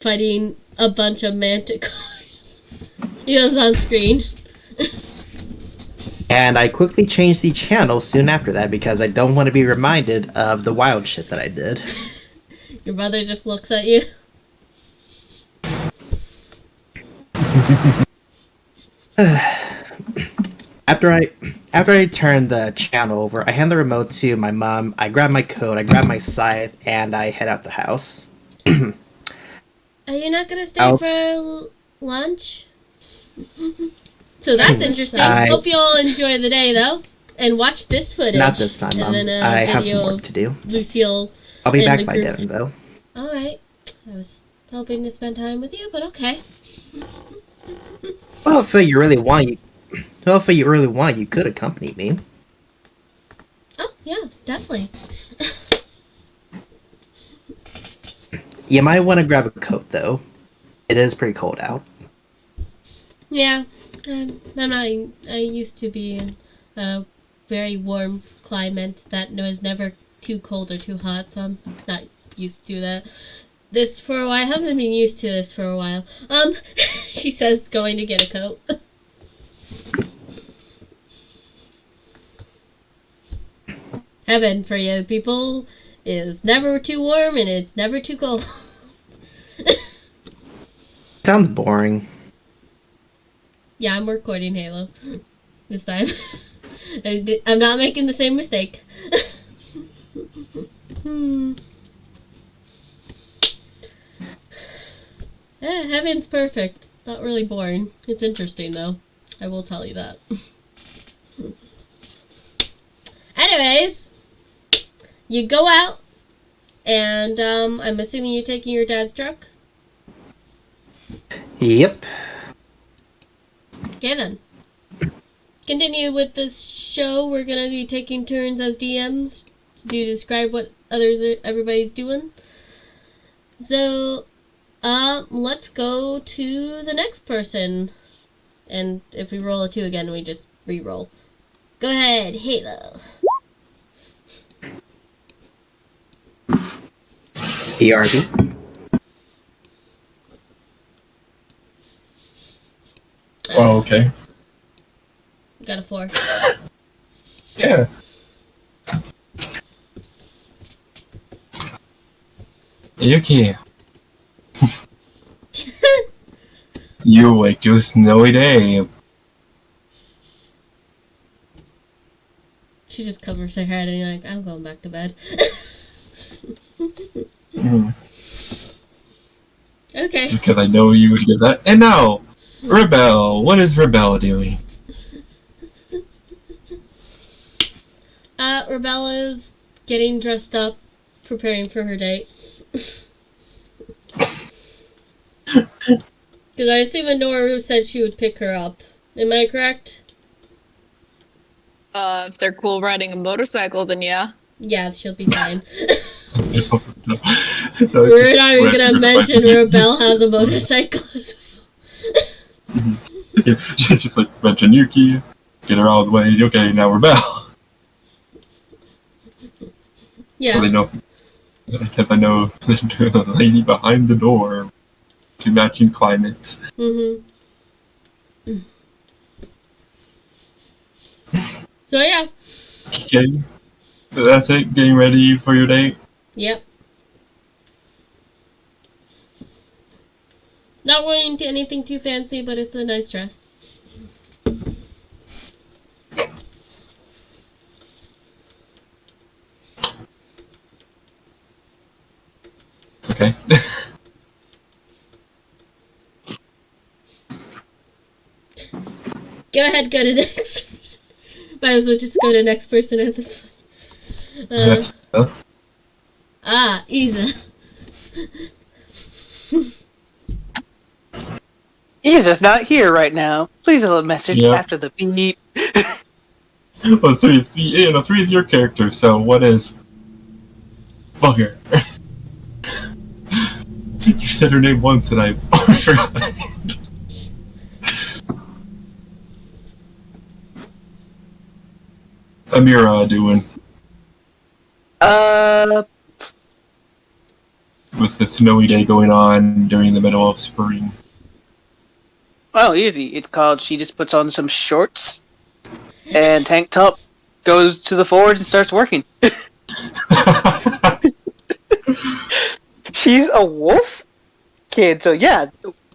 fighting a bunch of manticores. He was on screen. And I quickly changed the channel soon after that because I don't want to be reminded of the wild shit that I did. Your brother just looks at you. After I turn the channel over, I hand the remote to my mom. I grab my coat, I grab my scythe, and I head out the house. Are you not gonna stay for lunch? So that's interesting. Hope you all enjoy the day, though, and watch this footage. Not this time, Mom. I have some work to do. Lucille. I'll be back by dinner, though. All right. I was hoping to spend time with you, but okay. Well, if you really want, you could accompany me. Oh yeah, definitely. You might want to grab a coat, though. It is pretty cold out. Yeah, I'm not. I used to be in a very warm climate that was never too cold or too hot, so I'm not used to that. This for a while. I haven't been used to this for a while. She says going to get a coat. Heaven for you people is never too warm and it's never too cold. Sounds boring. Yeah, I'm recording Halo this time. I'm not making the same mistake. Heaven's perfect. It's not really boring. It's interesting, though. I will tell you that. Anyways, you go out, and I'm assuming you're taking your dad's truck? Yep. Okay, then. Continue with this show. We're going to be taking turns as DMs to describe what everybody's doing. So, let's go to the next person. And if we roll a 2 again, we just re-roll. Go ahead, Halo. ERB. Oh, okay. Got a 4. Yeah. Yuki. You awake to a snowy day. She just covers her head and you're like, I'm going back to bed. Okay. Because I know you would get that. And now, Rebel. What is Rebel doing? Rebel is getting dressed up, preparing for her date. Because I assume Nora said she would pick her up. Am I correct? If they're cool riding a motorcycle, then yeah. Yeah, she'll be fine. No, We're not even gonna mention Rebel has a motorcycle as well. Yeah, she just like mention Yuki, get her out of the way. Okay, now Rebel. Yeah. Because I know the lady behind the door to matching climates. Mm-hmm. So yeah. Okay. So that's it? Getting ready for your date? Yep. Not wearing anything too fancy, but it's a nice dress. Okay. Go ahead, go to next person. Might as well just go to next person at this point. Isa. Isa's not here right now. Please leave a message after the beep. Well, 3 is your character, so what is... Bugger. You said her name once and I already forgot it. Amira doing? with the snowy day going on during the middle of spring? Oh, easy. It's called she just puts on some shorts and tank top, goes to the forge and starts working. She's a wolf kid, so yeah,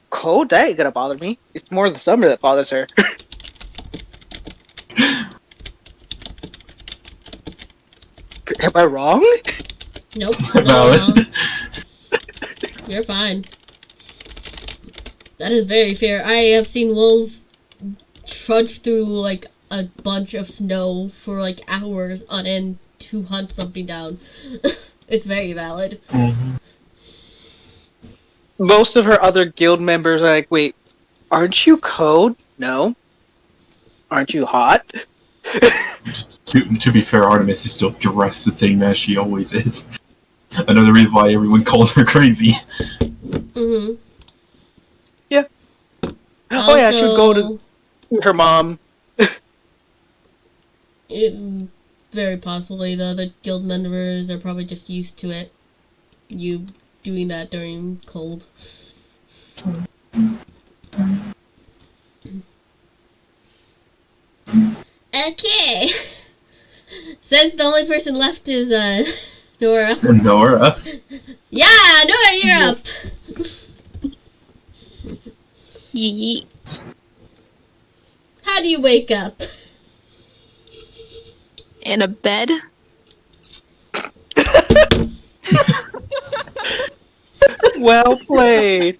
cold, that ain't gonna bother me. It's more the summer that bothers her. Am I wrong? Nope. Valid. No. You're fine. That is very fair. I have seen wolves trudge through like a bunch of snow for like hours on end to hunt something down. It's very valid. Mhm. Most of her other guild members are like, wait, aren't you cold? No. Aren't you hot? To be fair, Artemis is still dressed the same as she always is. Another reason why everyone calls her crazy. Mm-hmm. Yeah. Oh yeah, she would go to her mom. Very possibly the other guild members are probably just used to it. You doing that during cold. Okay. Since the only person left is Nora. Nora. Yeah, Nora, you're up. Yeet. How do you wake up? In a bed. Well played.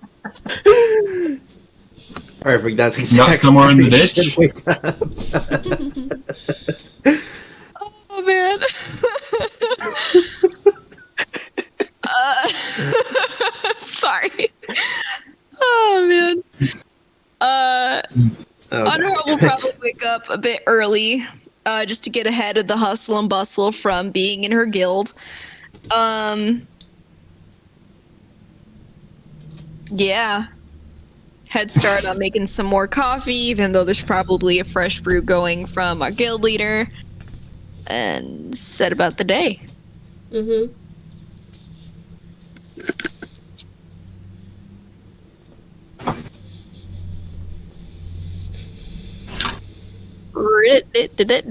Perfect. That's exactly Not somewhere in the how you ditch? should wake up. Oh man. Sorry. Oh man. Honor will probably wake up a bit early, just to get ahead of the hustle and bustle from being in her guild. Yeah. Head start on making some more coffee, even though there's probably a fresh brew going from our guild leader. And set about the day. Mm-hmm.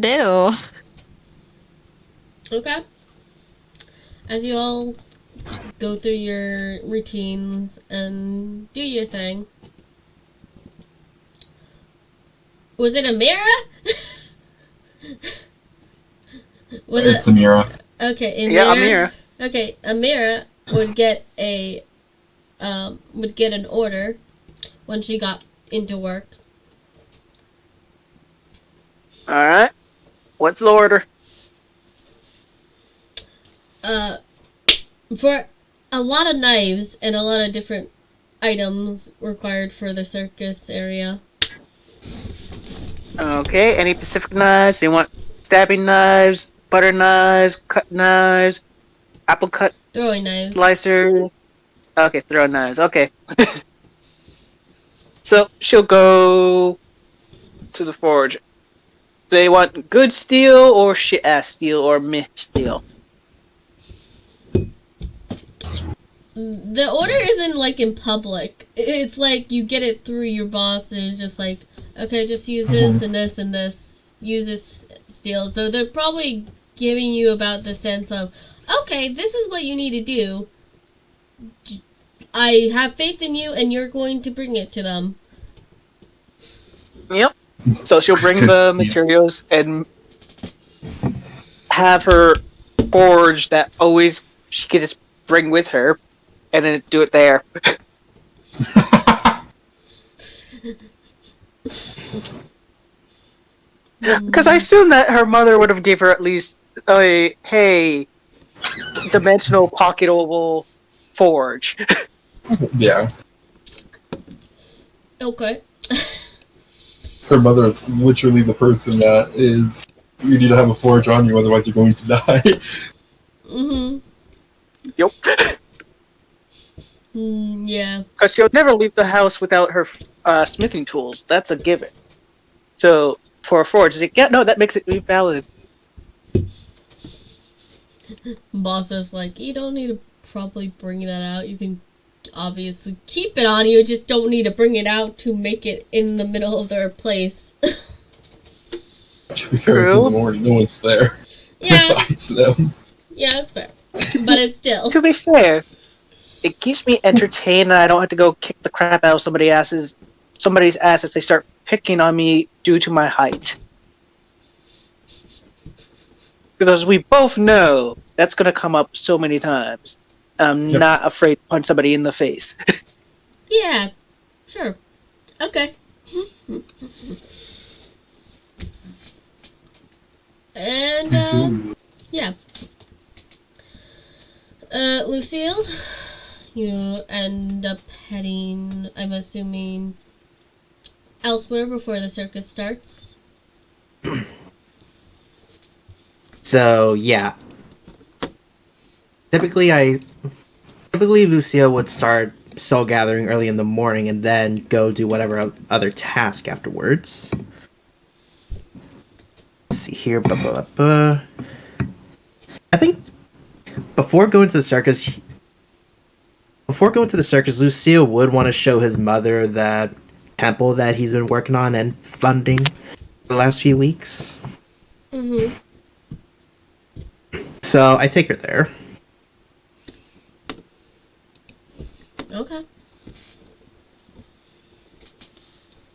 Do. Okay. As you all go through your routines and do your thing. Was it Amira? It's Amira. Okay, Amira. Yeah, Amira. Okay, Amira would get an order when she got into work. Alright. What's the order? For a lot of knives and a lot of different items required for the circus area. Okay, any Pacific knives? They want stabbing knives, butter knives, cut knives, apple cut Throwing knives. slicers. Okay, throwing knives. Okay. So she'll go to the forge. Do they want good steel or shit ass steel or meh steel? The order isn't like in public. It's like you get it through your boss and it's just like, okay, just use this and this and this. Use this steel. So they're probably giving you about the sense of, okay, this is what you need to do. I have faith in you and you're going to bring it to them. Yep. So she'll bring the materials and have her forge that always she can just bring with her and then do it there. Because I assume that her mother would have gave her at least a, hey, dimensional pocketable forge. Yeah. Okay. Her mother is literally the person that is, you need to have a forge on you, otherwise you're going to die. Mm-hmm. Yep. Yeah. Because she'll never leave the house without her smithing tools. That's a given. So, for a forge, like, yeah, no, that makes it valid. Boss is like, you don't need to probably bring that out. You can obviously keep it on. You just don't need to bring it out to make it in the middle of their place. To be fair, it's in the morning. No one's there. Yeah. Besides them. Yeah, that's fair. But it's still. To be fair, it keeps me entertained and I don't have to go kick the crap out of somebody's ass if they start picking on me due to my height. Because we both know that's going to come up so many times. I'm not afraid to punch somebody in the face. Yeah, sure. Okay. And, yeah. Lucille, you end up heading, I'm assuming, elsewhere before the circus starts. So, yeah. Typically, Lucille would start soul gathering early in the morning and then go do whatever other task afterwards. Let's see here. I think before going to the circus, Lucille would want to show his mother that temple that he's been working on and funding for the last few weeks. Mm-hmm. So I take her there. Okay.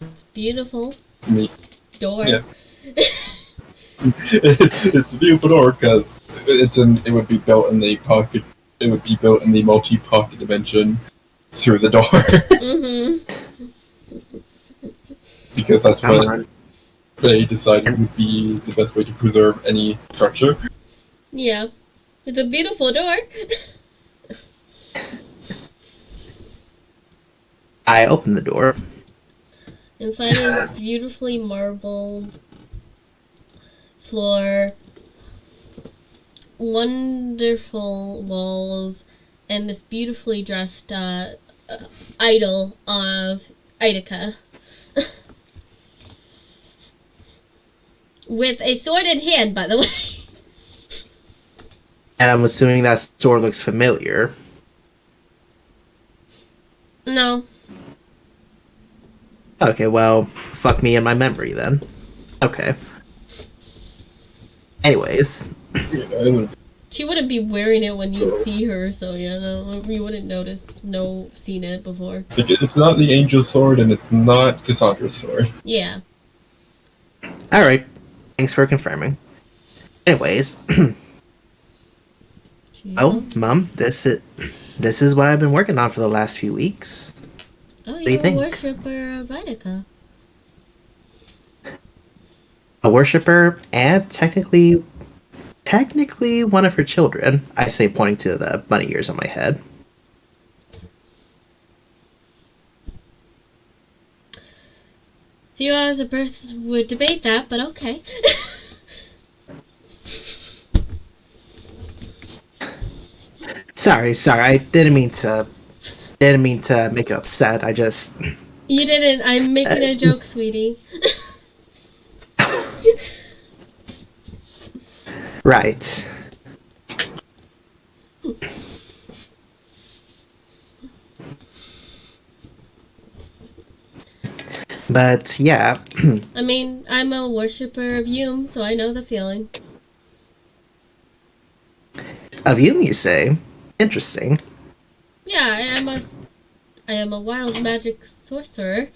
It's beautiful. Door. Yeah. It's a beautiful door because it would be built in the pocket. It would be built in the multi-pocket dimension through the door. Mm-hmm. Because that's what they decided would be the best way to preserve any structure. Yeah. It's a beautiful door. I open the door. Inside is beautifully marbled floor, wonderful walls, and this beautifully dressed idol of Idika. With a sword in hand, by the way. And I'm assuming that sword looks familiar. No. Okay, well, fuck me and my memory then. Okay. Anyways. She wouldn't be wearing it when you see her, so yeah, no, you wouldn't seen it before. It's not the angel sword, and it's not Cassandra's sword. Yeah. Alright. Thanks for confirming. Anyways. Oh, Mom, this is what I've been working on for the last few weeks. Oh, What do you you're a think? worshipper of Idika. A worshipper and technically one of her children. I say, pointing to the bunny ears on my head. Few hours of birth would debate that, but okay. Sorry, I didn't mean to make you upset. I just You didn't. I'm making a joke, sweetie. right. But yeah. I mean, I'm a worshipper of Yum, so I know the feeling. Of you, you say? Interesting. Yeah, I am a wild magic sorcerer.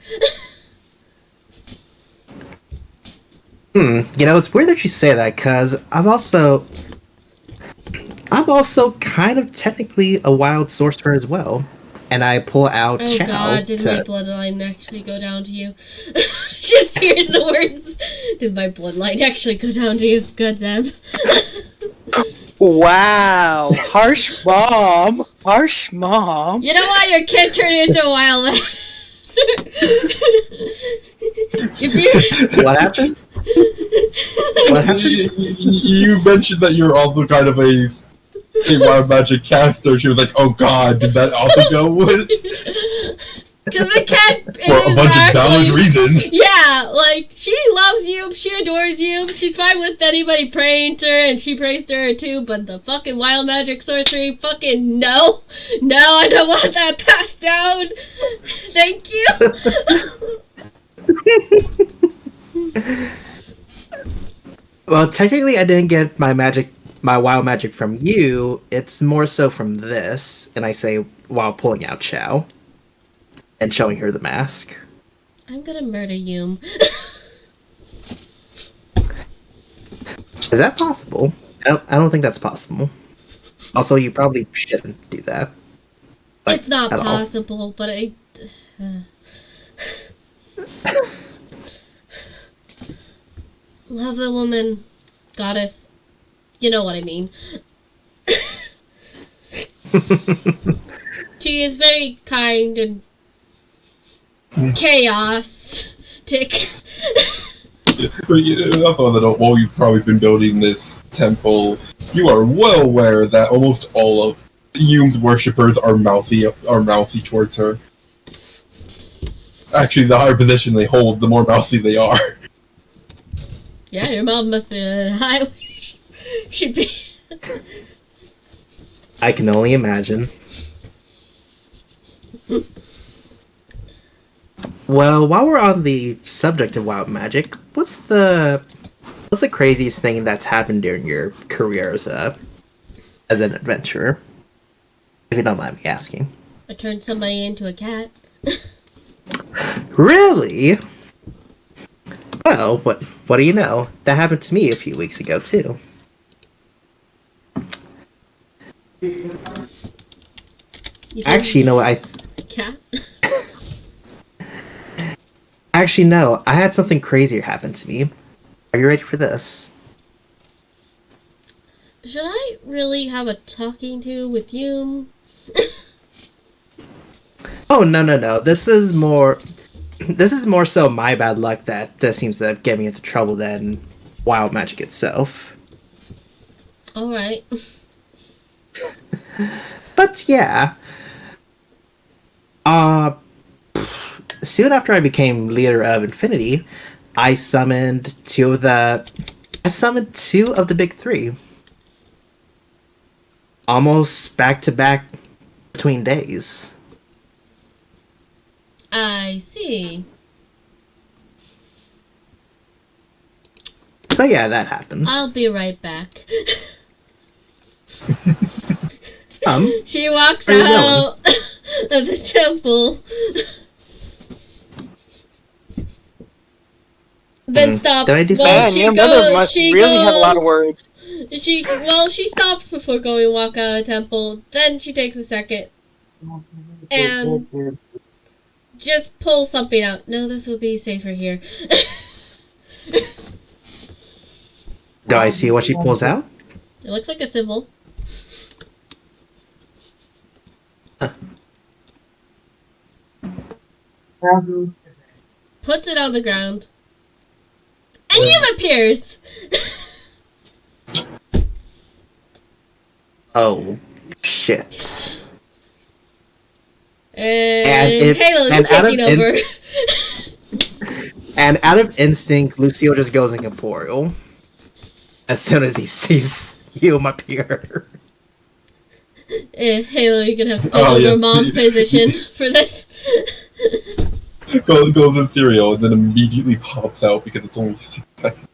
You know, it's weird that you say that, cause I'm also kind of technically a wild sorcerer as well. And I pull out Oh Chow god, did my bloodline actually go down to you? Just here's the words. Did my bloodline actually go down to you? God damn. Wow, harsh mom. Harsh mom. You know what? Your kid turned into a wild man. What happened? What happened? You mentioned that you're also kind of a wild magic caster. She was like, "Oh God, did that also go with?" Because the cat For a bunch of valid reasons. Yeah, like, she loves you, she adores you, she's fine with anybody praying to her, and she prays to her too, but the fucking wild magic sorcery, fucking no. No, I don't want that passed down. Thank you. Well, technically, I didn't get my wild magic from you. It's more so from this, and I say while pulling out Chow and showing her the mask. I'm gonna murder you. Is that possible? I don't think that's possible. Also, you probably shouldn't do that. Like, It's not at all. possible, but I... Love the woman, goddess. You know what I mean. She is very kind and chaotic. But also that while you've probably been building this temple, you are well aware that almost all of Yume's worshippers are mouthy towards her. Actually, the higher position they hold, the more mouthy they are. Yeah, your mom must be a high. Should be. I can only imagine. Well, while we're on the subject of wild magic, what's the craziest thing that's happened during your career as an adventurer? If you don't mind me asking. I turned somebody into a cat. Really? Well, what do you know? That happened to me a few weeks ago too. Actually, you know what? Cat? Actually, no. I had something crazier happen to me. Are you ready for this? Should I really have a talking to with you? Oh, no. This is more so my bad luck that seems to get me into trouble than wild magic itself. Alright. But yeah. Soon after I became leader of Infinity, I summoned two of the big three. Almost back to back between days. I see. So yeah, that happened. I'll be right back. She walks Where you out of the temple. Then stops. Did I do Well, Man, she your goes- mother must she really have a goes- lot of words. She stops before going to walk out of the temple. Then she takes a second and just pulls something out. No, this will be safer here. Do I see what she pulls out? It looks like a symbol. Puts it on the ground. And Yum appears! Oh, shit. And Halo is taking over. And out of instinct, Lucio just goes incorporeal as soon as he sees Yum appear. And Halo, you're gonna have to go Oh, over yes. mom's position for this. Goes ethereal and then immediately pops out because it's only 6 seconds.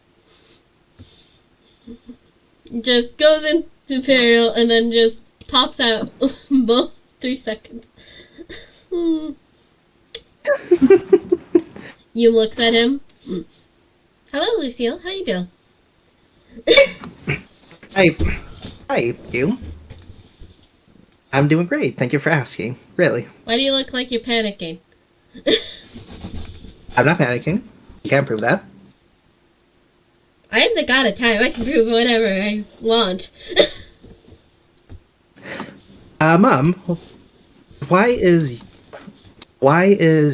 Just goes into Imperial and then just pops out both 3 seconds. You looks at him. Hello, Lucille. How you doing? Hi, Yum. I'm doing great. Thank you for asking. Really. Why do you look like you're panicking? I'm not panicking. You can't prove that. I am the god of time. I can prove whatever I want. Mom, why is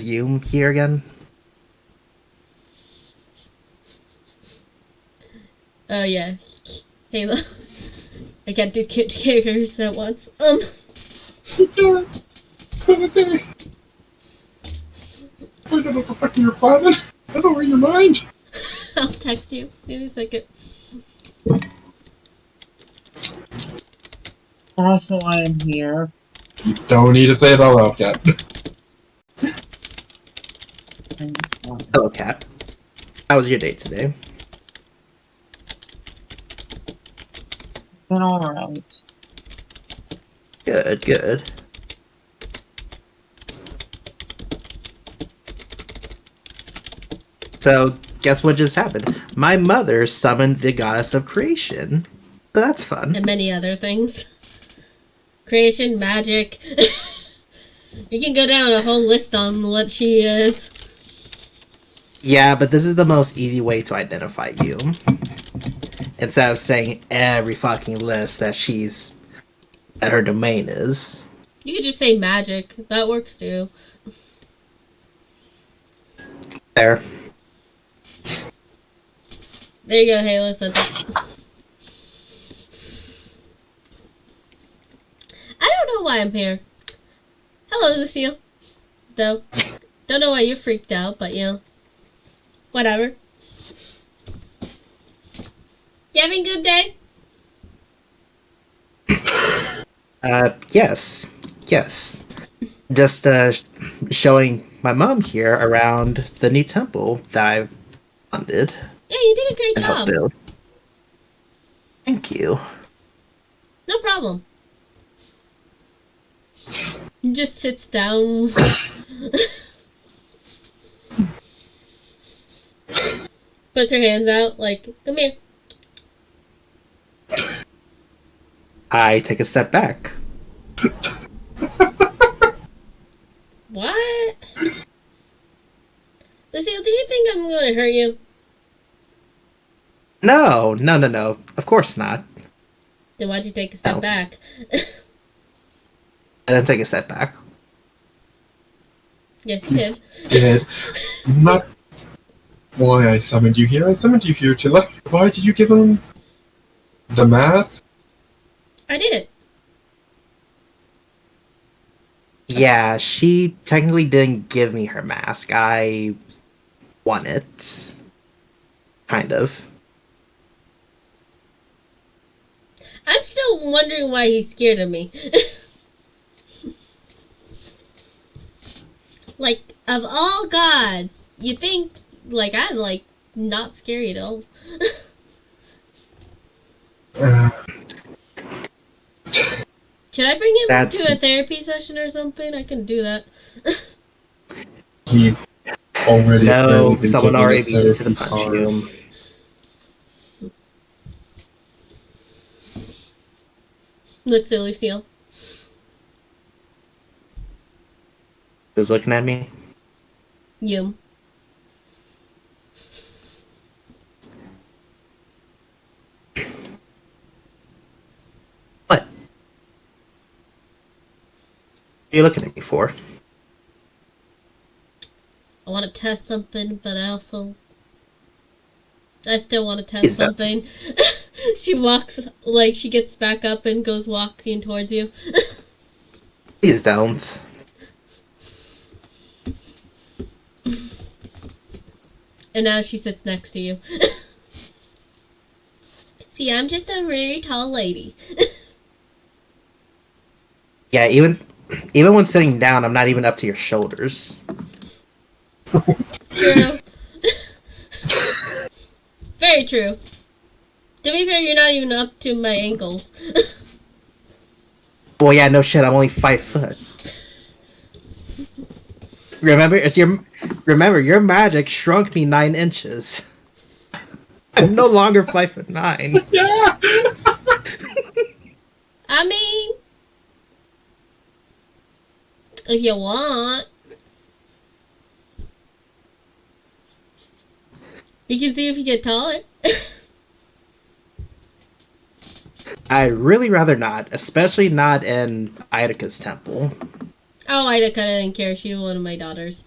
Yum here again? Oh yeah, Halo. I can't do characters at once. don't know what the fuck you're planning. I don't read your mind. I'll text you. Give me a second. Also, I am here. You don't need to say it all out yet. Hello, Kat. How was your day today? Been alright. Good, good. So, guess what just happened? My mother summoned the goddess of creation. So that's fun. And many other things. Creation, magic. You can go down a whole list on what she is. Yeah, but this is the most easy way to identify you. Instead of saying every fucking list that her domain is. You could just say magic. That works too. There. There you go, hey, listen. I don't know why I'm here. Hello, Lucille. Though, don't know why you're freaked out, but you know, whatever. You having a good day? Yes. Yes. Just, showing my mom here around the new temple that I funded Yeah, you did a great and helped job. build. Thank you. No problem. He just sits down. Puts her hands out like, come here. I take a step back. What? Lucille, do you think I'm going to hurt you? No. Of course not. Then why'd you take a step No. back? I didn't take a step back. Yes, you did. Did not why I summoned you here. I summoned you here to let. Why did you give him the mask? I did. Yeah, she technically didn't give me her mask. I won it. Kind of. I'm still wondering why he's scared of me. Like, of all gods, you think, like, I'm, like, not scary at all. Should I bring him That's- to a therapy session or something? I can do that. He's already No, apparently been someone given a already beat you to therapy the punch card. you. Looks at Lucille. Who's looking at me? You. What? What are you looking at me for? I want to test something, but I still want to test Is that- something. She walks, like, she gets back up and goes walking towards you. Please don't. And now she sits next to you. See, I'm just a very tall lady. Yeah, even when sitting down, I'm not even up to your shoulders. True. Very true. To be fair, you're not even up to my ankles. Well, yeah, no shit. I'm only 5 foot. Remember, your magic shrunk me 9 inches. I'm no longer 5'9". Yeah. I mean, if you want, you can see if you get taller. I'd really rather not, especially not in Idaka's temple. Oh, I kind of didn't care. She was one of my daughters.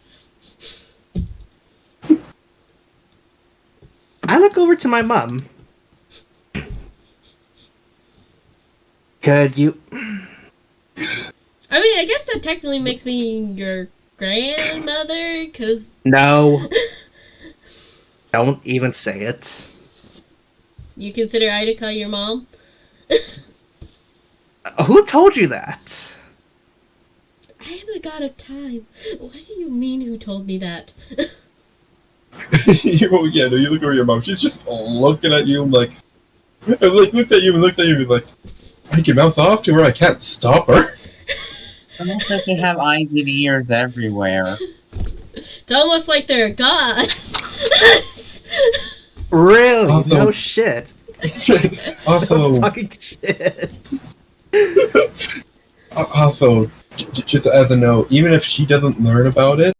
I look over to my mom. Could you? I mean, I guess that technically makes me your grandmother? Because No. Don't even say it. you consider Idika your mom? Who told you that? I am the god of time. What do you mean who told me that? You look over your mom. She's just looking at you like looked at you and looked at you and like, I can mouth off to her. I can't stop her. Almost like they have eyes and ears everywhere. It's almost like they're a god. Really? Also- No shit. Also, Fucking shit. also, just as a note, even if she doesn't learn about it,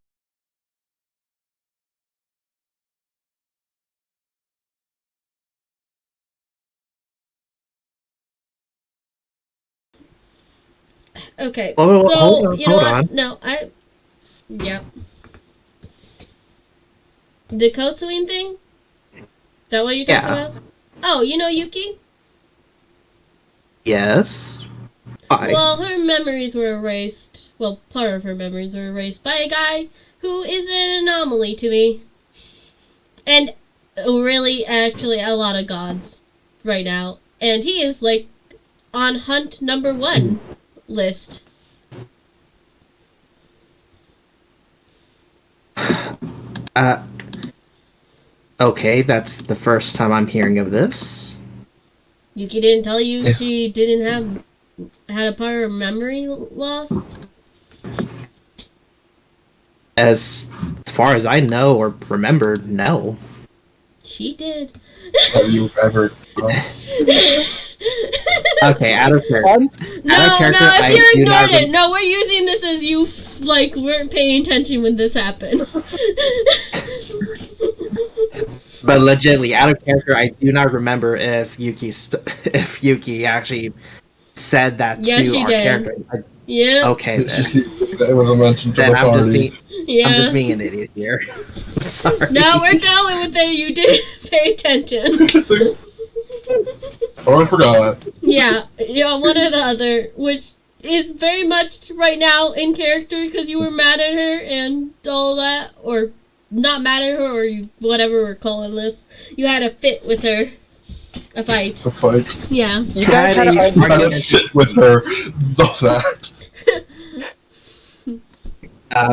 Okay. Well, so, hold on, you know hold what? on. No, yeah. The Kotsuin thing? Is that what you're talking Yeah. about? Oh, you know Yuki? Yes. Why? Well, her memories were erased. Well, part of her memories were erased by a guy who is an anomaly to me. And really, actually, a lot of gods right now. And he is, like, on hunt number 1 list. Okay, that's the first time I'm hearing of this. Yuki didn't tell you she had a part of her memory lost? As far as I know or remember, no. She did. have you ever? Okay, out of character. No, Out of character, I if you do not ignored it. No, we're using this as you, like, weren't paying attention when this happened. But legitimately, out of character, I do not remember if Yuki actually said that Yeah, to she our did. character. Yeah. Okay, then. That was a mention to Then the I'm just party. Yeah. I'm just being an idiot here. I'm sorry. No, we're going with it. You didn't pay attention. Oh, I forgot. Yeah, one or the other, which is very much right now in character because you were mad at her and all that, or not mad at her, or whatever we're calling this. You had a fit with her. A fight. A fight. Yeah. You guys had Had an a- I had a fit with her. That.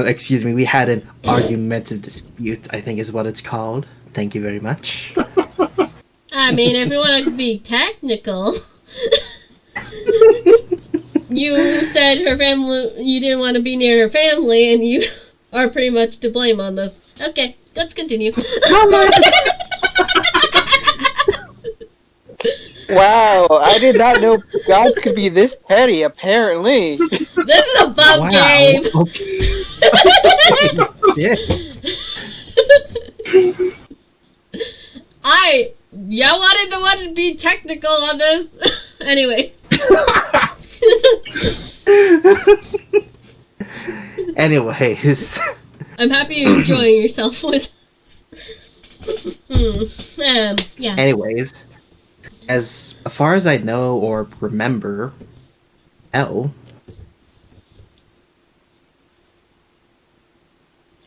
Excuse me, we had an argumentative dispute, I think is what it's called. Thank you very much. I mean, if you want to be technical, you said her family, you didn't want to be near her family, and you are pretty much to blame on this. Okay, let's continue. Wow, I did not know gods could be this petty, apparently. This is a bum game. Yeah. I wanted the one to be technical on this. Anyway. Anyways. I'm happy you're enjoying yourself with yeah. Anyways. As far as I know or remember, no.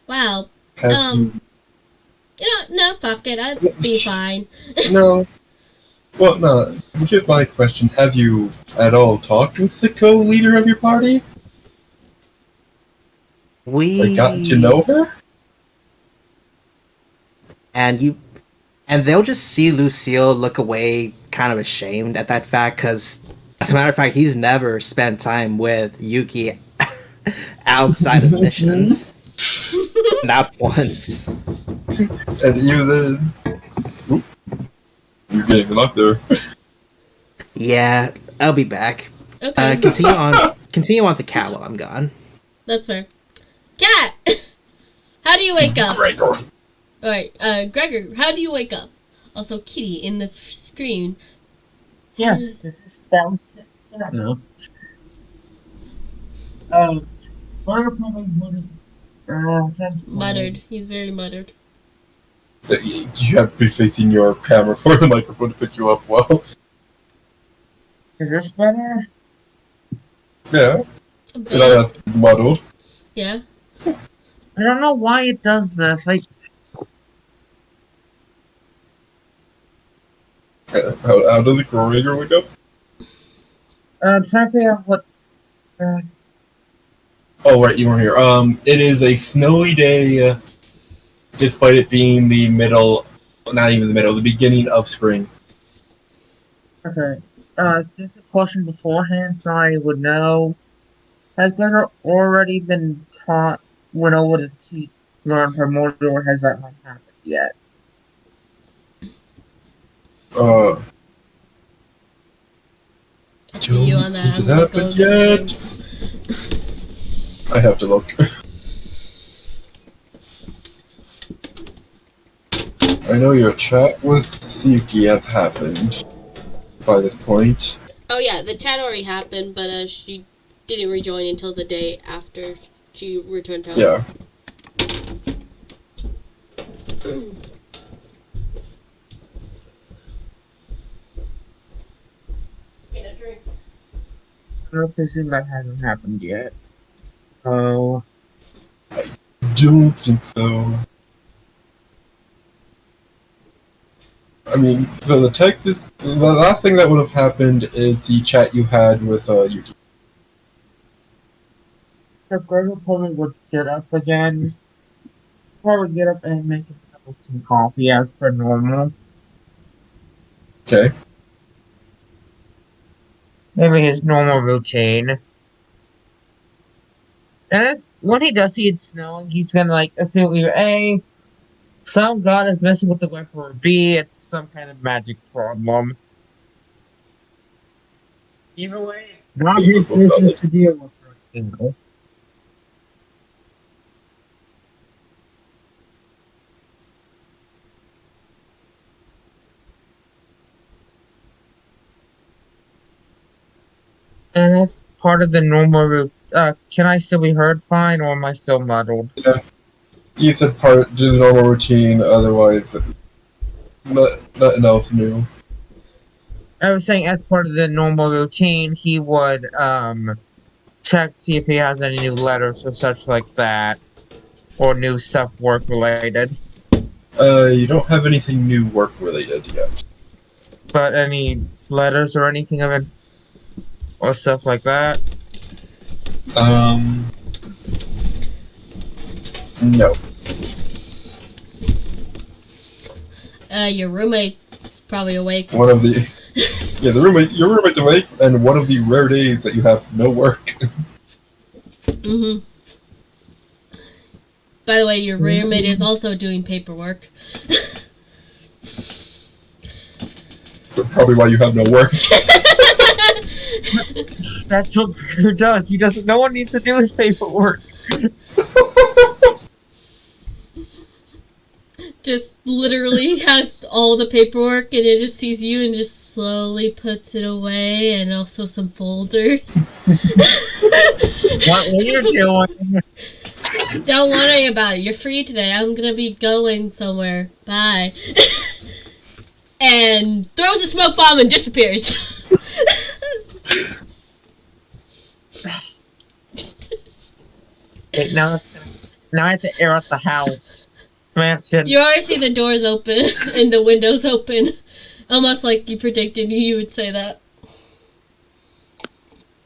Wow. Have you? No, fuck it. I'd be fine. No. Well, no. Here's my question: have you at all talked with the co-leader of your party? We Like, gotten to know her? and they'll just see Lucille look away, kind of ashamed at that fact, because as a matter of fact, he's never spent time with Yuki outside of missions. Not once. And you then? Oop. You're getting locked there. Yeah, I'll be back. Okay. Continue on to Cat while I'm gone. That's fair. Cat! How do you wake up? Gregor. Alright, Gregor, how do you wake up? Also, Kitty in the screen. Yes, this is no. Fire probably would that's Muttered. He's very muttered. You have to be facing your camera for the microphone to pick you up well. Is this better? Yeah. A And I bit. have muddled. Yeah. I don't know why it does this. Like, How does the Gregor wake up? I'm trying to figure out what. Oh, right, you weren't here. It is a snowy day, despite it being the middle, not even the middle, the beginning of spring. Okay. Just a question beforehand, so I would know. Has Gregor already been went over to learn Primordial, or has that not happened yet? Uh, After you on that, I'm Did it gonna happen go get a yet? drink. I have to look. I know your chat with Yuki has happened by this point. Oh yeah, the chat already happened, but she didn't rejoin until the day after she returned home. Yeah. Get a drink. I presume that hasn't happened yet. Oh. Don't think so. I mean, so the text is the last thing that would have happened is the chat you had with Yuki. So Gregor probably would get up again. Probably get up and make himself some coffee as per normal. Okay. Maybe his normal routine. And when he does see it snowing, he's gonna like assume either A, some god is messing with the weather, or B, it's some kind of magic problem. Either way, not his business to deal with, for example. And that's part of the normal route. Can I still be heard fine, or am I still muddled? Yeah. You said part do the normal routine, otherwise nothing else new. I was saying, as part of the normal routine, he would check, see if he has any new letters or such like that, or new stuff work related. You don't have anything new work related yet. But any letters or anything of it, or stuff like that. No. Your roommate's probably awake. One of the your roommate's awake, and one of the rare days that you have no work. Mm-hmm. By the way, your roommate is also doing paperwork. Probably why you have no work. That's what Peter does. He doesn't. No one needs to do his paperwork. Just literally has all the paperwork, and it just sees you and just slowly puts it away, and also some folders. What are you doing? Don't worry about it. You're free today. I'm gonna be going somewhere. Bye. And throws a smoke bomb and disappears. Okay, now I have to air out the house. Mansion. You already see the doors open and the windows open. Almost like you predicted you would say that.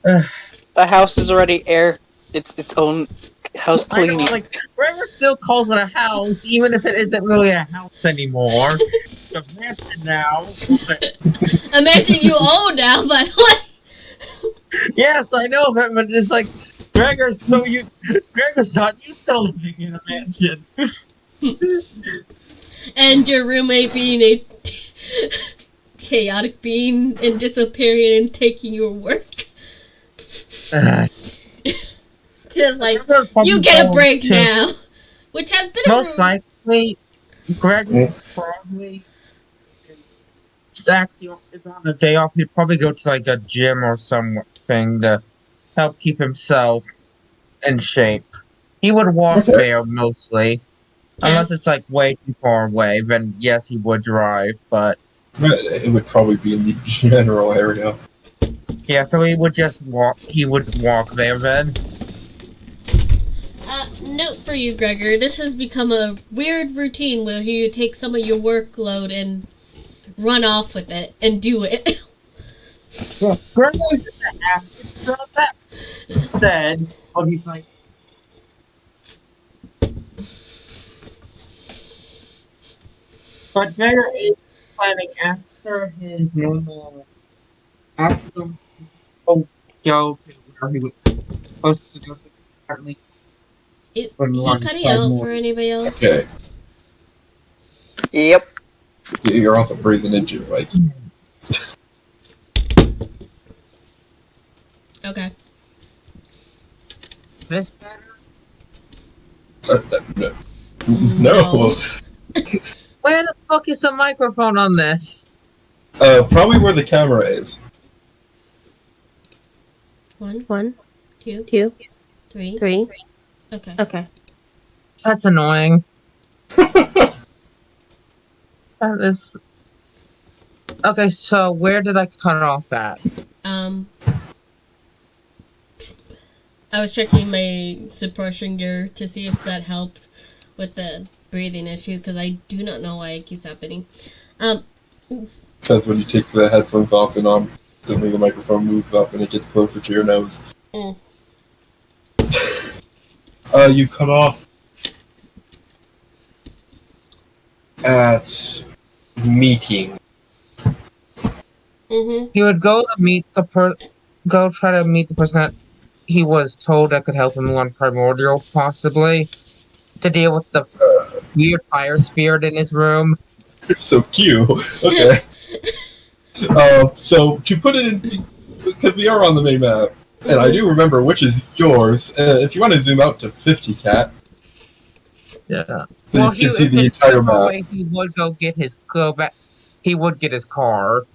The house is already air. It's its own house I know, cleaning. like, Trevor still calls it a house, even if it isn't really a house anymore. It's a mansion now. Imagine you own now, by the way. Yes, I know, but it's like, Gregor's not used to living in a mansion. And your roommate being a chaotic being and disappearing and taking your work. Just like, you get a break now. Which has been most likely, Greg probably actually is on a day off. He'd probably go to like a gym or something to help keep himself in shape. He would walk there mostly. Unless it's like way too far away, then yes, he would drive, but It would probably be in the general area. yeah, so he would just walk. He would walk there then. note for you, Gregor. This has become a weird routine where you take some of your workload and run off with it and do it. Yeah, Gregor's in the actor, so that said, well, he's like, but Gregor is planning after his normal, after go to where he was supposed to go to apparently. Is When he Ron cutting tried out more. for anybody else? Okay. Yep. You're also breathing into your mic. Okay. This better? No. No. Where the fuck is the microphone on this? Probably where the camera is. One, two, three. Okay. That's annoying. That is. Okay, so where did I cut off at? I was checking my suppression gear to see if that helped with the breathing issue because I do not know why it keeps happening. Because when you take the headphones off and on, suddenly the microphone moves up and it gets closer to your nose. Mm. You cut off at meeting. Mm-hmm. He would go to meet the go try to meet the person that he was told that could help him on Primordial, possibly, to deal with the weird fire spirit in his room. It's so cute. Okay. So to put it in, because we are on the main map, and I do remember which is yours. If you want to zoom out to 50, Cat, Yeah. so you can see the entire map. He would go back. He would get his car.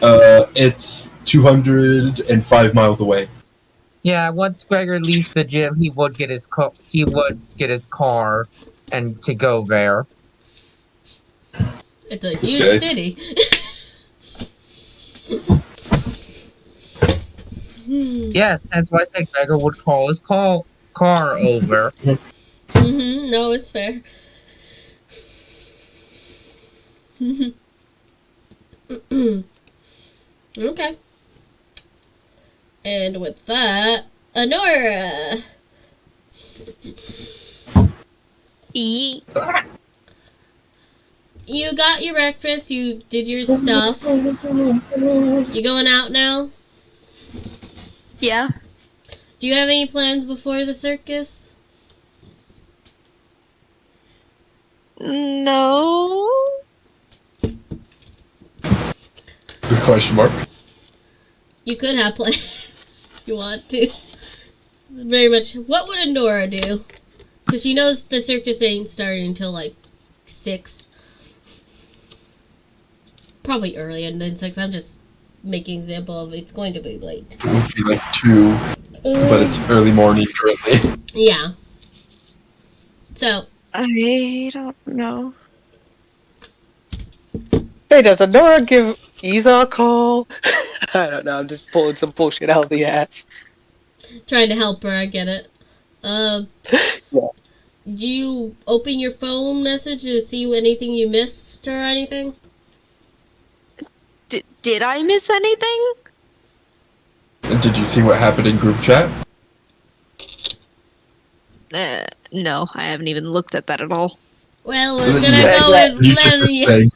It's 205 miles away. Yeah, once Gregor leaves the gym, he would get his car and to go there. It's a huge Okay. city. Yes, that's why I said Gregor would call his car over. Mm-hmm. No, it's fair. Okay. And with that, Honora. Yeet. You got your breakfast, you did your stuff. You going out now? Yeah. Do you have any plans before the circus? No. Good question mark. You could have plans. You want to. Very much. What would Honora do? Because she knows the circus ain't starting until like 6. Probably earlier than 6. I'm just making an example of it's going to be late. It would be like 2, but it's early morning currently. Yeah. So, I don't know. Hey, does Honora give Isa a call? I don't know. I'm just pulling some bullshit out of the ass. trying to help her, I get it. Yeah. Do you open your phone message to see anything you missed or anything? Did I miss anything? Did you see what happened in group chat? No, I haven't even looked at that at all. Well, we're gonna Yeah, go with you took this thing.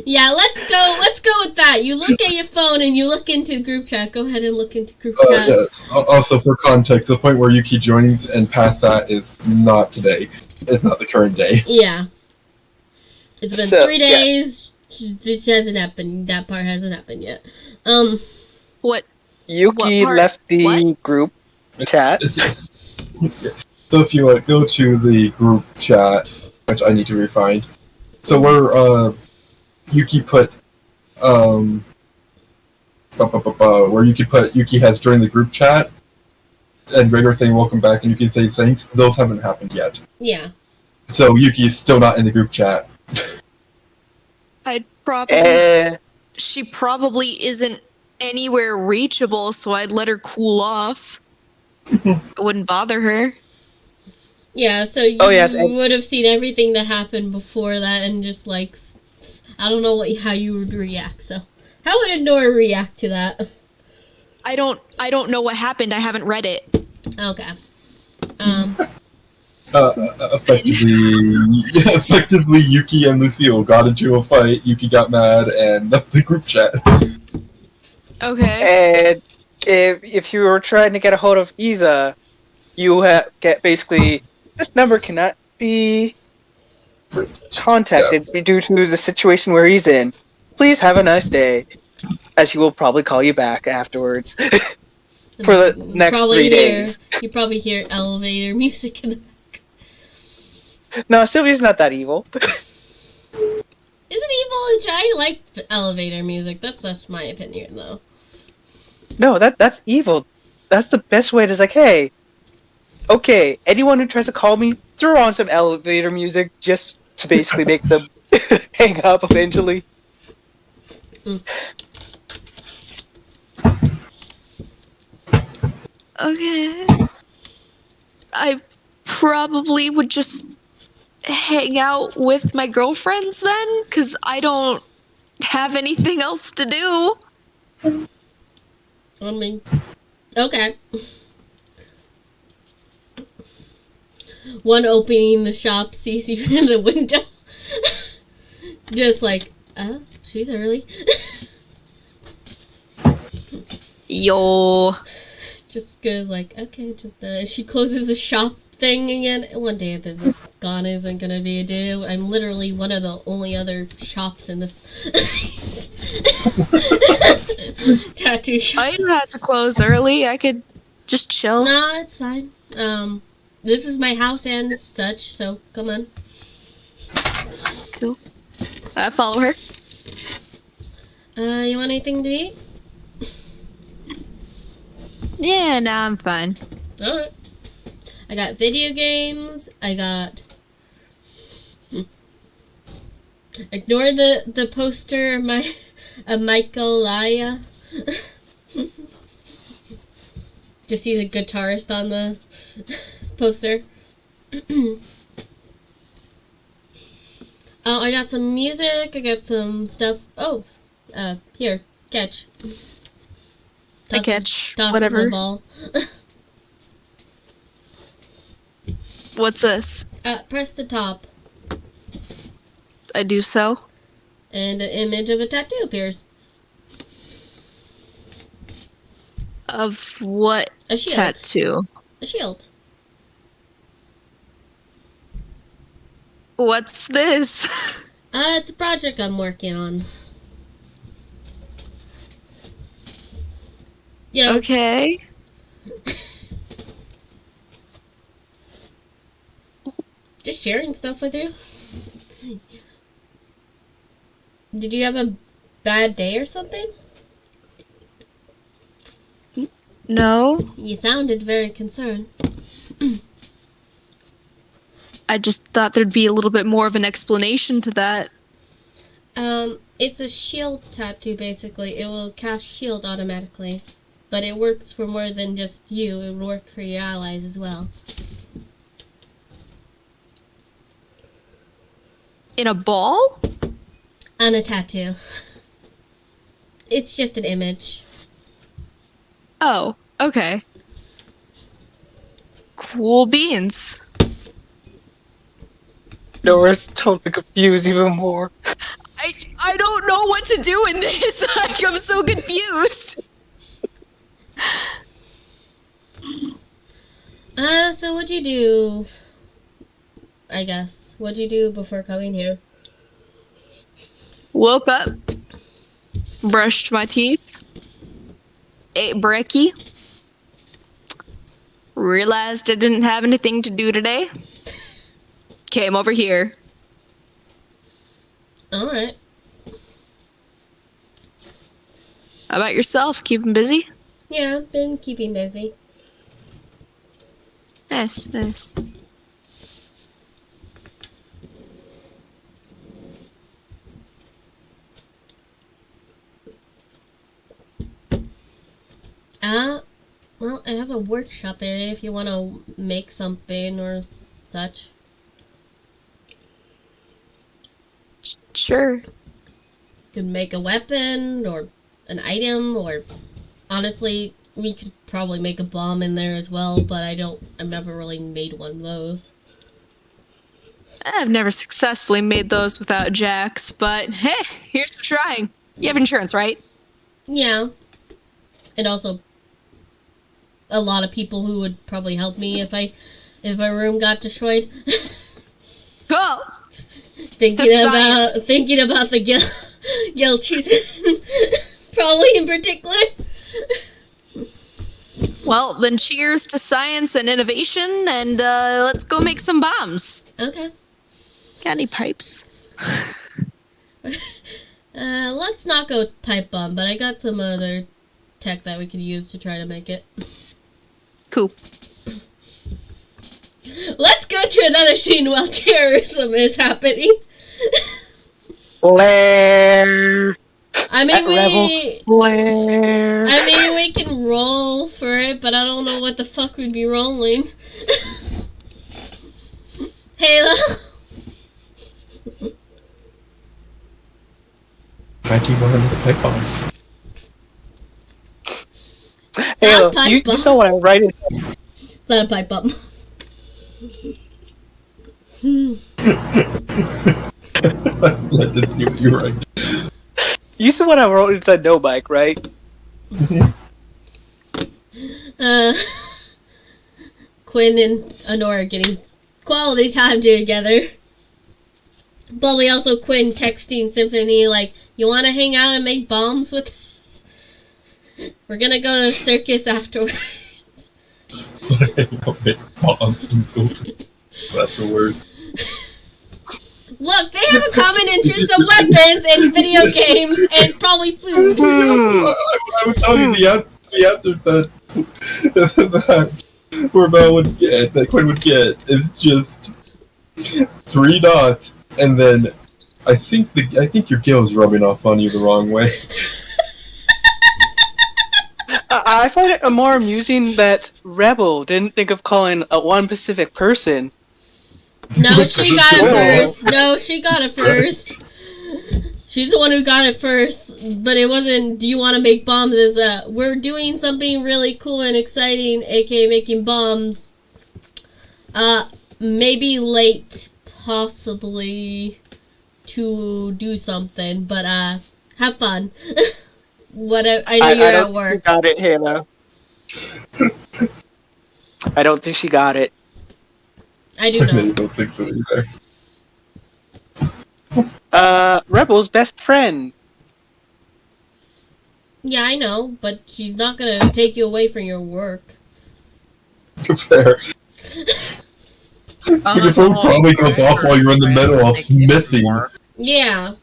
yeah. Let's go with that. You look at your phone and you look into group chat. Go ahead and look into group chat. Yes. Also, for context, the point where Yuki joins and past that is not today. It's not the current day. Yeah. It's been So, 3 days. This hasn't happened. That part hasn't happened yet. What? Yuki What part? left the What? group chat. It's just, so if you go to the group chat, which I need to refine. So where Yuki put where Yuki has joined the group chat, and Gregor saying welcome back, and you can say thanks. Those haven't happened yet. Yeah. So Yuki is still not in the group chat. I'd probably. She probably isn't anywhere reachable, so I'd let her cool off. It wouldn't bother her. Yeah, so you Oh, yes, and- would have seen everything that happened before that, and just like, I don't know how you would react. So, how would Nora react to that? I don't know what happened. I haven't read it. Okay. Effectively, Yuki and Lucille got into a fight. Yuki got mad and left the group chat. Okay. And if you were trying to get a hold of Iza, you get basically this number cannot be contacted due to the situation where he's in. Please have a nice day, as he will probably call you back afterwards for the next 3 days. You probably hear elevator music in the No, Sylvia's not that evil. Is it evil? I like elevator music. That's just my opinion, though. No, that's evil. That's the best way to like, hey, okay, anyone who tries to call me, throw on some elevator music just to basically make them hang up eventually. Okay. I probably would just hang out with my girlfriends then, because I don't have anything else to do. Only. Okay. One opening the shop sees you in the window. Just like, oh, she's early. Yo. Just goes like, okay, just, she closes the shop thing again. One day a business gone isn't gonna be a day. I'm literally one of the only other shops in this tattoo shop. I didn't have to close early. I could just chill. Nah, it's fine. This is my house and such, so come on. Cool. I follow her. You want anything to eat? Yeah, nah, I'm fine. Alright. I got video games. I got... Ignore the poster of Michaelaya. Just see the guitarist on the poster. Oh, I got some music. I got some stuff. Oh, here, catch. I catch Tosses whatever. the ball. What's this? Press the top, I do so. and an image of a tattoo appears. Of what A shield. tattoo? A shield. What's this? It's a project I'm working on. You know, Okay. just sharing stuff with you. Did you have a bad day or something? No. You sounded very concerned. I just thought there'd be a little bit more of an explanation to that. It's a shield tattoo, basically. It will cast shield automatically. But it works for more than just you. It will work for your allies as well. In a ball? On a tattoo. It's just an image. Oh, okay. Cool beans. Nora's totally confused even more. I don't know what to do in this. Like, I'm so confused. So what'd you do? I guess. What'd you do before coming here? Woke up, brushed my teeth, ate brekkie, realized I didn't have anything to do today, came over here. Alright. How about yourself? Keeping busy? Yeah, been keeping busy. Nice, nice. Well, I have a workshop area if you want to make something or such. Sure. Could make a weapon or an item, or honestly, we could probably make a bomb in there as well, but I've never really made one of those. I've never successfully made those without Jax, but hey, here's to trying. You have insurance, right? Yeah. And also a lot of people who would probably help me if my room got destroyed. Cool. thinking about the guild cheese probably in particular. Well, then cheers to science and innovation, and let's go make some bombs. Okay. Got any pipes? Let's not go pipe bomb, but I got some other tech that we could use to try to make it. Cool. Let's go to another scene while terrorism is happening. Blair. I mean, Blair. we can roll for it, but I don't know what the fuck we'd be rolling. Halo. Mikey wanted the pipe bombs. Halo, pipe you bomb. saw what I write in. Not a pipe bomb. I did see what you write. You saw what I wrote inside no mic, right? Quinn and Honora getting quality time together. But we also Quinn texting Symphony like, you want to hang out and make bombs with us? We're gonna go to the circus afterwards. Make bombs and buildings afterwards. Look, they have a common interest of weapons and video games and probably food. I would tell you the answer that Mel would get, that Quinn would get, is just 3 dots, and then I think your gill's rubbing off on you the wrong way. I find it more amusing that Rebel didn't think of calling one specific person. No, she got it first. No, she got it first. She's the one who got it first. But it wasn't, do you want to make bombs? It's, we're doing something really cool and exciting, aka making bombs. Maybe late, possibly, to do something. But, have fun. I know you're at work. I don't think she got it, Halo. I don't think she got it. I do I know. don't think so either. Rebel's best friend. Yeah, I know, but she's not gonna take you away from your work. Fair. Your phone probably goes off while you're in the middle of smithing. Yeah.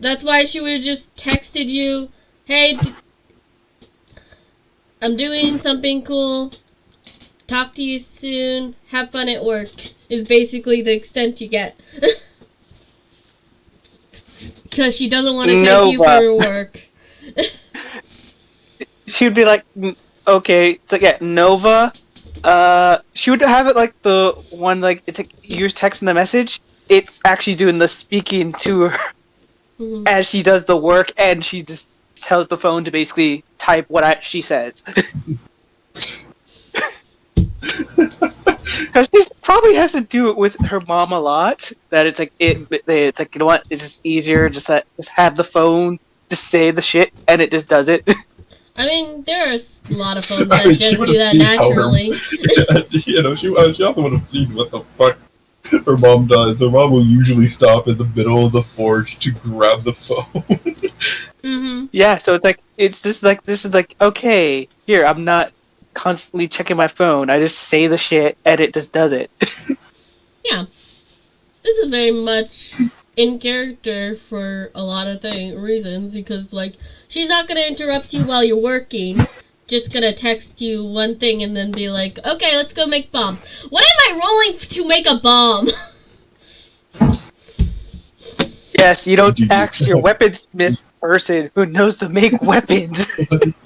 That's why she would have just texted you, hey, I'm doing something cool. Talk to you soon. Have fun at work. Is basically the extent you get. Because she doesn't want to take you for your work. She would be like, okay, so yeah, Nova. She would have it like the one, like, it's like you're texting the message. It's actually doing the speaking to her as she does the work, and she just tells the phone to basically type what she says. Because she probably has to do it with her mom a lot. That it's like it's like, you know what? It's just easier just have the phone just say the shit and it just does it. I mean, there are a lot of phones that just do that naturally. She also would have seen what the fuck her mom does. Her mom will usually stop in the middle of the forge to grab the phone. Yeah, so it's like this is like, okay, here, I'm not constantly checking my phone. I just say the shit and it just does it. Yeah. This is very much in character for a lot of reasons, because, like, she's not gonna interrupt you while you're working, just gonna text you one thing and then be like, okay, let's go make bombs. What am I rolling to make a bomb? Yes, you don't ask your weaponsmith person who knows to make weapons. That's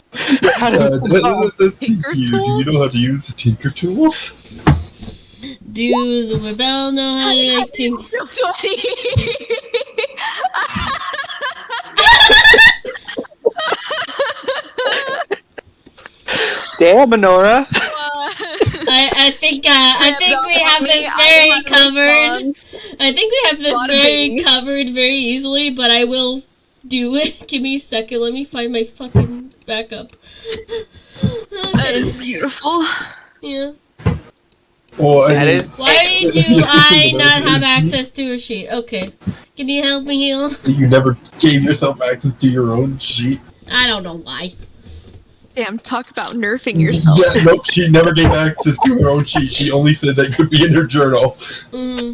you. Do you know how to use the Tinker Tools? Does Rebel know how to make Tinker? Natural 20. Damn, Honora. I think we have this very covered. I think we have this Bada very bing. covered very easily, but I will do it. Give me a second. Let me find my fucking backup. That is beautiful. Yeah. Well, That is- Why do I not have access to a sheet? Okay. Can you help me heal? You never gave yourself access to your own sheet. I don't know why. Damn, talk about nerfing yourself. Yeah, nope, she never gave access to her own sheet. She only said that could be in her journal. Mm-hmm.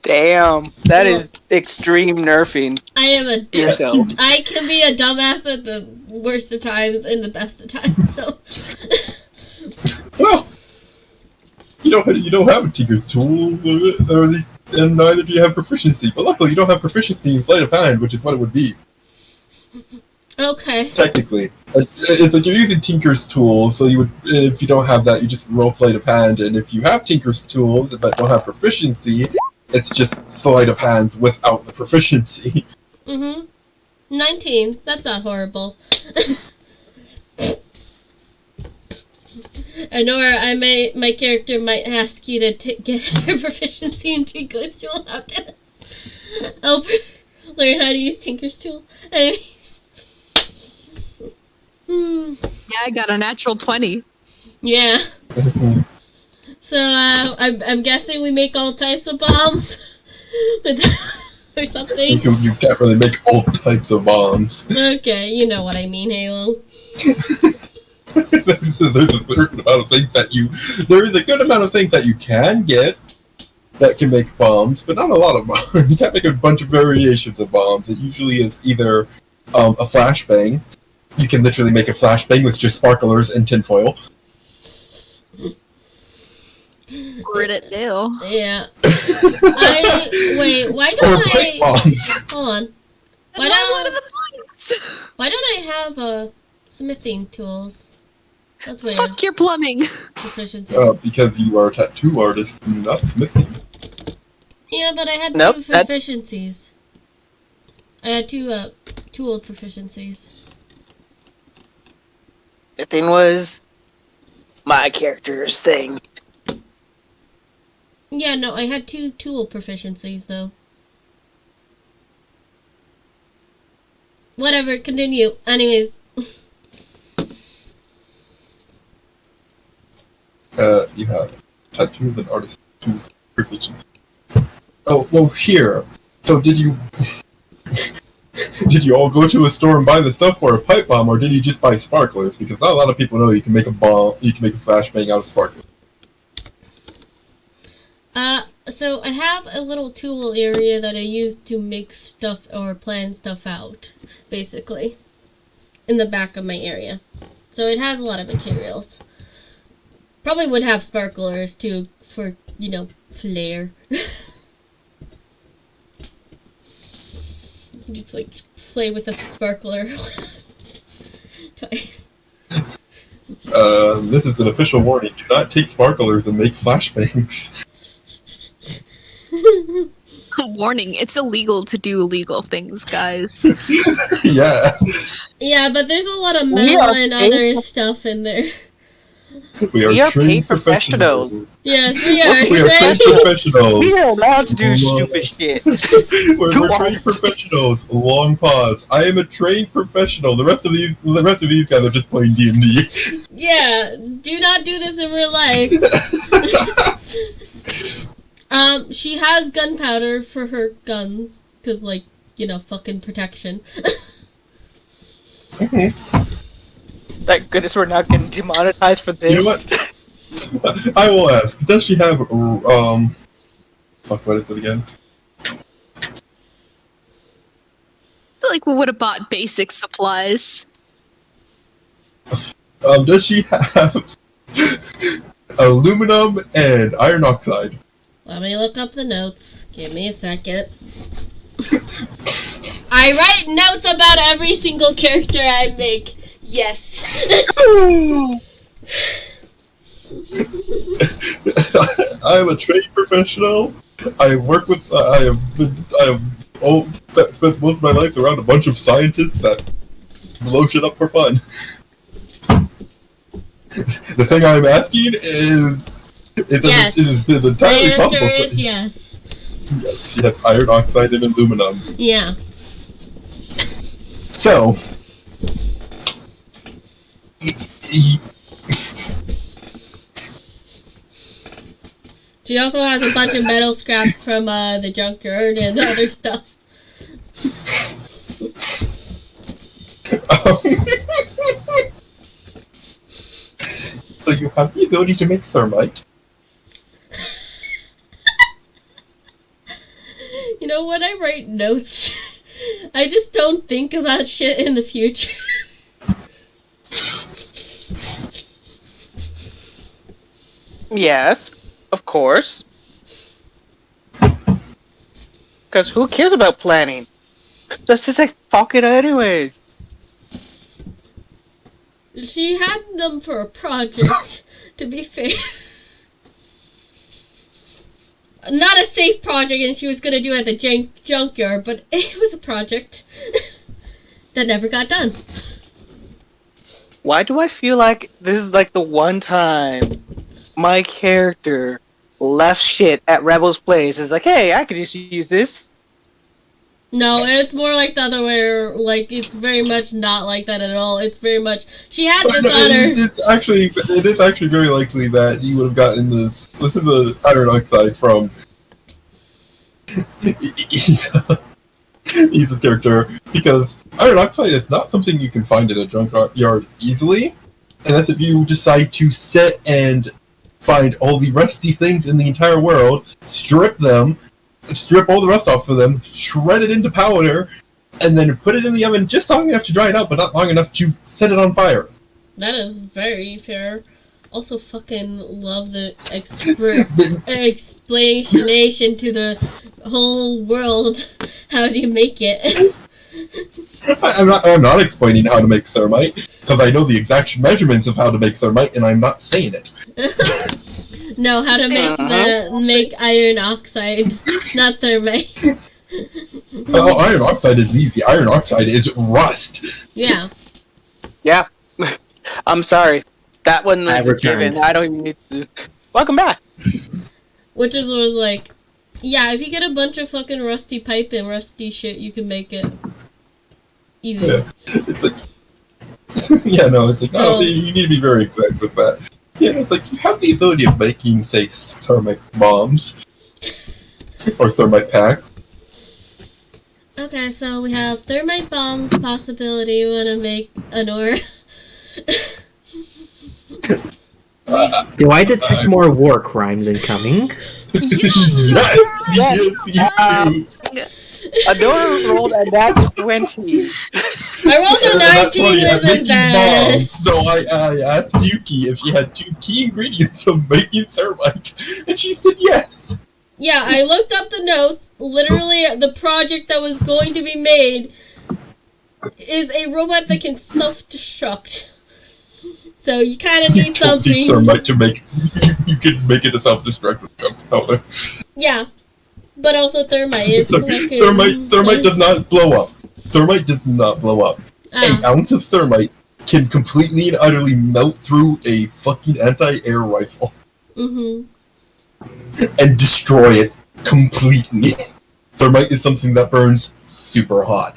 Damn, that is extreme nerfing I am a. yourself. I can be a dumbass at the worst of times and the best of times. So. Well, you don't have a Tinker's tool, or at least, and neither do you have proficiency. But luckily, you don't have proficiency in sleight of hand, which is what it would be. Okay. Technically, it's like you're using Tinker's tool, so you would. If you don't have that, you just roll sleight of hand, and if you have Tinker's tools but don't have proficiency, it's just sleight of hands without the proficiency. Mm-hmm. 19. That's not horrible. Honora, my character might ask you to get her proficiency in Tinker's tool after help her learn how to use Tinker's tool. Anyways. Yeah, I got a natural 20. Yeah. So, I'm guessing we make all types of bombs? Or something? You can't really make all types of bombs. Okay, you know what I mean, Halo. There's a certain amount of things there is a good amount of things that you can get that can make bombs, but not a lot of bombs. You can't make a bunch of variations of bombs. It usually is either a flashbang. You can literally make a flashbang with just sparklers and tinfoil. Where'd it do? Yeah. Wait, why Or don't pipe I... bombs. Hold on. That's not one of the points. Why don't I have, smithing tools? That's weird. Fuck your plumbing. Proficiency. Because you are a tattoo artist and not smithing. Yeah, but I had Nope, two that- proficiencies. I had two, tool proficiencies. The thing was my character's thing. Yeah, no, I had two tool proficiencies, though. Whatever, continue. Anyways. You have tattoos and artist tools proficiency. Oh, well, here. So did you... Did you all go to a store and buy the stuff for a pipe bomb, or did you just buy sparklers? Because not a lot of people know you can make a bomb, you can make a flashbang out of sparklers. So I have a little tool area that I use to make stuff or plan stuff out, basically, in the back of my area. So it has a lot of materials. Probably would have sparklers too, for, you know, flair. Just like play with a sparkler twice. This is an official warning. Do not take sparklers and make flashbangs. Warning, it's illegal to do illegal things, guys. Yeah. Yeah, but there's a lot of We metal are and paid- other stuff in there. We We are trained paid professionals. Yes, we are. We are trained professionals. We are allowed to do stupid shit. We're trained professionals. Long pause. I am a trained professional. The rest of these guys are just playing D&D. Yeah, do not do this in real life. She has gunpowder for her guns, cause like, you know, fucking protection. Thank goodness we're not getting demonetized for this. You know what? I will ask. Does she have fuck, what is it again? I feel like we would have bought basic supplies. Does she have aluminum and iron oxide? Let me look up the notes. Give me a second. I write notes about every single character I make. Yes. I am a trained professional. I work with. I have spent most of my life around a bunch of scientists that blow shit up for fun. The thing I'm asking is Yes. is it The entirely answer possible? is yes. Yes, she has iron oxide and aluminum. Yeah. So, She also has a bunch of metal scraps from the junkyard and other stuff. so you have the ability to make thermite. You know, when I write notes, I just don't think about shit in the future. Yes, of course. Because who cares about planning? Let's just like fuck it anyways. She had them for a project, to be fair. Not a safe project, and she was gonna do it at the junkyard, but it was a project that never got done. Why do I feel like this is like the one time my character left shit at Rebel's place? It's like, hey, I could just use this. No, it's more like the other way. Like, it's very much not like that at all. It's very much she had this other. It is actually very likely that you would have gotten the iron oxide from Isa's character, because iron oxide is not something you can find in a junkyard easily, and that's if you decide to sit and find all the rusty things in the entire world, strip all the rust off of them, shred it into powder, and then put it in the oven just long enough to dry it out, but not long enough to set it on fire. That is very fair. Also, fucking love the explanation to the whole world. How do you make it? I'm not explaining how to make thermite, because I know the exact measurements of how to make thermite, and I'm not saying it. No, how to make iron oxide, not thermite. Oh, iron oxide is easy. Iron oxide is rust. Yeah. Yeah. I'm sorry. That one was I've given. returned. I don't even need to. Welcome back. Which was like, yeah, if you get a bunch of fucking rusty pipe and rusty shit, you can make it easy. Yeah. It's like, yeah, no, it's like, oh, you need to be very exact with that. Yeah, it's like, you have the ability of making, say, thermite bombs. Or thermite packs. Okay, so we have thermite bombs possibility. We want to make an ore. Do I detect more war crimes incoming? Yes, you do. Adora rolled a nat 20. I rolled a 19 at isn't making bad. bombs, so I asked Yuki if she had 2 key ingredients of making thermite, and she said yes. Yeah, I looked up the notes. Literally, the project that was going to be made is a robot that can self-destruct. So you kind of need something. Thermite to make. You can make it a self-destructive component. Yeah, but also thermite is Thermite does not blow up. Thermite does not blow up. An ounce of thermite can completely and utterly melt through a fucking anti-air rifle. Mm-hmm. And destroy it completely. Thermite is something that burns super hot.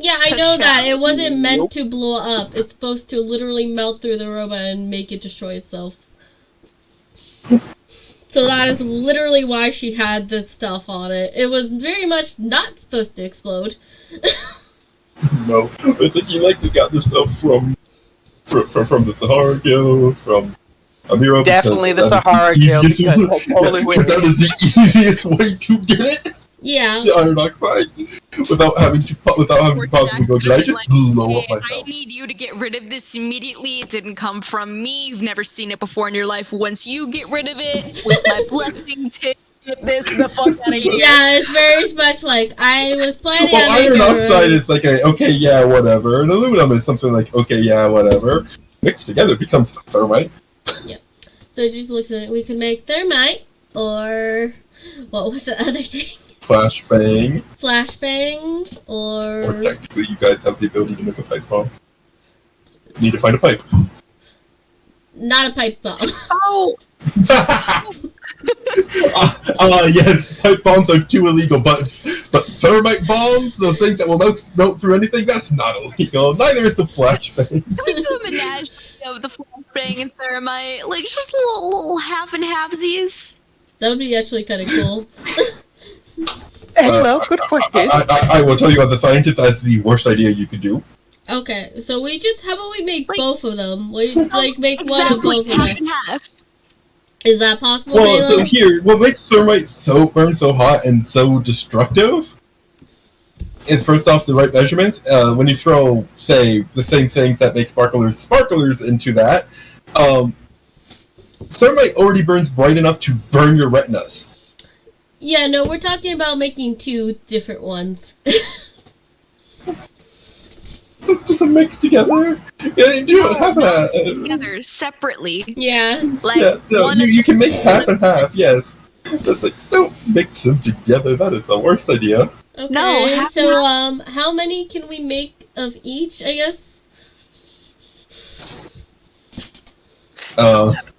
Yeah, I know that. It wasn't meant to blow up. It's supposed to literally melt through the robot and make it destroy itself. So that is literally why she had this stuff on it. It was very much not supposed to explode. No, it's like you likely got this stuff from the Sahara Kill, from Amira. Definitely the Sahara Kill, because I totally would. That is the easiest way to get it. Yeah. The iron oxide, without having to possibly go. Did I just blow up myself? I need you to get rid of this immediately. It didn't come from me. You've never seen it before in your life. Once you get rid of it, with my blessing, get this the fuck out of here. Yeah, it's very much like I was planning on iron making oxide is like okay, yeah, whatever, and aluminum is something like okay, yeah, whatever. Mixed together becomes thermite. Yep. So it just looks at it. We could make thermite, or what was the other thing? Flashbang. Flashbangs, Or or technically, you guys have the ability to make a pipe bomb. Need to find a pipe. not a pipe bomb. Oh, Yes, pipe bombs are too illegal, but thermite bombs, the things that will melt through anything, that's not illegal. Neither is the flashbang. can we do a menage of the flashbang and thermite? Like, just little half and halvesies? That would be actually kind of cool. Hello, good question. I will tell you as a scientist, that's the worst idea you could do. Okay, so how about we make Like- both of them? We make one of Exactly, both of half them. and half. Is that possible, Well, so Halo? here, what makes thermite burn so hot and so destructive is first off the right measurements. When you throw, say, the same things that make sparklers into that, thermite already burns bright enough to burn your retinas. Yeah, no, we're talking about making two different ones. Just a mix together. Yeah, you do have Together, separately. Yeah. Like, yeah, no, one you is- can make half and half, yes. But like, don't mix them together. That is the worst idea. Okay. No, half and so how many can we make of each? I guess.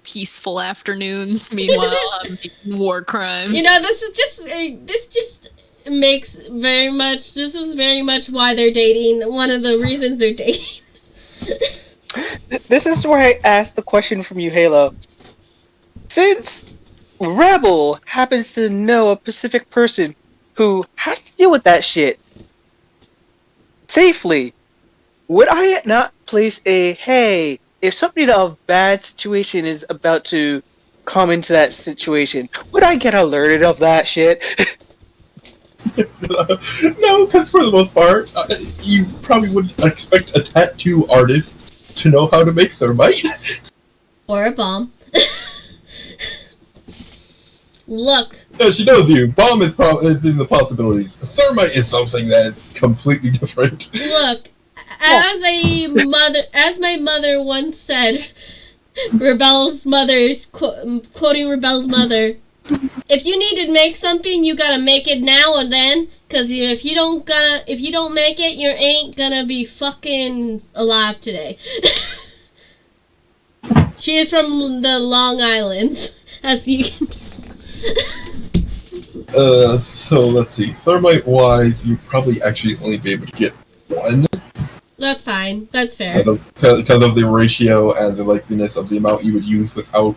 Peaceful afternoons. Meanwhile, I'm making war crimes. You know, this just makes very much. This is very much why they're dating. One of the reasons they're dating. This is where I asked the question from you, Halo. Since Rebel happens to know a specific person who has to deal with that shit safely, would I not place a, hey, if something of bad situation is about to come into that situation, would I get alerted of that shit? No, because for the most part, you probably wouldn't expect a tattoo artist to know how to make thermite. Or a bomb. Look. No, she knows you. Bomb is in the possibilities. Thermite is something that is completely different. Look, as my mother once said, Rebel's mother's quoting Rebel's mother, if you need to make something, you gotta make it now or then, cause if you don't make it, you ain't gonna be fucking alive today. She is from the Long Islands, as you can tell. So let's see. Thermite-wise, you'd probably actually only be able to get one. That's fine. That's fair. Because of the ratio and the likeliness of the amount you would use without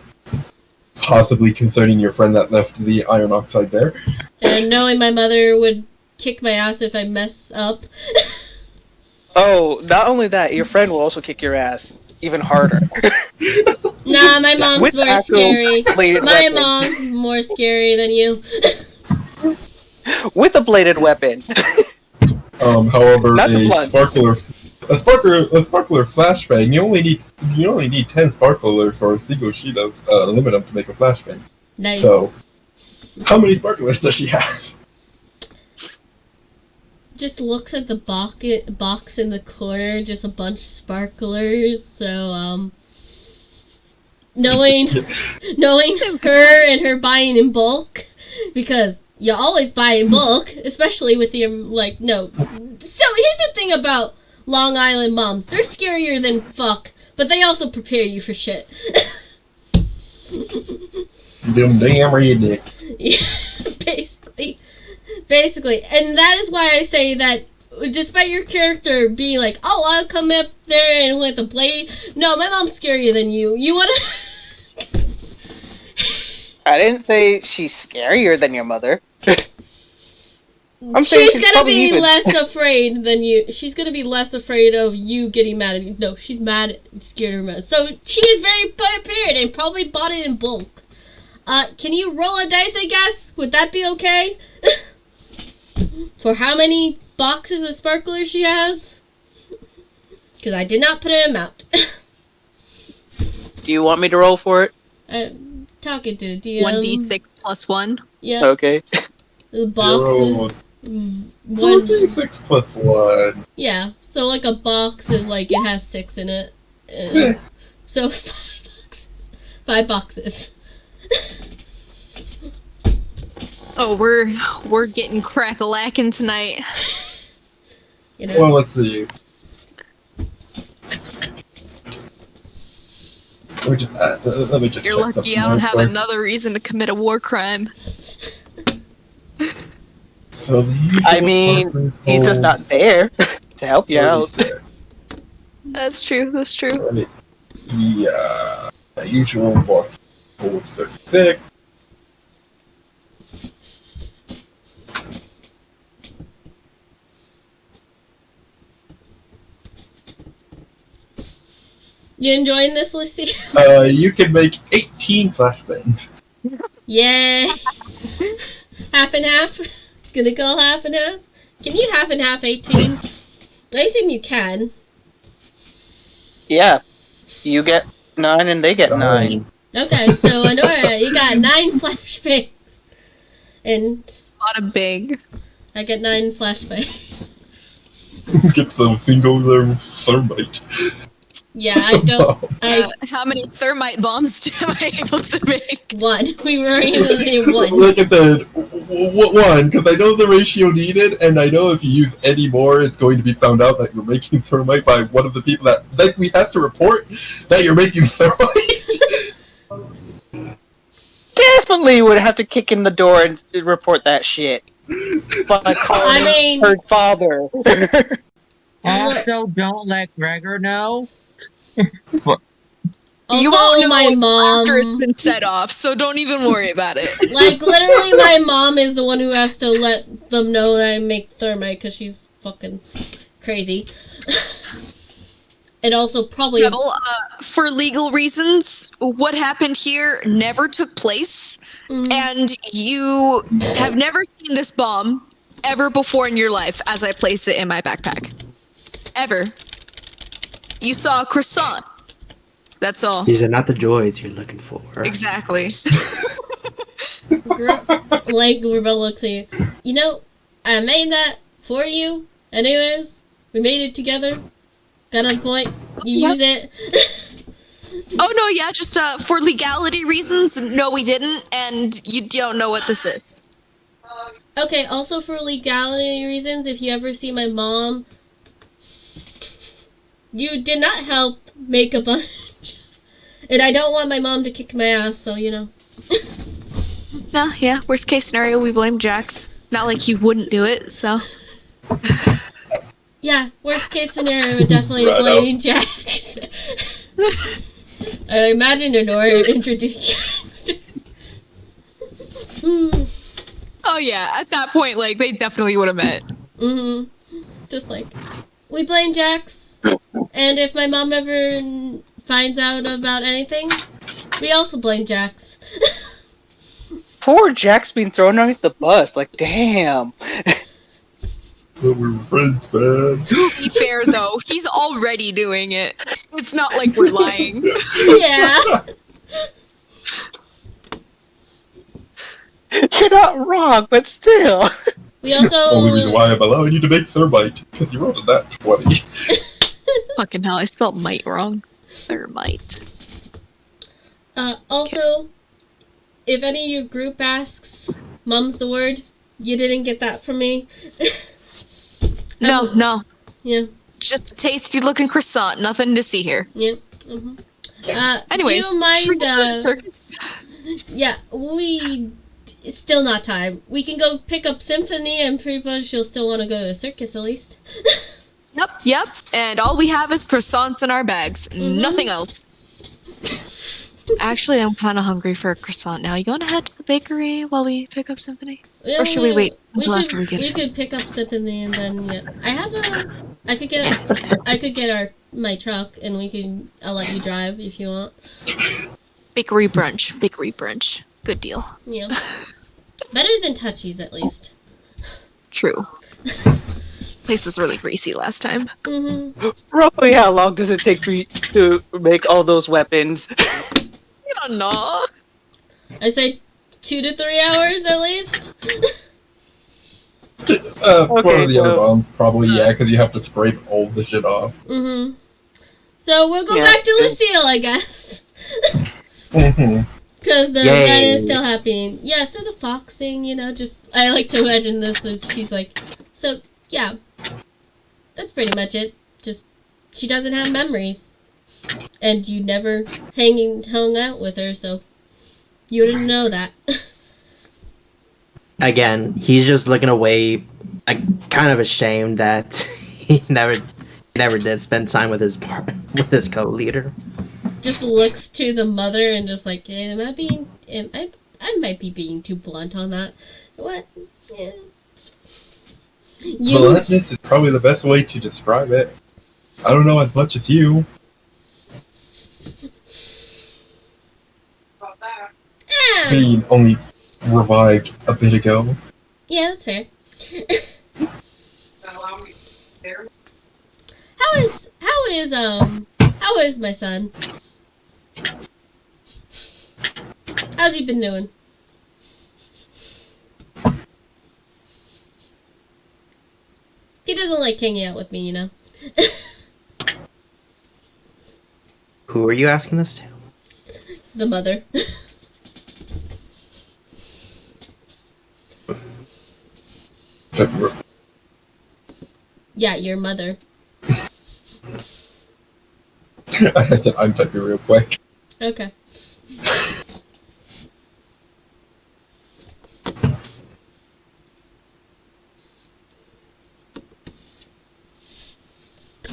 possibly concerning your friend that left the iron oxide there. And knowing my mother would kick my ass if I mess up. Oh, not only that, your friend will also kick your ass even harder. Nah, my mom's With more actual scary. bladed My weapon. mom's more scary than you. With a bladed weapon. However, Not the a blunt. sparkler flashbang, you only need 10 sparklers for a single sheet of aluminum to make a flashbang. Nice. So, how many sparklers does she have? Just looks at the box in the corner, just a bunch of sparklers. So, knowing her and her buying in bulk, because you always buy in bulk, especially with the no. So here's the thing about Long Island moms: they're scarier than fuck, but they also prepare you for shit. Them damn redneck. Yeah, basically, and that is why I say that. Despite your character being like, oh, I'll come up there and with a blade. No, my mom's scarier than you. You wanna? I didn't say she's scarier than your mother. I'm saying She's she's gonna probably be even. less afraid than you. She's gonna be less afraid of you getting mad at you. No, she's scared of her. So she is very prepared and probably bought it in bulk. Can you roll a dice, I guess? Would that be okay? For how many boxes of sparklers she has? Because I did not put an amount. Do you want me to roll for it? I'm talking to DM. 1d6 plus 1. Yeah. Okay. The boxes. Roll One. 4d6 plus 1. Yeah. So like a box is like it has 6 in it. Yeah. So 5 boxes. 5 boxes. Oh, we're getting crack-a-lackin' tonight. You know? Well, let's see. Let me just You're check lucky something I don't real have quick. another reason to commit a war crime. So the I usual mean, Sparklers he's just not holds there to help you out. 36. That's true, that's true. Right. The usual box holds 36. You enjoying this, Lucy? You can make 18 flashbangs. Yay! Half and half? Gonna go half and half? Can you half and half 18? I assume you can. Yeah. You get 9 and they get 9. Okay, so Honora, you got 9 flashbangs. And Bada big. I get 9 flashbangs. Get some singular thermite. Yeah, I don't. How many thermite bombs am I able to make? 1. We were only 1. Like I said, one, because I know the ratio needed, and I know if you use any more, it's going to be found out that you're making thermite by one of the people that likely has to report that you're making thermite. Definitely would have to kick in the door and report that shit. By calling her father. Also, don't let Gregor know. Also, You won't know my mom. after it's been set off, so don't even worry about it. Like, literally, my mom is the one who has to let them know that I make thermite because she's fucking crazy. And also, probably. Rebel, for legal reasons, what happened here never took place, and you have never seen this bomb ever before in your life as I placed it in my backpack. Ever. You saw a croissant. That's all. These are not the droids you're looking for. Exactly. Like, Rebel looks at you. You know, I made that for you. Anyways, we made it together. Got a point. You use it. Oh, no, yeah, just for legality reasons, no, we didn't, and you don't know what this is. Okay, also for legality reasons, if you ever see my mom, you did not help make a bunch. And I don't want my mom to kick my ass, so, you know. No, yeah, worst case scenario, we blame Jax. Not like you wouldn't do it, so. Yeah, worst case scenario, would definitely Right blame Jax. I imagine Honora introduced Jax to Oh, yeah, at that point, like, they definitely would have met. Just like, we blame Jax. And if my mom ever finds out about anything, we also blame Jax. Poor Jack's being thrown underneath the bus. Like, damn. So we're friends, man. To be fair, though, he's already doing it. It's not like we're lying. Yeah. You're not wrong, but still. We also... Only reason why I'm allowing you to make thermite, because you rolled a nat 20. Fucking hell, I spelled might wrong. Thermite. Also, if any of your group asks, "Mum's the word," you didn't get that from me. No. Yeah. Just a tasty looking croissant. Nothing to see here. Yeah. Anyway, do you mind? Yeah, it's still not time. We can go pick up Symphony, and pretty much you'll still want to go to the circus at least. Yep. And all we have is croissants in our bags. Nothing else. Actually, I'm kind of hungry for a croissant now. You want to head to the bakery while we pick up Symphony? Yeah, Or should we wait until after we get We it? could pick up Symphony and then I could get my truck and I'll let you drive if you want. Bakery brunch. Good deal. Yeah. Better than Touchies at least. True. Place was really greasy last time. Roughly how long does it take for you to make all those weapons? I don't know. I'd say 2 to 3 hours at least. One of the other bombs, probably, yeah, because you have to scrape all the shit off. So we'll go back to Lucille, I guess. hmm Because the Yay. red is still happening. Yeah, so the fox thing, just... I like to imagine this as she's like... So, yeah. That's pretty much it. Just, she doesn't have memories. And you never hung out with her, so... You didn't know that. Again, he's just looking away, like, kind of ashamed that he never did spend time with his co-leader. Just looks to the mother and just like, I might be being too blunt on that. What? Yeah. Bluntness is probably the best way to describe it. I don't know as much as you. Ah! Being only revived a bit ago. Yeah, that's fair. How is my son? How's he been doing? He doesn't like hanging out with me, Who are you asking this to? The mother. Yeah, your mother. I said I'm typing real quick. Okay.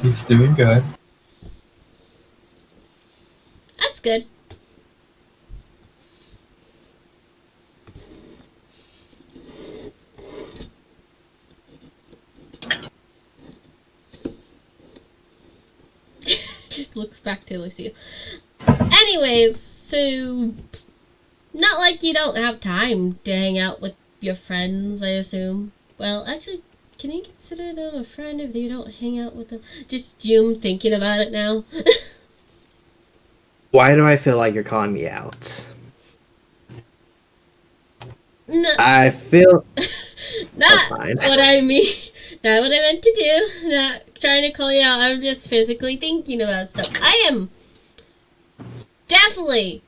He's doing good. That's good. Just looks back to Lucille. Anyways, so not like you don't have time to hang out with your friends, I assume. Well, actually, can you consider them a friend if you don't hang out with them? Just June thinking about it now. Why do I feel like you're calling me out? No, I feel not fine. what I mean. Not what I meant to do. Not trying to call you out. I'm just physically thinking about stuff. I am definitely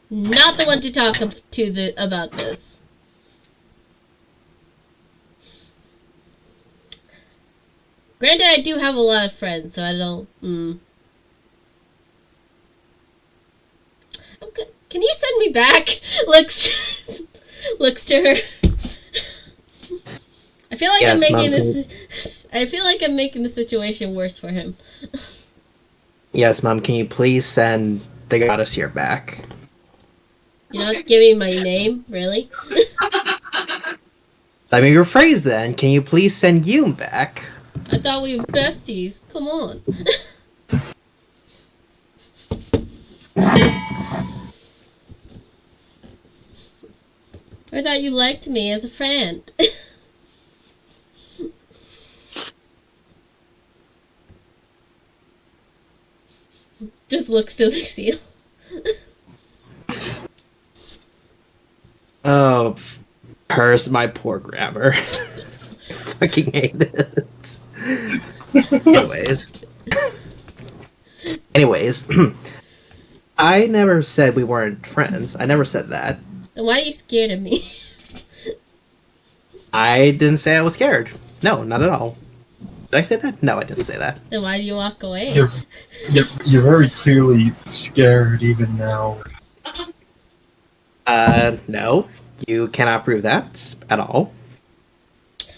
not the one to talk to about this. Granted, I do have a lot of friends, so I don't. Okay. Can you send me back? Looks to her. I feel like Yes, I'm making Mom, this. I feel like I'm making the situation worse for him. Yes, Mom, can you please send the goddess here back? You're not giving my name, really? Let me rephrase then. Can you please send Yoon back? I thought we were besties. Come on. I thought you liked me as a friend. Just looks to Lucille. Oh, my poor grammar. Fucking hate it. Anyways, I never said we weren't friends. I never said that. And why are you scared of me? I didn't say I was scared. No, not at all. Did I say that? No, I didn't say that. Then why do you walk away? You're very clearly scared even now. No. You cannot prove that at all.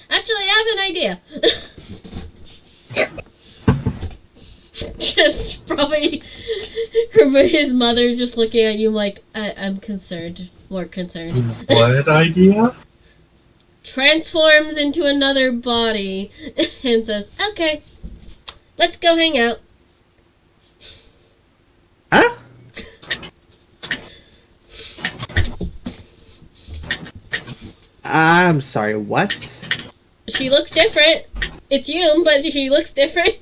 Actually, I have an idea. Just probably his mother just looking at you like, I'm concerned. More concerned. What idea? Transforms into another body and says, okay, let's go hang out. Huh? I'm sorry, what? She looks different. It's you, but she looks different.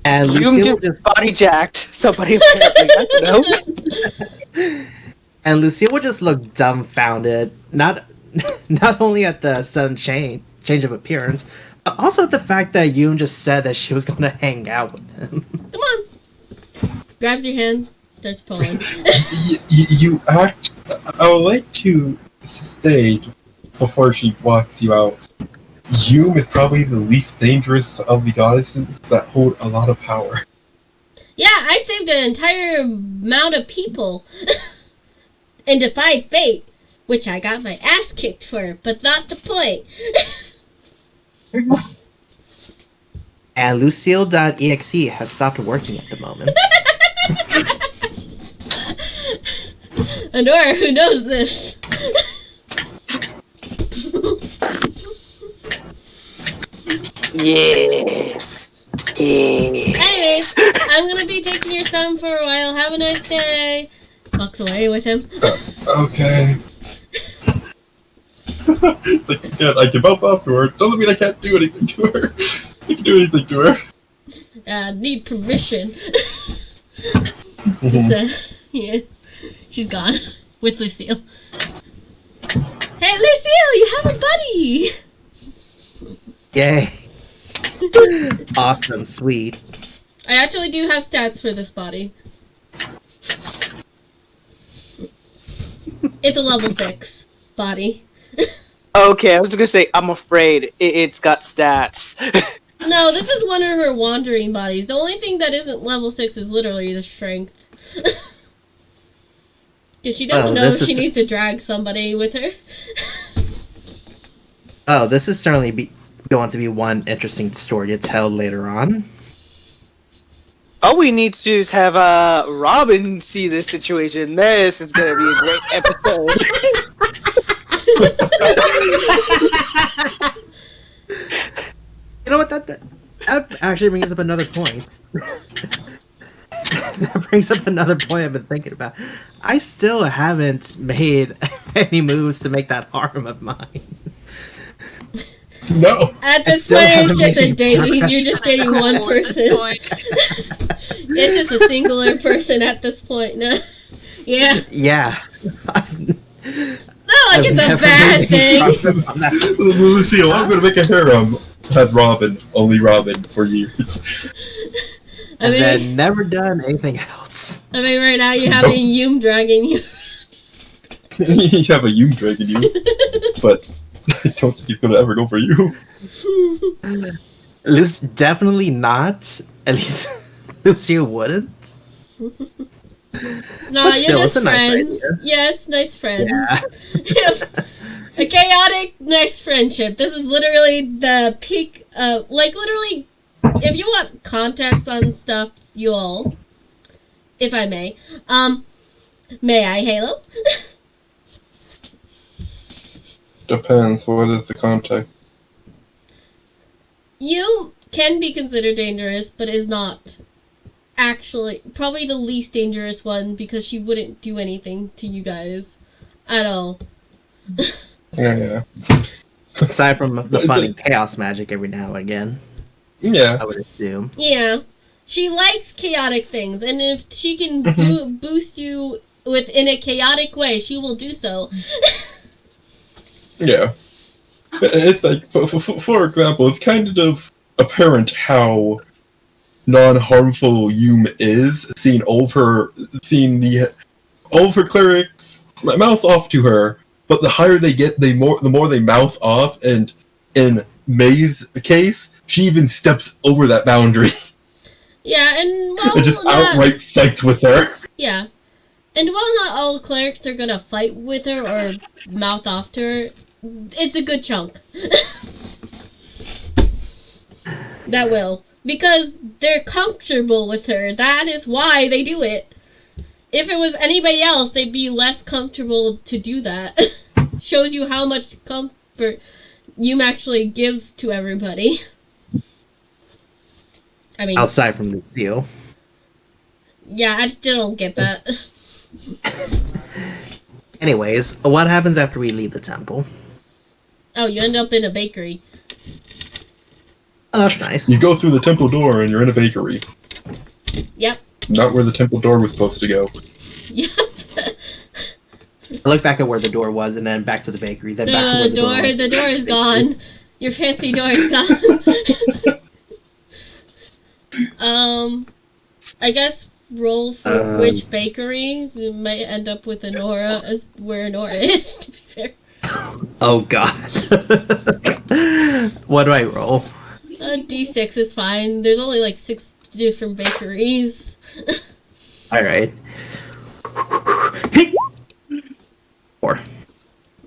And Yoon Lucille just body jacked somebody apparently. I don't know. And Lucille would just look dumbfounded, not only at the sudden change of appearance, Also, the fact that Yoon just said that she was going to hang out with him. Come on. Grabs your hand, starts pulling. You act. I would like to state before she walks you out. Yum is probably the least dangerous of the goddesses that hold a lot of power. Yeah, I saved an entire amount of people and defied fate, which I got my ass kicked for, but not the point. And Lucille.exe has stopped working at the moment. Honora, who knows this? Yes. Yes. Anyways, I'm gonna be taking your son for a while. Have a nice day. Walks away with him. Okay. It's like, again, I can bounce off to her. Doesn't mean I can't do anything to her. I can do anything to her. Need permission. Mhm. Yeah, she's gone with Lucille. Hey, Lucille, you have a buddy. Yay. Awesome, sweet. I actually do have stats for this body. It's a level 6 body. Okay, I was gonna say, I'm afraid it's got stats. No, this is one of her wandering bodies. The only thing that isn't level 6 is literally the strength. Because she doesn't know if she needs to drag somebody with her. Oh, this is certainly going to be one interesting story to tell later on. All we need to do is have Robin see this situation. This is gonna be a great episode. You know what? That actually brings up another point. That brings up another point I've been thinking about. I still haven't made any moves to make that harm of mine. No. At this still point, haven't it's just a made dating. progress. You're just dating one Cool at this person. point. It's just a singular person at this point. No. Yeah. Yeah. Not like it's a bad thing. Lucille, I'm gonna make a harem. Has Robin, only Robin, for years. I And mean, then never done anything else. right now you have a Yum dragging you. You have a Yum dragging you, but I don't think he's gonna ever go for you. Definitely not. At least Lucia wouldn't. No, But still, you're it's just a nice friends. idea. Yeah, it's nice friends. Yeah. A chaotic, nice friendship. This is literally the peak of, like, literally, if you want context on stuff, you all, if I may, may I, Halo? Depends. What is the context? You can be considered dangerous, but is not actually, probably the least dangerous one, because she wouldn't do anything to you guys at all. Yeah. Aside from the fun and chaos magic every now and again, Yeah. I would assume. Yeah. She likes chaotic things, and if she can boost you in a chaotic way, she will do so. Yeah. It's like, for example, it's kind of apparent how non-harmful Yum is, seeing all of her clerics mouth off to her, but the higher they get, the more they mouth off, and in May's case, she even steps over that boundary. Yeah, and while And just not, outright fights with her. yeah, and while not all clerics are gonna fight with her or mouth off to her, it's a good chunk. That will. Because they're comfortable with her. That is why they do it. If it was anybody else, they'd be less comfortable to do that. Shows you how much comfort Yum actually gives to everybody. I mean, Outside from Lucille. yeah, I still don't get that. Anyways, what happens after we leave the temple? Oh, you end up in a bakery. Oh, that's nice. You go through the temple door and you're in a bakery. Yep. Not where the temple door was supposed to go. Yep. I look back at where the door was, and then back to the bakery, then back to where The the door door, was. the door is gone. Your fancy door is gone. I guess roll for which bakery. You might end up with Honora as where Honora is, to be fair. Oh god. What do I roll? D6 is fine. There's only like 6 different bakeries. Alright. Hey! 4.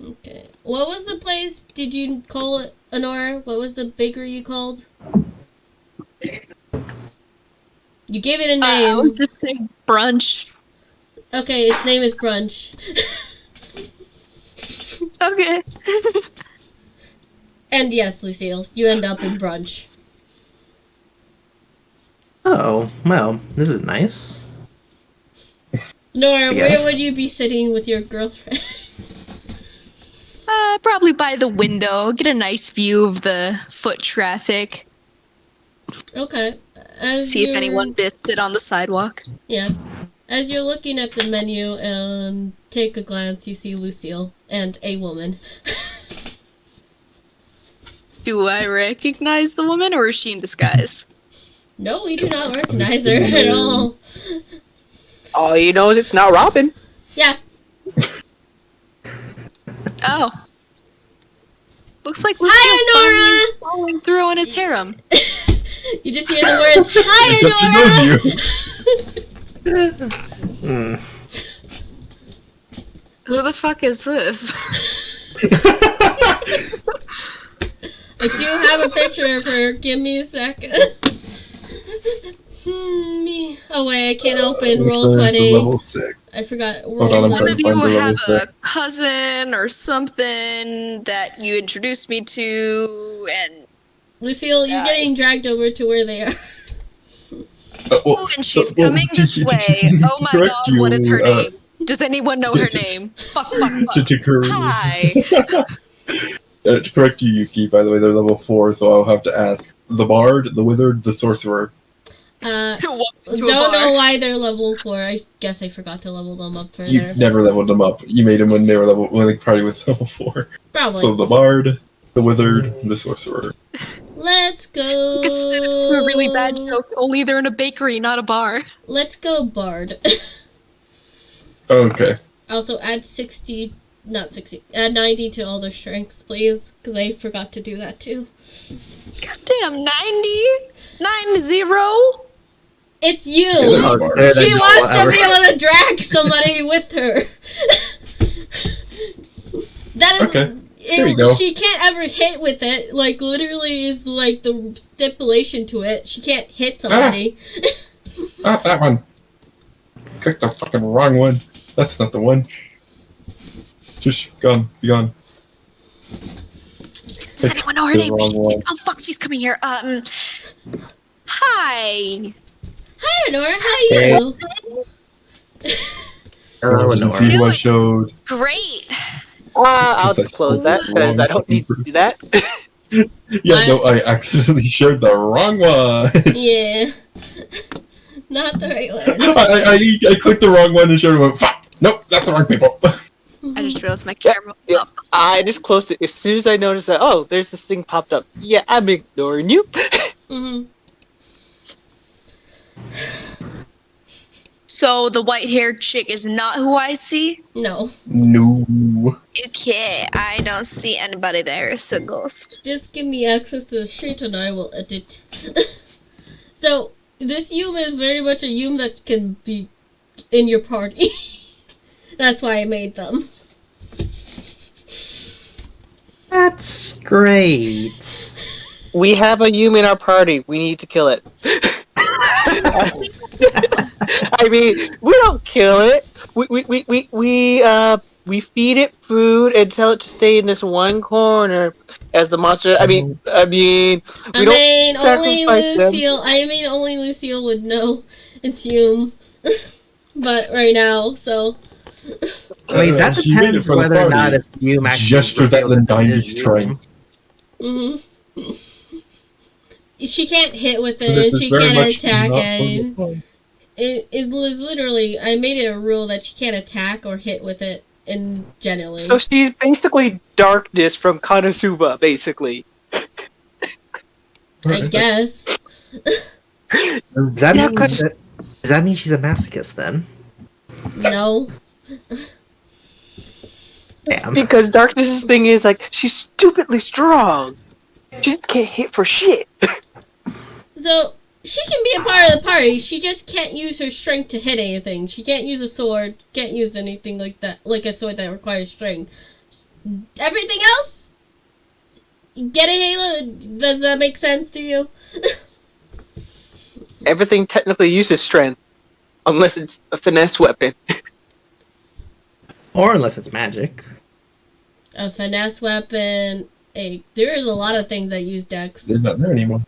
Okay. What was the place? Did you call it Honora? What was the bakery you called? You gave it a I name. would just say brunch. Okay, its name is Brunch. Okay. And yes, Lucille, you end up in Brunch. Oh, well, this is nice. Nora, Yes. where would you be sitting with your girlfriend? Probably by the window. Get a nice view of the foot traffic. Okay. See if anyone bits it on the sidewalk. Yeah. As you're looking at the menu and take a glance, you see Lucille and a woman. Do I recognize the woman, or is she in disguise? No, we do not recognize her at all. All you know is it's not Robin. Yeah. Oh. Looks like Hi, Lucille's finally following through on his harem. You just hear the words, "Hi, Except Nora!" she knows you. Who the fuck is this? I do have a picture of her. Give me a second. Me. Oh wait, I can't open roll There's the 20. level 6. I forgot. Hold Roll on, I'm 20. One of you Find the level have a six. cousin or something that you introduced me to, and Lucille, you're getting dragged over to where they are. oh, and she's coming this way. Oh my correct god, you, what is her name? Does anyone know her name? Fuck. Hi. To correct you, Yuki, by the way, they're level 4, so I'll have to ask. The Bard, the Withered, the Sorcerer. Welcome to a Don't know bar. why they're level 4. I guess I forgot to level them up further. You've never leveled them up. You made them when they were when they probably was level 4. Probably. So the Bard, the Withered, the Sorcerer. Let's go. Just said it to a really bad joke. Only they're in a bakery, not a bar. Let's go, Bard. Okay. Also, add 60, not 60, add 90 to all their strengths, please, because I forgot to do that too. Goddamn, 90? 90? It's you! Yeah, There they She go, wants to whatever. be able to drag somebody with her. That is. Okay. There you go. She can't ever hit with it. Like, literally is like the stipulation to it. She can't hit somebody. Not that one. Clicked the fucking wrong one. That's not the one. Just gone. Be gone. Does anyone know her The name? wrong one. Oh fuck, she's coming here. Hi. Hi, Nora. How are Hey. you? Oh, You can see who I showed. Great. I'll It's like, just close that because I don't need to do that. Yeah, no, I accidentally shared the wrong one. Yeah. Not the right one. I clicked the wrong one and shared it. Went, fuck! Nope, that's the wrong people. I just realized my camera was Yeah. off. I just closed it as soon as I noticed that. Oh, there's this thing popped up. Yeah, I'm ignoring you. Mm-hmm. So the white-haired chick is not who I see? No. No. Okay, I don't see anybody there. It's a ghost. Just give me access to the shit and I will edit. So, this Yume is very much a Yume that can be in your party. That's why I made them. That's great. We have a human in our party. We need to kill it. I mean, we don't kill it. We feed it food and tell it to stay in this one corner as the monster. We don't sacrifice them. Only Lucille would know it's Yume. But right now, so. I mean, that She made it depends for the whether or not party. if you actually Gestures at the reveal that 90 this is you. strength. Mm-hmm. She can't hit with it, This and is she very can't much attack not it. for the It was literally, I made it a rule that she can't attack or hit with it, in generally. So she's basically darkness from Konosuba, basically. I guess. Does that, Yeah, mean, 'cause- does that mean she's a masochist then? No. Damn. Because Darkness's thing is like she's stupidly strong. She just can't hit for shit. So, she can be a part of the party, she just can't use her strength to hit anything. She can't use a sword, can't use anything like that, like a sword that requires strength. Everything else? Get it, Halo? Does that make sense to you? Everything technically uses strength, unless it's a finesse weapon. Or unless it's magic. A finesse weapon. There is a lot of things that use dex. They're not there anymore.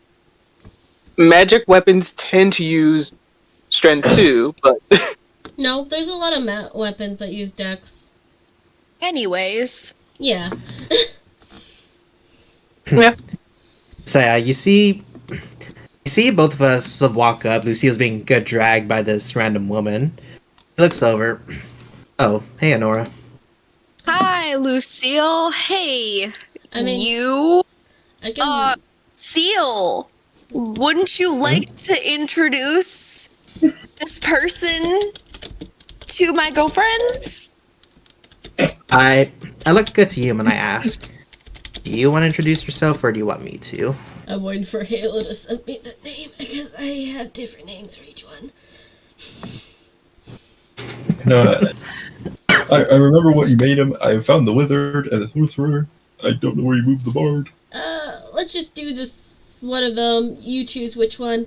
Magic weapons tend to use strength too, but No, there's a lot of weapons that use dex. Anyways, Yeah. yeah. So you see both of us walk up. Lucille's being dragged by this random woman. He looks over. Oh, hey, Honora. hi, Lucille. Hey, I mean, you, I can. Seal. Wouldn't you like to introduce this person to my girlfriends? I look good to you and I ask, do you want to introduce yourself or do you want me to? I'm waiting for Halo to send me the name because I have different names for each one. No, I remember what you made him. I found the wizard and the sorcerer. I don't know where you moved the bard. Let's just do this one of them. You choose which one.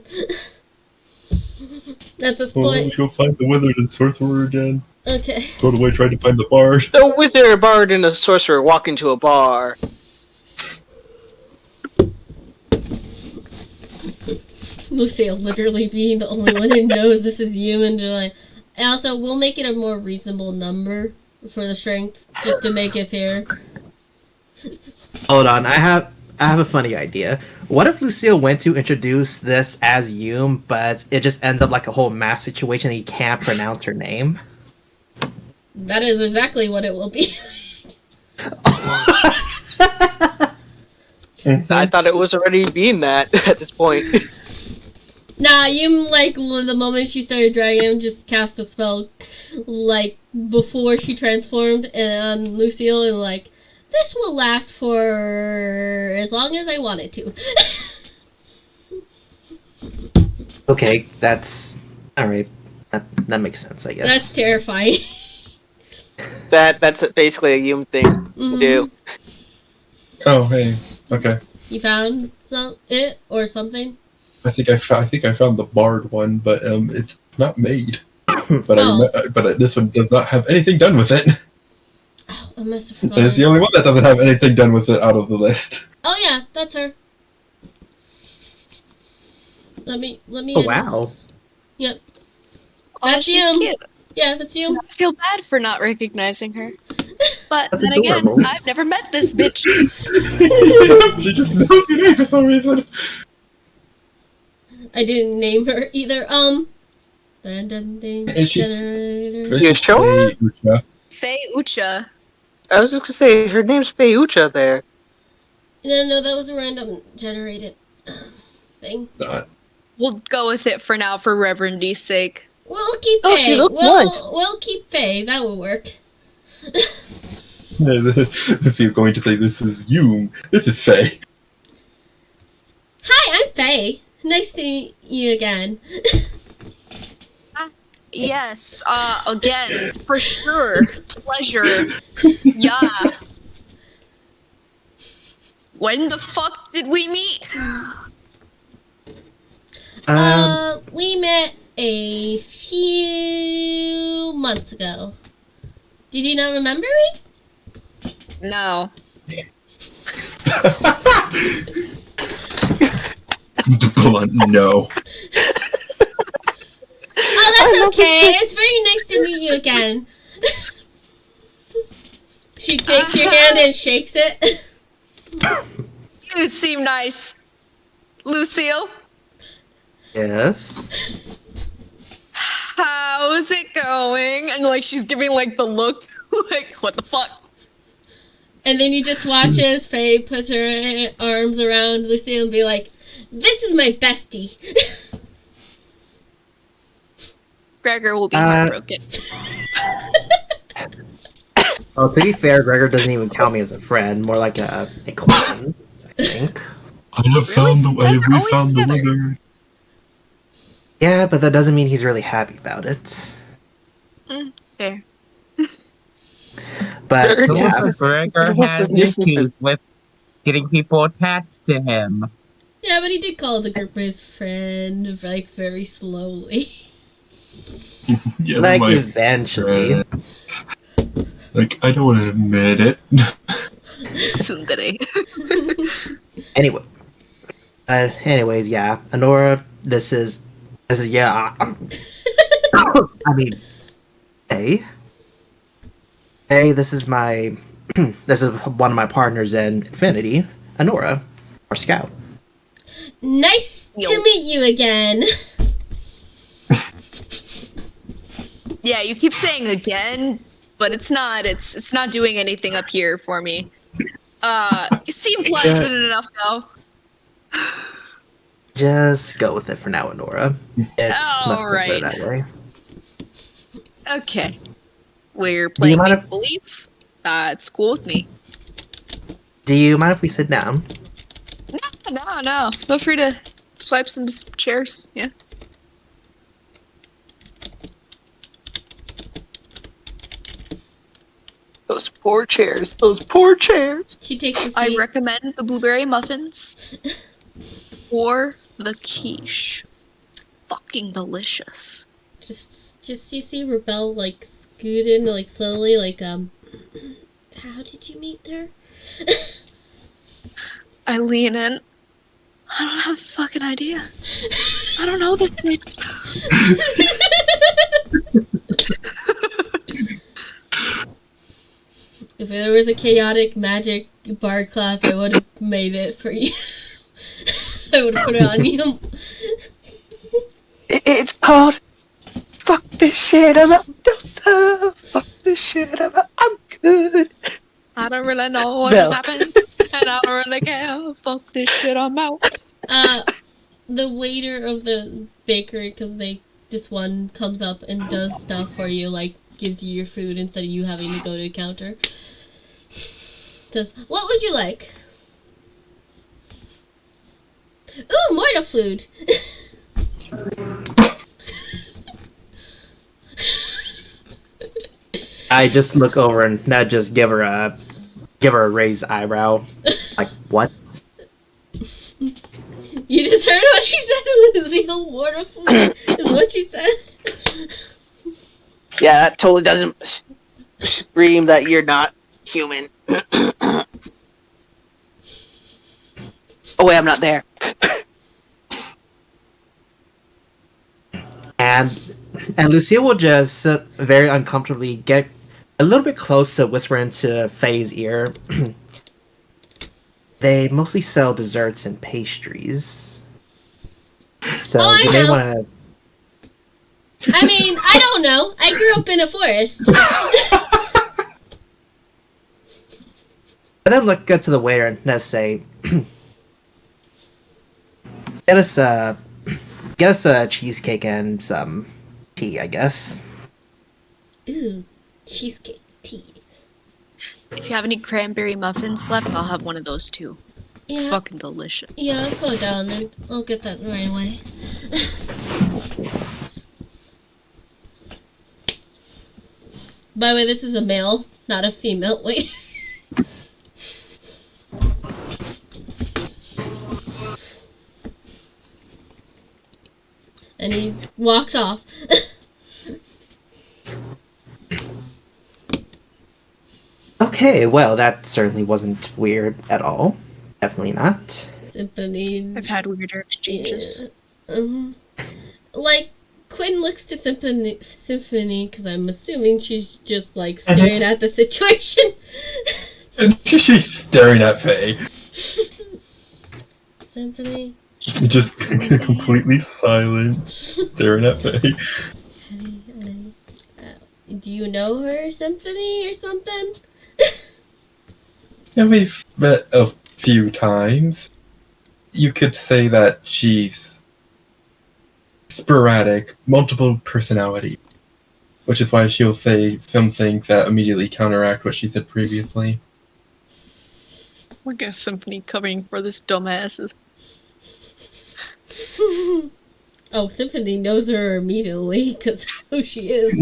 At this Well, let me point. go find the wizard and sorcerer again. Okay. Run away trying to find the bard. The wizard, bard, and the sorcerer walk into a bar. Lucille literally being the only one who knows this is human. And also, we'll make it a more reasonable number for the strength, just to make it fair. Hold on, I have a funny idea. What if Lucille went to introduce this as Yume, but it just ends up like a whole mass situation and he can't pronounce her name? That is exactly what it will be. I thought it was already being that at this point. Nah, you, like, the moment she started dragging him, just cast a spell, like, before she transformed on Lucille, and, like, this will last for as long as I want it to. Okay, that's alright. That makes sense, I guess. That's terrifying. That's basically a Yume thing to do. Oh, hey. Okay. You found it or something? I think I found the bard one, but it's not made. But Oh. but this one does not have anything done with it. Oh, I must have And it's the forgotten. only one that doesn't have anything done with it out of the list. Oh yeah, that's her. Let me. Oh wow. Yep. Oh, That's she's you. cute. Yeah, that's you. I feel bad for not recognizing her. But That's then again, adorable. I've never met this bitch. She just knows your name for some reason. I didn't name her either. Random thing And she's- generator. You sure? Hey, Ucha. Faye Ucha. I was just gonna say her name's Feyucha there. No, that was a random generated thing. Not. We'll go with it for now for Reverendy's sake. We'll keep Oh, Faye. she looked we'll, nice. we'll keep Faye. That will work. Since you're going to say this is Yume, this is Faye. Hi, I'm Faye. Nice to meet you again. Yes, again, for sure. Pleasure. Yeah. When the fuck did we meet? We met a few months ago. Did you not remember me? No. Blunt, no. Oh, that's okay. It's very nice to meet you again. She takes your hand and shakes it. You seem nice. Lucille, Yes. how's it going? And like she's giving like the look like what the fuck? And then you just watch as Faye puts her arms around Lucille and be like, This is my bestie. Gregor will be heartbroken. Well, to be fair, Gregor doesn't even count me as a friend, more like a acquaintance, I think. I have found the way. You guys are We always found the together. weather. Yeah, but that doesn't mean he's really happy about it. Fair. But Gregor yeah, just- Gregor What's has the nuisance issues is- with getting people attached to him. Yeah, but he did call the group his friend, like, very slowly. Yeah, like my eventually. friend. Like, I don't want to admit it. Tsundere. Anyway, anyways, yeah, Honora, this is yeah. I mean, hey, this is my this is one of my partners in Infinity, Honora, our scout. Nice Yo. to meet you again. Yeah, you keep saying again, but it's not doing anything up here for me. You seem pleasant enough though. Just go with it for now, Honora. It's much simpler Alright. that way. Okay. We're playing mind make believe. That's cool with me. Do you mind if we sit down? No. Feel free to swipe some chairs. Yeah. Those poor chairs. Those poor chairs. She takes a I seat. recommend the blueberry muffins or the quiche. Fucking delicious. Just you see Rebel like scoot in like slowly, like how did you meet her? I lean in. I don't have a fucking idea. I don't know this bitch. If there was a chaotic magic bard class, I would have made it for you. I would have put it on you. It's called Fuck This Shit, I'm out. No, sir. Fuck this shit, I'm good. I don't really know what Bell. just happened. And I don't really care. Fuck this shit, I'm out. The waiter of the bakery, because this one comes up and does stuff for you, like gives you your food instead of you having to go to a counter. Says, "What would you like?" Ooh, mortal food. I just look over and not just give her a raised eyebrow. Like what? You just heard what she said, Lizzie. Mortal food is what she said. Yeah, that totally doesn't scream that you're not human. Oh wait, I'm not there. And Lucille will just very uncomfortably get a little bit close to whisper into Faye's ear. They mostly sell desserts and pastries. So Oh, I you may know. want to. I mean, I don't know. I grew up in a forest. And then go to the waiter and just say, get us a cheesecake and some tea, I guess. Ooh, cheesecake tea. If you have any cranberry muffins left, I'll have one of those too. Yeah, Fucking delicious. yeah, I'll go down then. I'll get that right away. By the way, this is a male, not a female. Wait. And he walks off. Okay, well, that certainly wasn't weird at all. Definitely not. Symphony. I've had weirder exchanges. Yeah. Like, Quinn looks to Symphony, because I'm assuming she's just, like, staring at the situation. And she's staring at Faye. Symphony, Just completely silent, staring at Faye. do you know her, Symphony, or something? Yeah, we've met a few times. you could say that she's sporadic, multiple personality, which is why she'll say some things that immediately counteract what she said previously. Like a symphony covering for this dumbass. Oh, Symphony knows her immediately because who she is.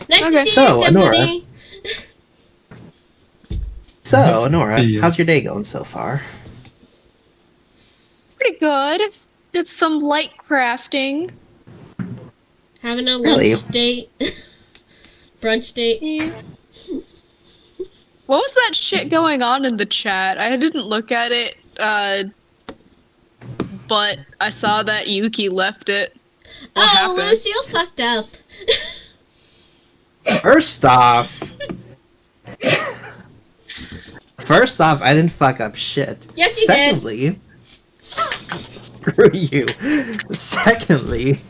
Nice Okay. to see So, you, Symphony. So, Nora, Yeah. how's your day going so far? Pretty good. Did some light crafting. Having a Really? lunch date. Brunch date. Yeah. What was that shit going on in the chat? I didn't look at it, but I saw that Yuki left it. What happened? Lucille fucked up. First off, I didn't fuck up shit. Yes, you did. Secondly, screw you. Secondly,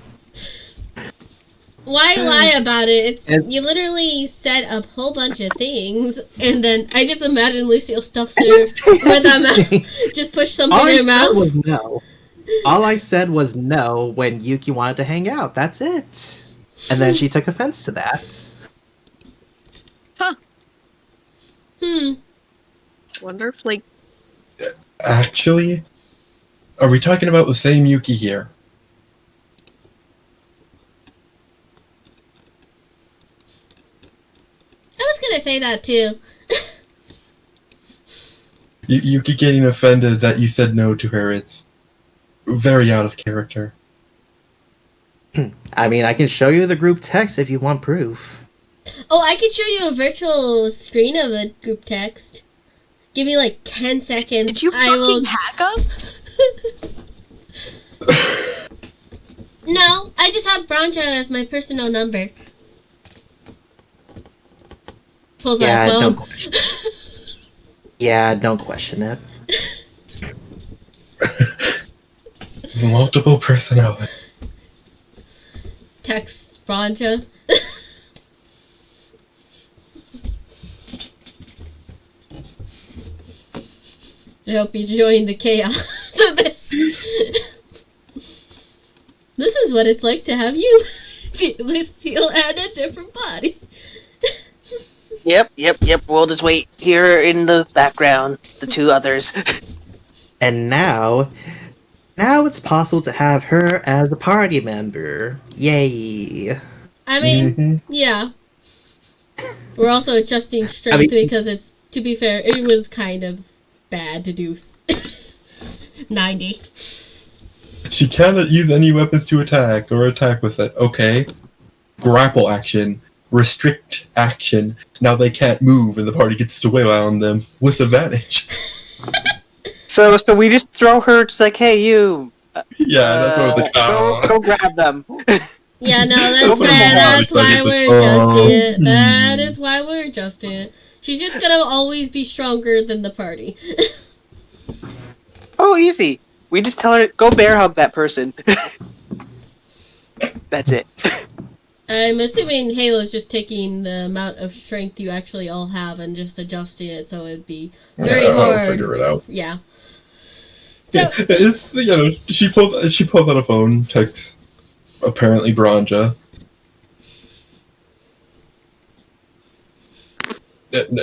Why lie about it? And- You literally said a whole bunch of things, and then I just imagine Lucille stuffs her with her mouth. Just push something all I in her said mouth. was no. All I said was no when Yuki wanted to hang out. That's it. And then she took offense to that. Wonder if, like, Actually, are we talking about the same Yuki here? I was gonna say that too. Yuki getting offended that you said no to her is very out of character. I mean, I can show you the group text if you want proof. Oh, I could show you a virtual screen of the group text. Give me like 10 seconds. did you fucking hack us? No, I just have Branja as my personal number. Pulls out Yeah, a phone. don't question. Yeah, don't question it. Multiple personality. Text Branja. I hope you join the chaos of this. This is what it's like to have you, Lucille, and a different body. Yep. We'll just wait here in the background. The two others. And now it's possible to have her as a party member. Yay. I mean, Mhm. yeah. We're also adjusting strength mean- because it's, to be fair, it was kind of bad to do 90. She cannot use any weapons to attack or attack with it. Okay. Grapple action. Restrict action. Now they can't move and the party gets to wail on them with advantage. So we just throw her. It's like, hey, you. Yeah, that's what I was like. Go grab them. Yeah, no, Don't that's put them fair. on That's body, why so we're it's like, adjusting it. oh, That is why we're adjusting it. She's just gonna always be stronger than the party. Oh, easy. We just tell her, go bear hug that person. That's it. I'm assuming Halo's just taking the amount of strength you actually all have and just adjusting it so it'd be very Yeah, hard. I'll figure it out. Yeah. Yeah, So, it's, she pulls out a phone, texts apparently Branja.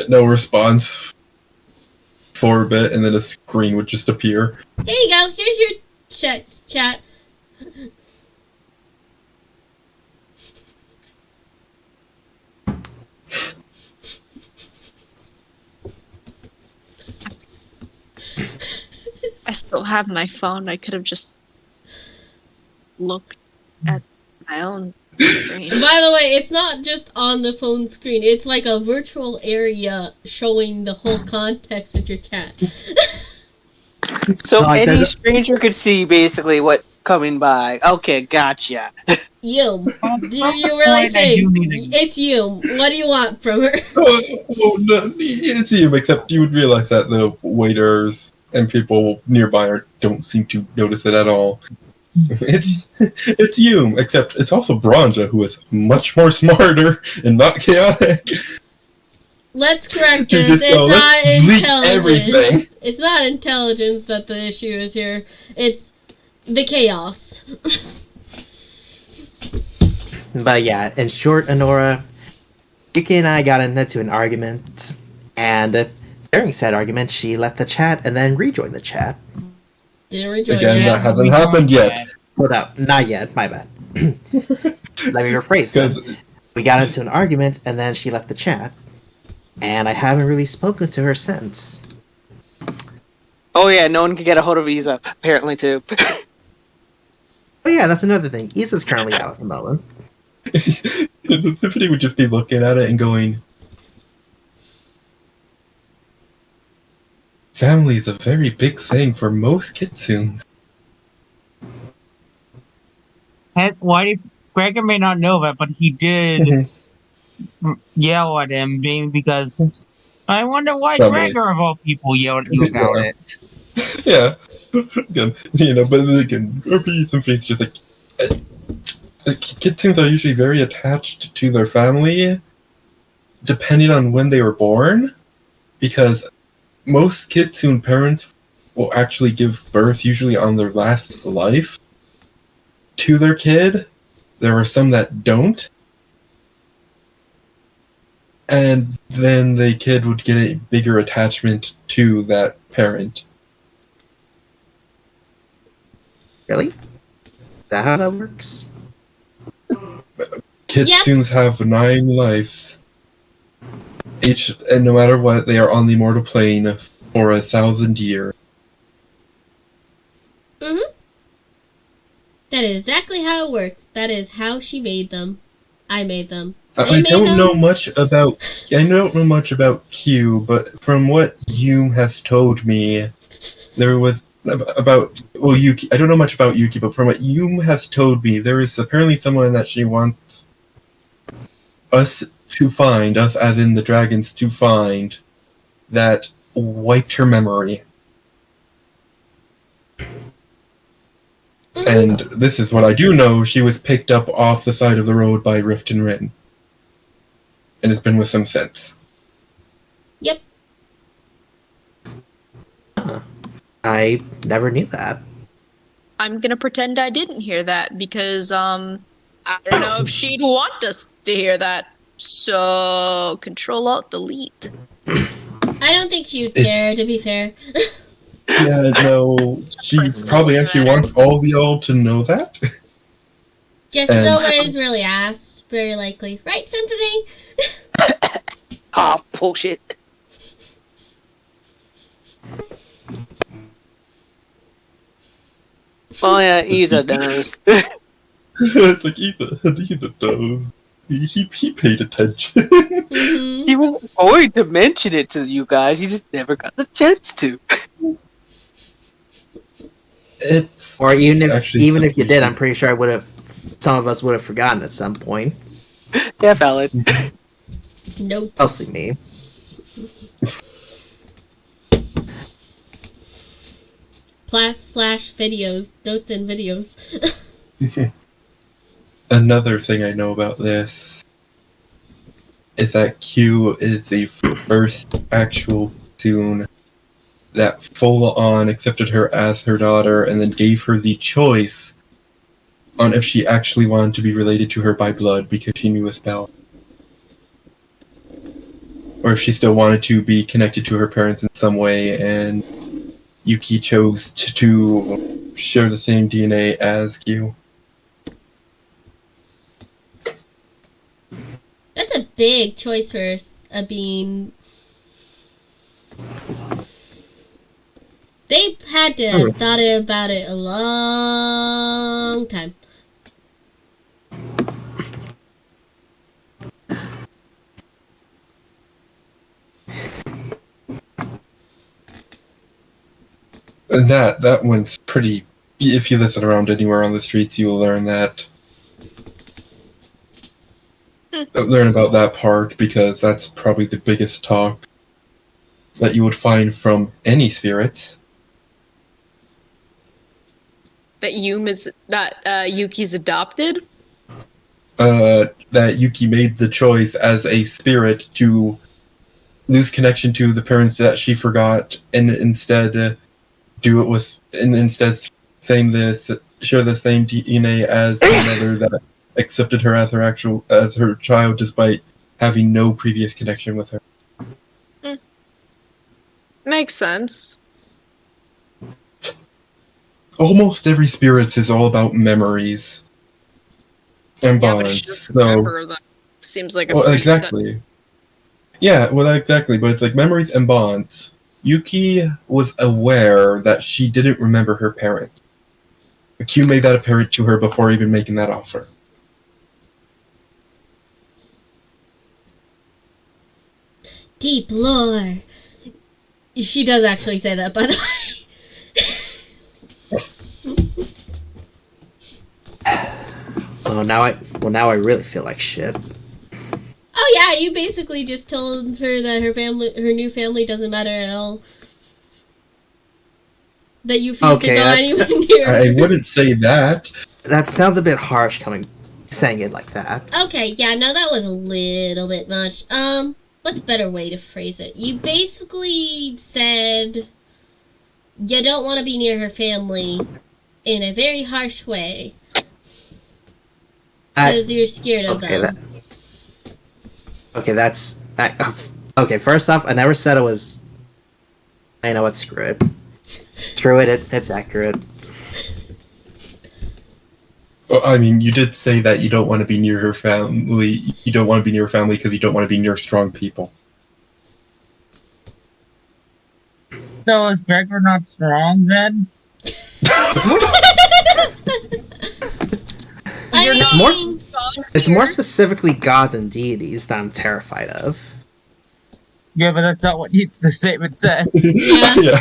No response for a bit, and then a screen would just appear. here you go. Here's your chat. I still have my phone. I could have just looked at my own screen. By the way, it's not just on the phone screen. It's like a virtual area showing the whole context of your chat. So Like, any there's stranger could see basically what coming by. Okay, gotcha. Yum. At Do some you really point, I think do need to- it's Yum? What do you want from her? Oh, no, it's you, except you would realize that the waiters and people nearby don't seem to notice it at all. It's you, except it's also Branja, who is much more smarter and not chaotic. let's correct To this. just It's go, not let's leak intelligence. everything. It's not intelligence that the issue is here. It's the chaos. But yeah, in short, Honora, Yuki and I got into an argument, and during said argument, she left the chat and then rejoined the chat. Didn't rejoin Again, yet. that hasn't happened yet. Hold up, not yet, my bad. Let me rephrase that. 'Cause- We got into an argument, and then she left the chat, and I haven't really spoken to her since. Oh yeah, no one can get a hold of Isa, apparently too. Oh yeah, that's another thing. Isa's currently out at the moment. the Symphony would just be looking at it and going, family is a very big thing for most kitsunes. Why did Gregor may not know that, but he did yell at him, being because I wonder why Family. Gregor of all people yelled at you about Yeah. it. Yeah. Again, but again, RPG Symphony is just kitsunes are usually very attached to their family, depending on when they were born, because most kitsune parents will actually give birth usually on their last life to their kid. There are some that don't. And then the kid would get a bigger attachment to that parent. Really? Is that how that works? Kitsunes have 9 lives. Each, and no matter what, they are on the immortal plane for 1,000 years. Mm-hmm. That is exactly how it works. That is how she made them. I made them. I don't know much about Q, but from what Yume has told me, there was about Yuki. I don't know much about Yuki, but from what Yume has told me, there is apparently someone that she wants us to find, us as in the dragons to find, that wiped her memory. And this is what I do know: she was picked up off the side of the road by Rift and Rin, and has been with them since. Yep. I never knew that. I'm gonna pretend I didn't hear that because I don't know if she'd want us to hear that. So Control Alt Delete. I don't think she would It's- care, to be fair. Yeah, no, she Principle probably doesn't actually matter. wants all of y'all to know that. Just And- nobody's really asked, very likely. Right, Sympathy? Ah, bullshit. Oh yeah, Isa knows. It's like Ethan knows. He paid attention. Mm-hmm. He was going to mention it to you guys, he just never got the chance to. It's Or even Actually, if you did, I'm pretty sure some of us would have forgotten at some point. Yeah, valid. Nope. Mostly me. / videos. Notes and videos. Another thing I know about this is that Q is the first actual Toon that full on accepted her as her daughter and then gave her the choice on if she actually wanted to be related to her by blood because she knew a spell. Or if she still wanted to be connected to her parents in some way, and Yuki chose to share the same DNA as Q. That's a big choice for a being. They had to have thought about it a long time. And that one's pretty. If you listen around anywhere on the streets, you will learn that. Learn about that part because that's probably the biggest talk that you would find from any spirits. That Yuki's adopted? That Yuki made the choice as a spirit to lose connection to the parents that she forgot, and instead do it with, and instead share the same DNA as the mother that accepted her as her child, despite having no previous connection with her. Makes sense. Almost every spirits is all about memories and Yeah, but bonds. she doesn't remember them. Seems like a pretty exactly. Yeah, well, exactly. But it's like memories and bonds. Yuki was aware that she didn't remember her parents. Q made that apparent to her before even making that offer. Deep lore. She does actually say that, by the way. Now I really feel like shit. Oh yeah, you basically just told her that her new family doesn't matter at all. That you feel to go anywhere near her. I wouldn't say that. That sounds a bit harsh saying it like that. Okay, yeah, no, that was a little bit much. What's a better way to phrase it? You basically said you don't want to be near her family in a very harsh way. Because you're scared of them. Okay, first off, I never said it was... I know what, screw it. Screw it, it's accurate. Well, I mean, you did say that you don't want to be near her family. You don't want to be near her family because you don't want to be near strong people. So is Gregor not strong then? It's more specifically gods and deities that I'm terrified of. Yeah, but that's not what the statement said. Yeah.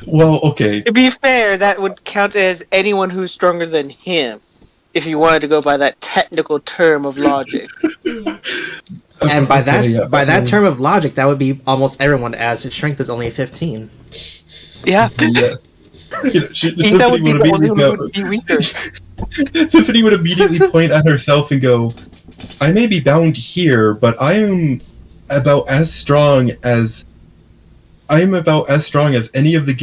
Well, okay. To be fair, that would count as anyone who's stronger than him, if you wanted to go by that technical term of logic. And by that term of logic, that would be almost everyone, as his strength is only 15. Yeah. Yes. That would be the only one who would be weaker. Symphony would immediately point at herself and go, I may be bound here, but I am about as strong as any of the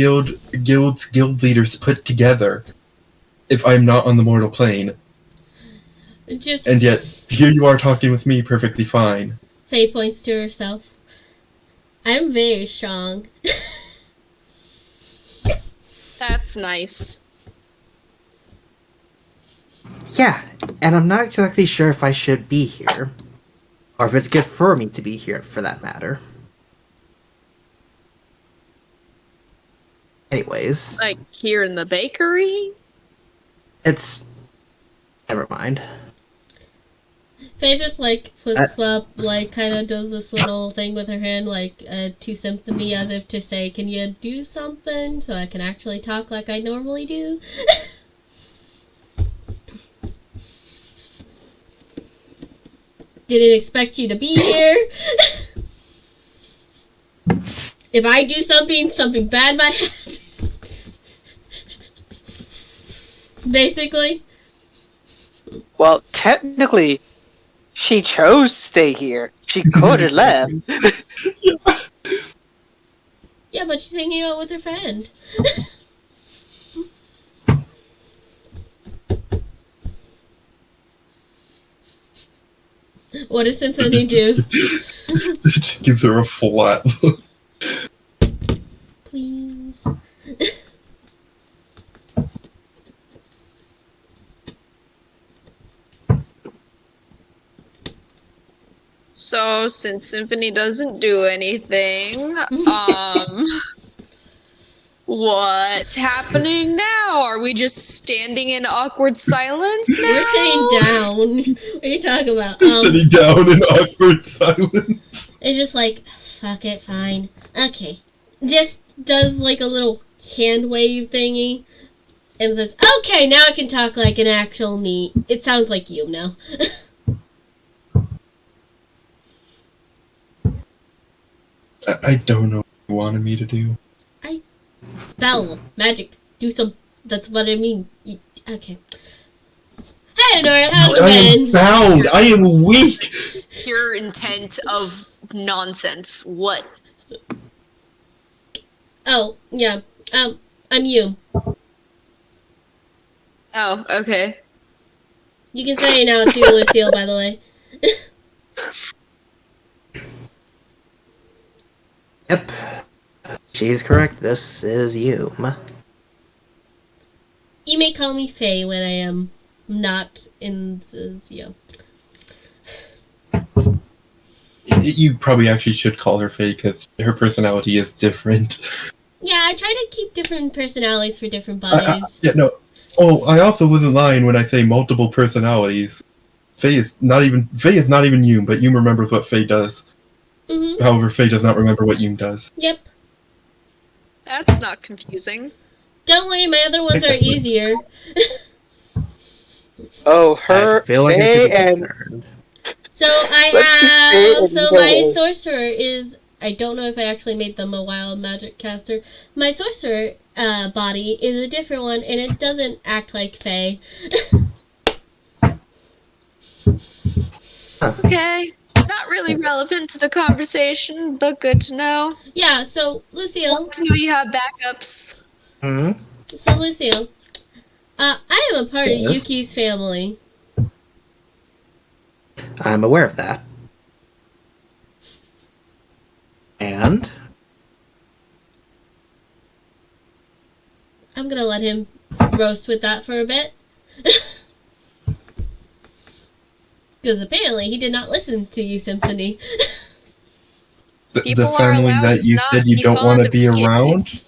guild's guild leaders put together, if I'm not on the mortal plane. And yet, here you are talking with me perfectly fine. Faye points to herself. I'm very strong. That's nice. Yeah, and I'm not exactly sure if I should be here. Or if it's good for me to be here, for that matter. Anyways. Like, here in the bakery? It's... Never mind. Faye just, puts up, kind of does this little thing with her hand, to Symphony, as if to say, can you do something so I can actually talk like I normally do? Didn't expect you to be here. If I do something bad might happen. Basically. Well, technically, she chose to stay here. She could have left. Yeah, but she's hanging out with her friend. What does Symphony do? It just gives her a flat look. Please. So, since Symphony doesn't do anything, what's happening now? Are we just standing in awkward silence now? We're sitting down. What are you talking about? Sitting down in awkward silence. It's just fuck it, fine. Okay. Just does a little hand wave thingy. And says, okay, now I can talk like an actual me. It sounds like you now. I don't know what you wanted me to do. Spell. Magic. Do some... That's what I mean. Hey, Nora, how's it I been? am bound! I am weak! You're intent of nonsense. What? Oh, yeah. I'm you. Oh, okay. You can say it now too, Lucille, by the way. Yep. She's correct. This is you. You may call me Faye when I am not in the, You probably actually should call her Faye because her personality is different. Yeah, I try to keep different personalities for different bodies. Yeah, no. Oh, I also wasn't lying when I say multiple personalities. Faye is not even Yoon, but Yoon remembers what Faye does. Mm-hmm. However, Faye does not remember what Yoon does. Yep. That's not confusing. Don't worry, my other ones are easier. Oh, her, I feel like Faye, I should be and concerned. So I Let's keep Faye have. and So my Noel. sorcerer is. I don't know if I actually made them a wild magic caster. My sorcerer body is a different one, and it doesn't act like Faye. Okay. Not really relevant to the conversation, but good to know. Yeah. So Lucille. Good to know you have backups. Hmm? So Lucille. I am a part of Yes? Yuki's family. I'm aware of that. And? I'm gonna let him roast with that for a bit. Because apparently he did not listen to you, Symphony. The People are family allowed that you not said you be don't fond want to of be around. deities.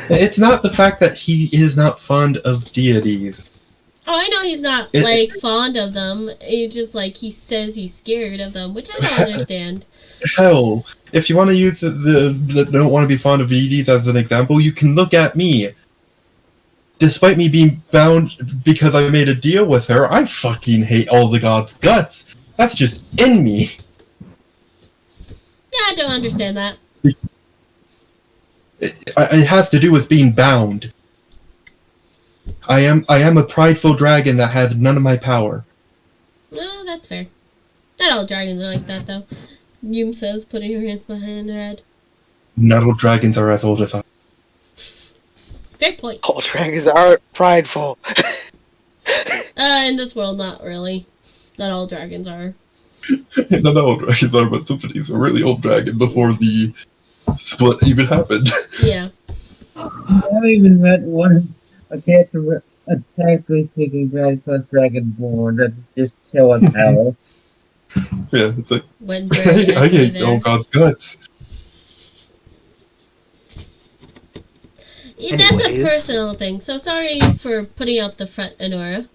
It's not the fact that he is not fond of deities. Oh, I know he's not, fond of them. It's just, he says he's scared of them, which I don't understand. Hell, if you want to use the don't want to be fond of deities as an example, you can look at me. Despite me being bound because I made a deal with her, I fucking hate all the gods' guts. That's just in me. Yeah, I don't understand that. It has to do with being bound. I am a prideful dragon that has none of my power. No, that's fair. Not all dragons are like that, though. Yum says, putting her hands behind her head. Not all dragons are as old as I. Fair point. all dragons are prideful. In this world, not really. Not all dragons are. Not all dragons are, but Symphony's a really old dragon before the split even happened. Yeah. I've even met one a character, a technically speaking dragon plus dragonborn that's just chill as hell. Yeah, it's like, Went very I angry hate there. all gods' guts. Yeah, that's a Anyways. personal thing, so sorry for putting out the front, Honora.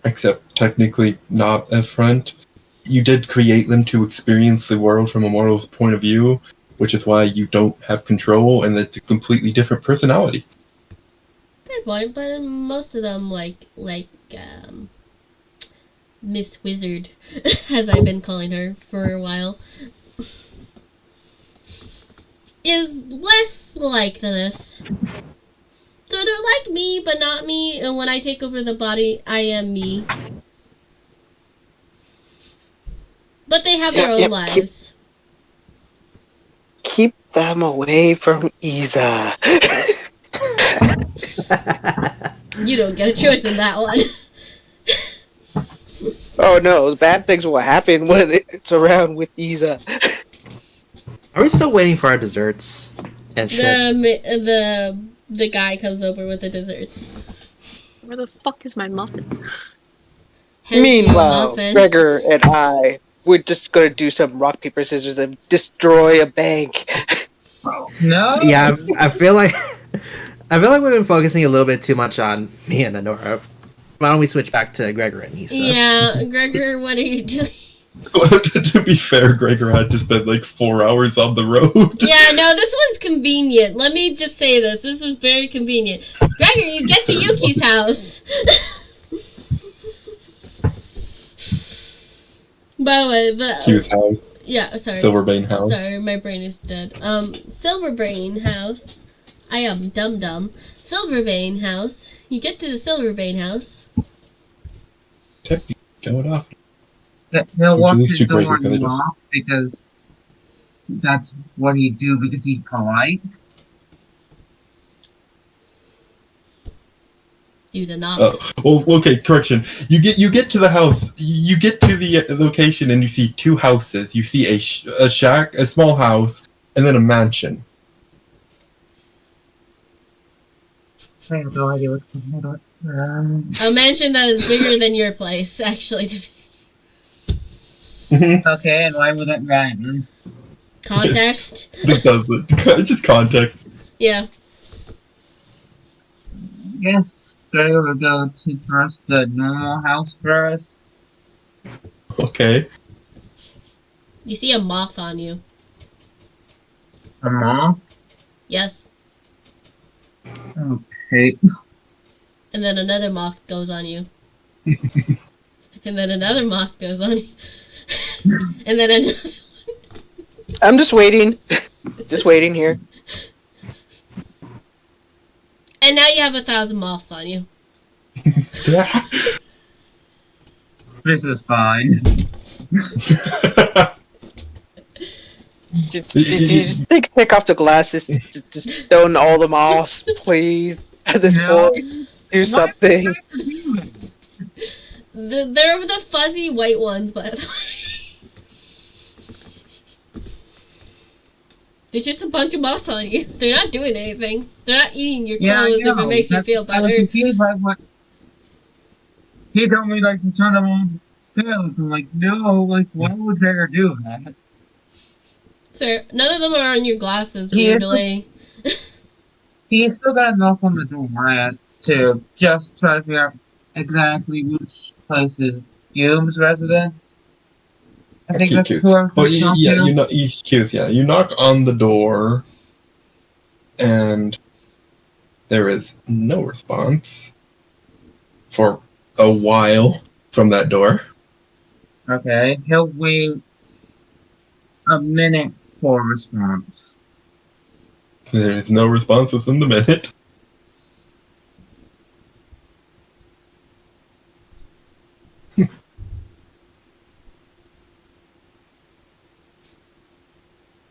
Except technically not a front. You did create them to experience the world from a mortal's point of view, which is why you don't have control, and it's a completely different personality. Fair point, but most of them, Miss Wizard, as I've been calling her for a while, is less like this. So they're like me, but not me, and when I take over the body, I am me. But they have their own lives. Keep them away from Isa. You don't get a choice in that one. Oh no, bad things will happen when it's around with Isa. Are we still waiting for our desserts and shit? The guy comes over with the desserts. Where the fuck is my muffin? Hands you a Meanwhile, muffin. Gregor and I, we're just gonna do some rock, paper, scissors and destroy a bank. No? Yeah, I feel like we've been focusing a little bit too much on me and Honora. Why don't we switch back to Gregor and Issa? Yeah, Gregor, what are you doing? To be fair, Gregor had to spend like 4 hours on the road. Yeah, no, this was convenient. Let me just say this. This was very convenient. Gregor, you get to Yuki's house. By the way, Q's house. Yeah, sorry. Silverbane house. Sorry, my brain is dead. Silverbane house. I am dumb. Silverbane house. You get to the Silverbane house. Going off. He'll walk Which is his too great door because and I just- lock because that's what he'd do because he's polite. You did not. Well, okay, correction. You get to the house. You get to the location, and you see two houses. You see a shack, a small house, and then a mansion. I have no idea what's going on. A mansion that is bigger than your place, actually. To be Okay, and why would that rhyme? context. It doesn't. It's just context. Yeah. Yes, so we'll go to first the normal house first. Okay. You see a moth on you. A moth. Yes. Okay. And then another moth goes on you. And then another moth goes on you. And then another. I'm just waiting. Just waiting here. And now you have 1,000 moths on you. This is fine. Just take off the glasses. Just stone all the moths, please. At this point, do something. They're the fuzzy white ones, by the way. There's just a bunch of moths on you. They're not doing anything. They're not eating your clothes if it makes you feel I was better. confused by what he told me, like, to turn them on. I'm like, no, like, why would Bear do that? Fair. None of them are on your glasses, Yeah. weirdly. He's still got enough on the door to just try to figure out exactly which place is Hume's residence. I think that's who I'm Well, talking yeah, to. you know, he's cute. Yeah, you knock on the door, and there is no response for a while from that door. Okay, he'll wait a minute for a response. There is no response within the minute.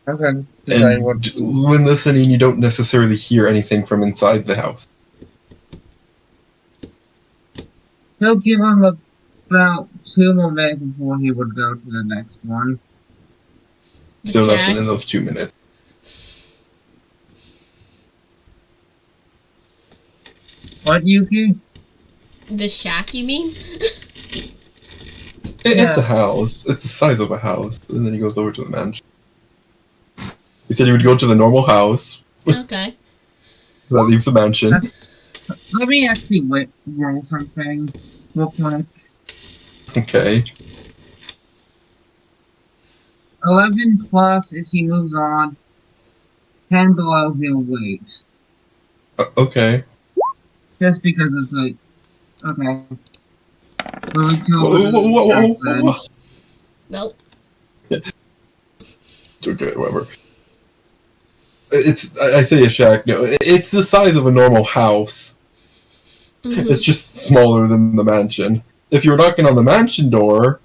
Okay, decide And what to do. when listening, you don't necessarily hear anything from inside the house. He'll give him about 2 more minutes before he would go to the next one. Still Jack? nothing in those 2 minutes. What, Yuki? The shack, you mean? It's a house. It's the size of a house. And then he goes over to the mansion. He said he would go to the normal house. Okay. That leaves the mansion. Let me actually roll something real quick. Okay. 11 plus as he moves on. 10 below, he'll wait. Okay. Just because it's like, okay. Moving to Whoa. then. Nope. Okay, whatever. I say a shack. No, it's the size of a normal house. Mhm. It's just smaller than the mansion. If you were knocking on the mansion door,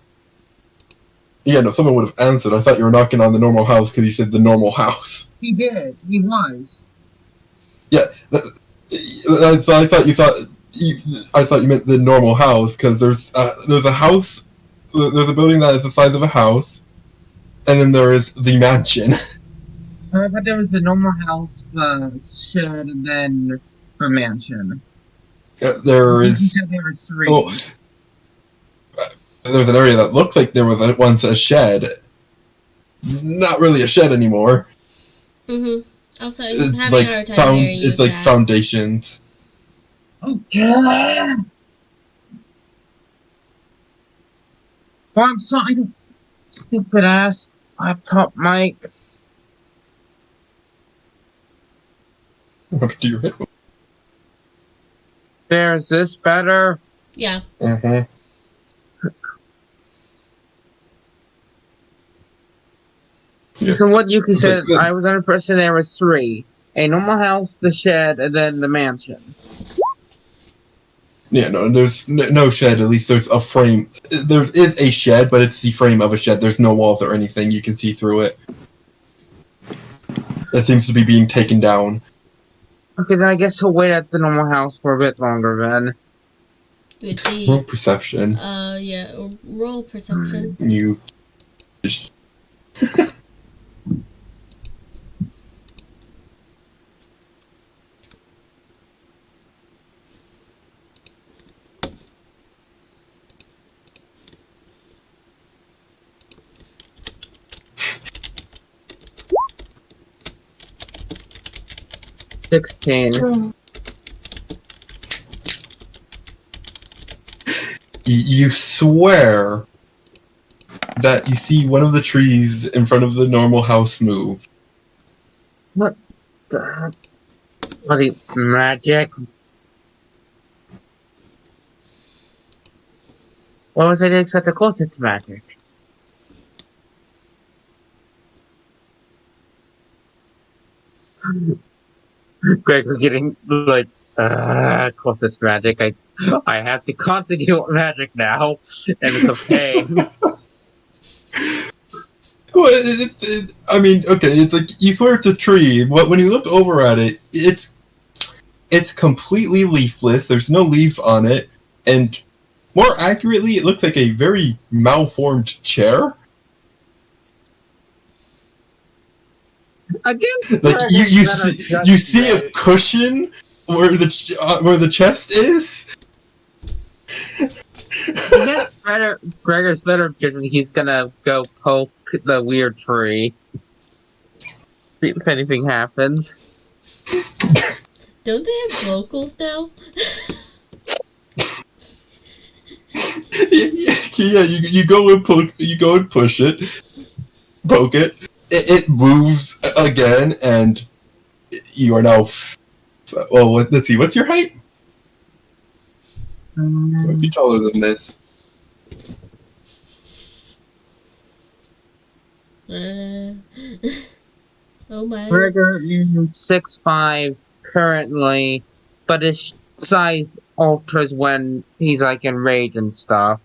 yeah, no, someone would have answered. I thought you were knocking on the normal house because you said the normal house. He did. He was. Yeah, so I thought you meant the normal house because there's a house, there's a building that is the size of a house, and then there is the mansion. But there was the normal house, the shed, and then the mansion. There He is. said there were 3. Oh, there's an area that looked like there was once a shed. Not really a shed anymore. Mhm. Also, I'm It's having a hard time hearing you. it's like Jack. foundations. Okay. I'm sorry, stupid ass laptop mic. What do you hit? There's this better. Yeah. Mm-hmm. Yeah. So what Yuki said, Like, I was under impression there was 3. A normal house, the shed, and then the mansion. Yeah, no, there's no shed. At least there's a frame. There is a shed, but it's the frame of a shed. There's no walls or anything. You can see through it. It seems to be being taken down. Okay, then I guess we'll wait at the normal house for a bit longer then. With the Roll perception. yeah, roll perception. You. 16. You swear that you see one of the trees in front of the normal house move. What the bloody magic? What was I doing such a close? It's magic. Greg was getting like, close it's magic. I have to constitute magic now, and it's okay. Well, I mean, okay, it's like you swear it's a tree, but when you look over at it, it's completely leafless. There's no leaves on it, and more accurately, it looks like a very malformed chair. Again, Like you see a cushion where the chest is. Gregor's better judging. He's gonna go poke the weird tree. If anything happens. Don't they have locals now? Yeah, you go and push it, poke it. It moves again, and you are now. Well, let's see. What's your height? You might be taller than this. Oh my. Gregor is 6'5" currently, but his size alters when he's like enraged and stuff.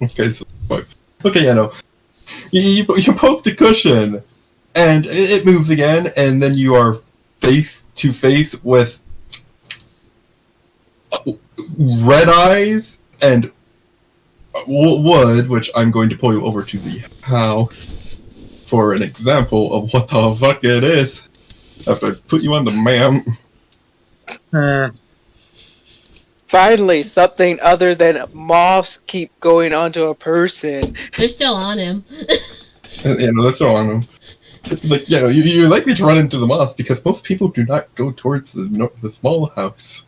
Okay, so okay, yeah, no. You poke the cushion, and it moves again, and then you are face to face with red eyes and wood, which I'm going to pull you over to the house for an example of what the fuck it is. After I put you on the map. Finally, something other than moths keep going onto a person. They're still on him. You know, that's all on them. Like, you know, you're likely to run into the moth because most people do not go towards the small house.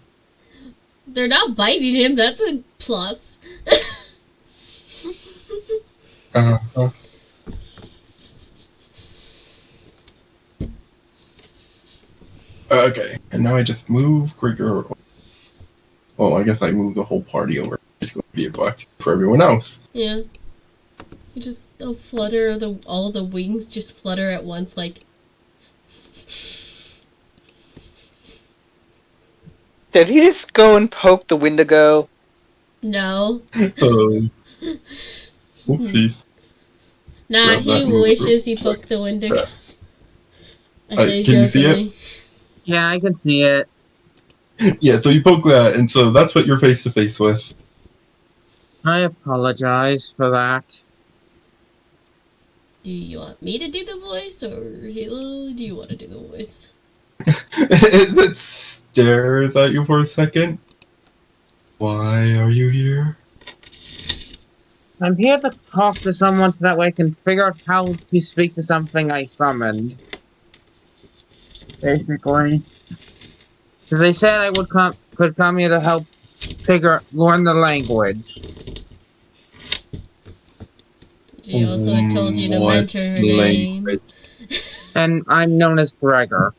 They're not biting him. That's a plus. Okay, and now I just move Gregor. Well, I guess I move the whole party over. It's going to be a box for everyone else. Yeah. You just flutter all the wings just flutter at once, like. Did he just go and poke the Wendigo? No. So, please. Nah, Grab that he move. wishes he poked the window. Can you see it? Yeah, I can see it. Yeah, so you poke that, and so that's what you're face to face with. I apologize for that. Do you want me to do the voice, or Halo? Do you want to do the voice? It stares at you for a second. Why are you here? I'm here to talk to someone so that way I can figure out how to speak to something I summoned. Basically. Because they said I could come here to help learn the language. She also told you to What mention her name. language? And I'm known as Gregor.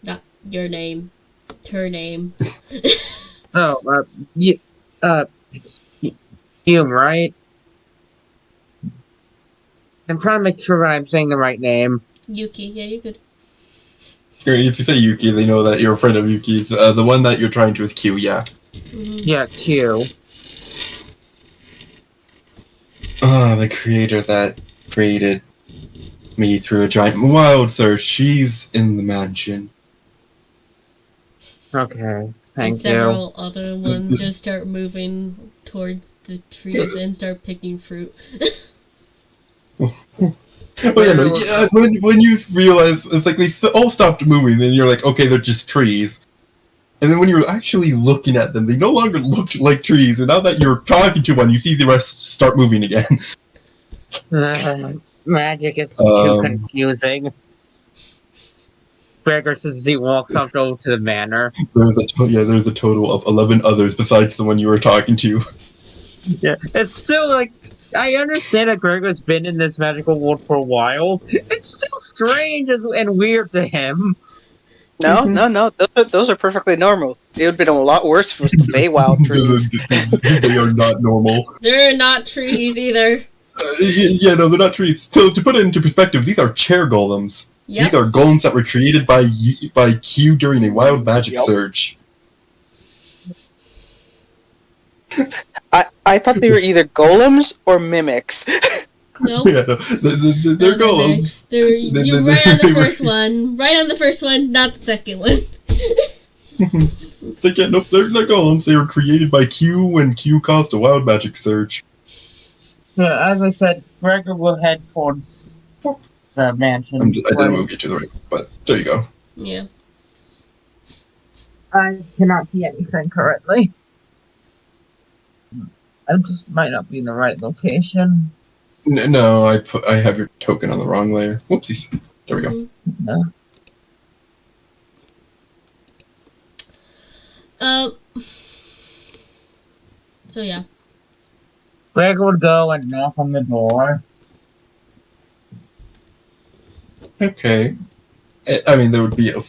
Not your name. Her name. Oh, it's Hume, right? I'm trying to make sure that I'm saying the right name. Yuki. Yeah, you could. If you say Yuki, they know that you're a friend of Yuki's. The one that you're trying to is Q, yeah. Yeah, Q. The creator that created me through a giant wild search. She's in the mansion. Okay, And thank you. several other ones just start moving towards the trees and start picking fruit. When you realize it's like they all stopped moving, then you're like, okay, they're just trees. And then when you're actually looking at them, they no longer look like trees. And now that you're talking to one, you see the rest start moving again. Magic is too confusing. Gregor says as he walks up over to the manor. There's a total of 11 others besides the one you were talking to. Yeah, it's still like, I understand that Gregor's been in this magical world for a while. It's still strange and weird to him. No. Those are perfectly normal. It would have been a lot worse if it was the Feywild trees. They are not normal. They're not trees either. No, they're not trees. So to put it into perspective, these are chair golems. Yep. These are golems that were created by Q during a wild magic surge. I thought they were either golems or mimics. Nope. Yeah, no, they're golems. You're right on the first one. Right on the first one, not the second one. It's like, yeah, nope, they're golems. They were created by Q when Q caused a wild magic surge. Yeah, as I said, Gregor will head towards the mansion. I didn't move you to the right, but there you go. Yeah. I cannot see anything currently. I just might not be in the right location. No, I have your token on the wrong layer. Whoopsies. There we go. No. So yeah. Gregor would go and knock on the door. Okay. I mean, there would be a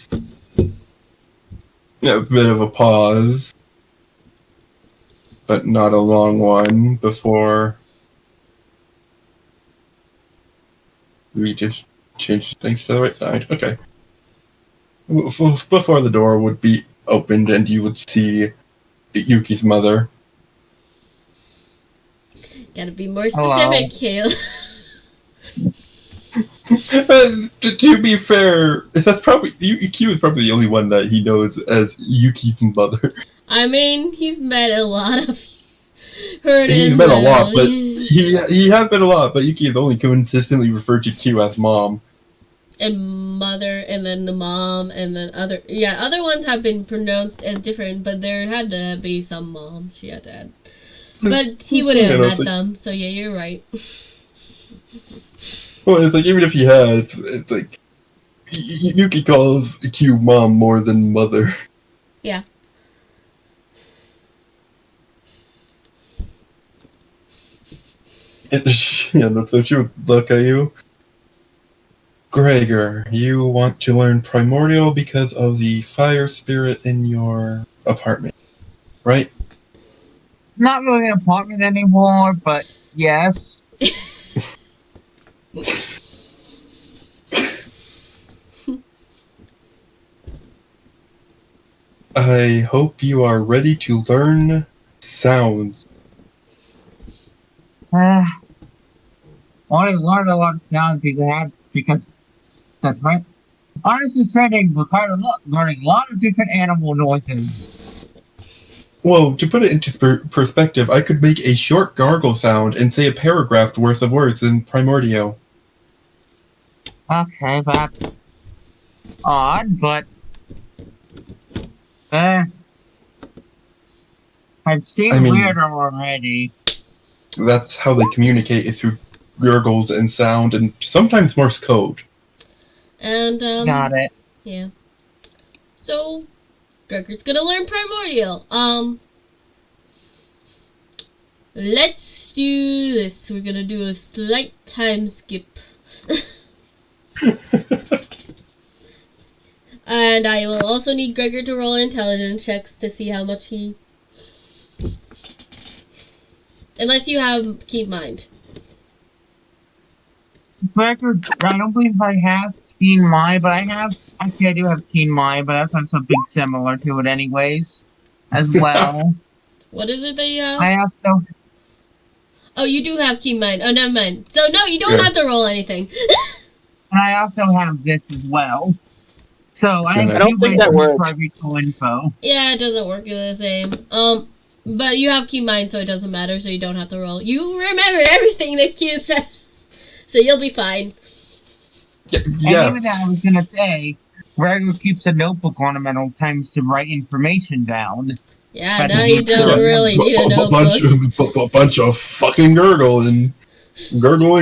bit of a pause, but not a long one before we just change things to the right side. Okay. Before the door would be opened and you would see Yuki's mother. Gotta be more specific, Kale. To be fair, that's probably Q is probably the only one that he knows as Yuki's mother. I mean, he's met a lot of her. He's met a lot, but he has met a lot. But Yuki has only consistently referred to Q as mom and mother, and then the mom, and then other ones have been pronounced as different, but there had to be some moms she had to add. But he would have met them, so yeah, you're right. Well, it's like even if he had, it's like Yuki calls Q mom more than mother. Yeah. So she would look at you. Gregor, you want to learn Primordial because of the fire spirit in your apartment, right? Not really an apartment anymore, but yes. I hope you are ready to learn sounds. I already learned a lot of sounds because that's right. Honestly, training required learning a lot of different animal noises. Well, to put it into perspective, I could make a short gargle sound and say a paragraph worth of words in Primordial. Okay, that's odd, but I've seen weirder already. That's how they communicate, is through gurgles and sound, and sometimes Morse code. And got it. Yeah. So Gregor's gonna learn Primordial. Let's do this. We're gonna do a slight time skip. And I will also need Gregor to roll intelligence checks to see how much he... Unless you have keen mind. record, I don't believe I have Teen Mai, but I do have Teen Mai, but that's on something similar to it anyways, as well. What is it that you have? I also, Oh, you do have key mind. Oh, never mind. So, no, you don't Yeah. have to roll anything. and I also have this as well. So I I have don't two think ways that to make works. sure I read full info. Yeah, it doesn't work the same. But you have key mind, so it doesn't matter, so you don't have to roll. You remember everything that Q says, so you'll be fine. And Yeah. even that I was gonna say, Ragnar keeps a notebook ornamental times to write information down. Yeah, But now he you needs don't to- really need a notebook. Bunch of fucking gurgling,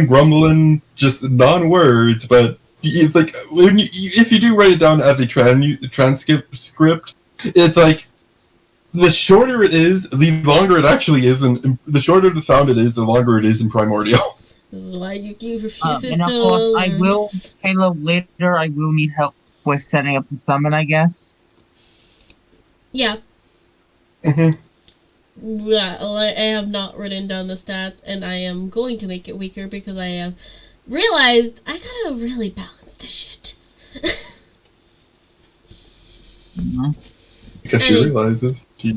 grumbling, just non-words. But it's like if you do write it down as a transcript script, it's like the shorter it is, the longer it actually is, and the shorter the sound it is, the longer it is in primordial. This is why Yuki refuses And of to course, I learn. will, Halo, later I will need help with setting up the summon, I guess. Yeah. Mhm. Yeah, well, I have not written down the stats, and I am going to make it weaker because I have realized I gotta really balance this shit. Because you realize this, she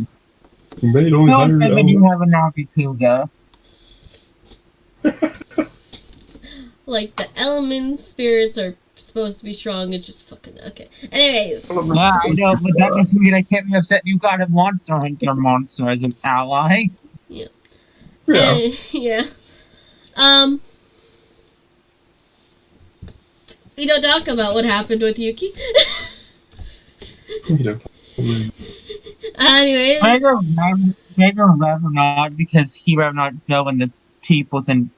made only No, higher and then you have a Nagikuga. Like, the elements, spirits are supposed to be strong, it's just fucking, okay. Anyways, Yeah, I know, but that doesn't mean I can't be upset you got a Monster Hunter monster as an ally. Yeah. yeah. We don't talk about what happened with Yuki. You know. Anyways, Vega rather not, because he rather not go into people's and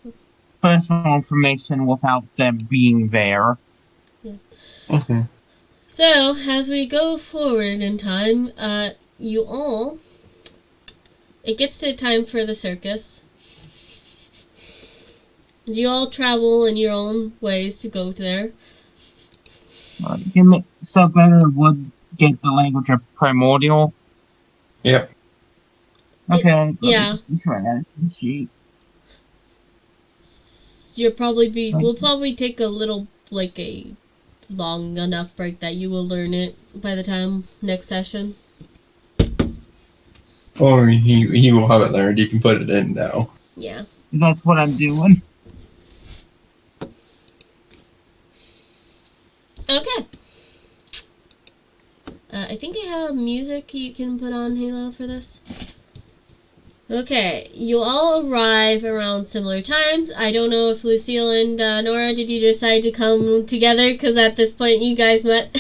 personal information without them being there. Mhm. so as we go forward in time, you all, it gets to time for the circus. You all travel in your own ways to go there. So Vega would get the language of primordial. Yep. Okay, let me Yeah. just try that sheet. We'll probably take a little, like a long enough break that you will learn it by the time next session. Or he will have it learned. He can put it in now. Yeah. That's what I'm doing. Okay. I think I have music you can put on Halo for this. Okay, you all arrive around similar times. I don't know if Lucille and Nora, did you decide to come together? Because at this point you guys met.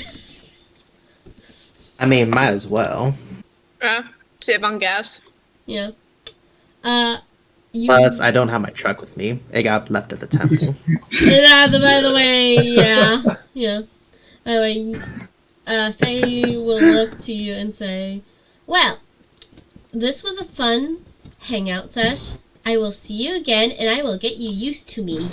I mean, might as well. Save on gas. Yeah. You... Plus, I don't have my truck with me. It got left at the temple. By the way, yeah. Yeah. By the way, Faye will look to you and say, well, this was a fun hangout sesh. I will see you again, and I will get you used to me.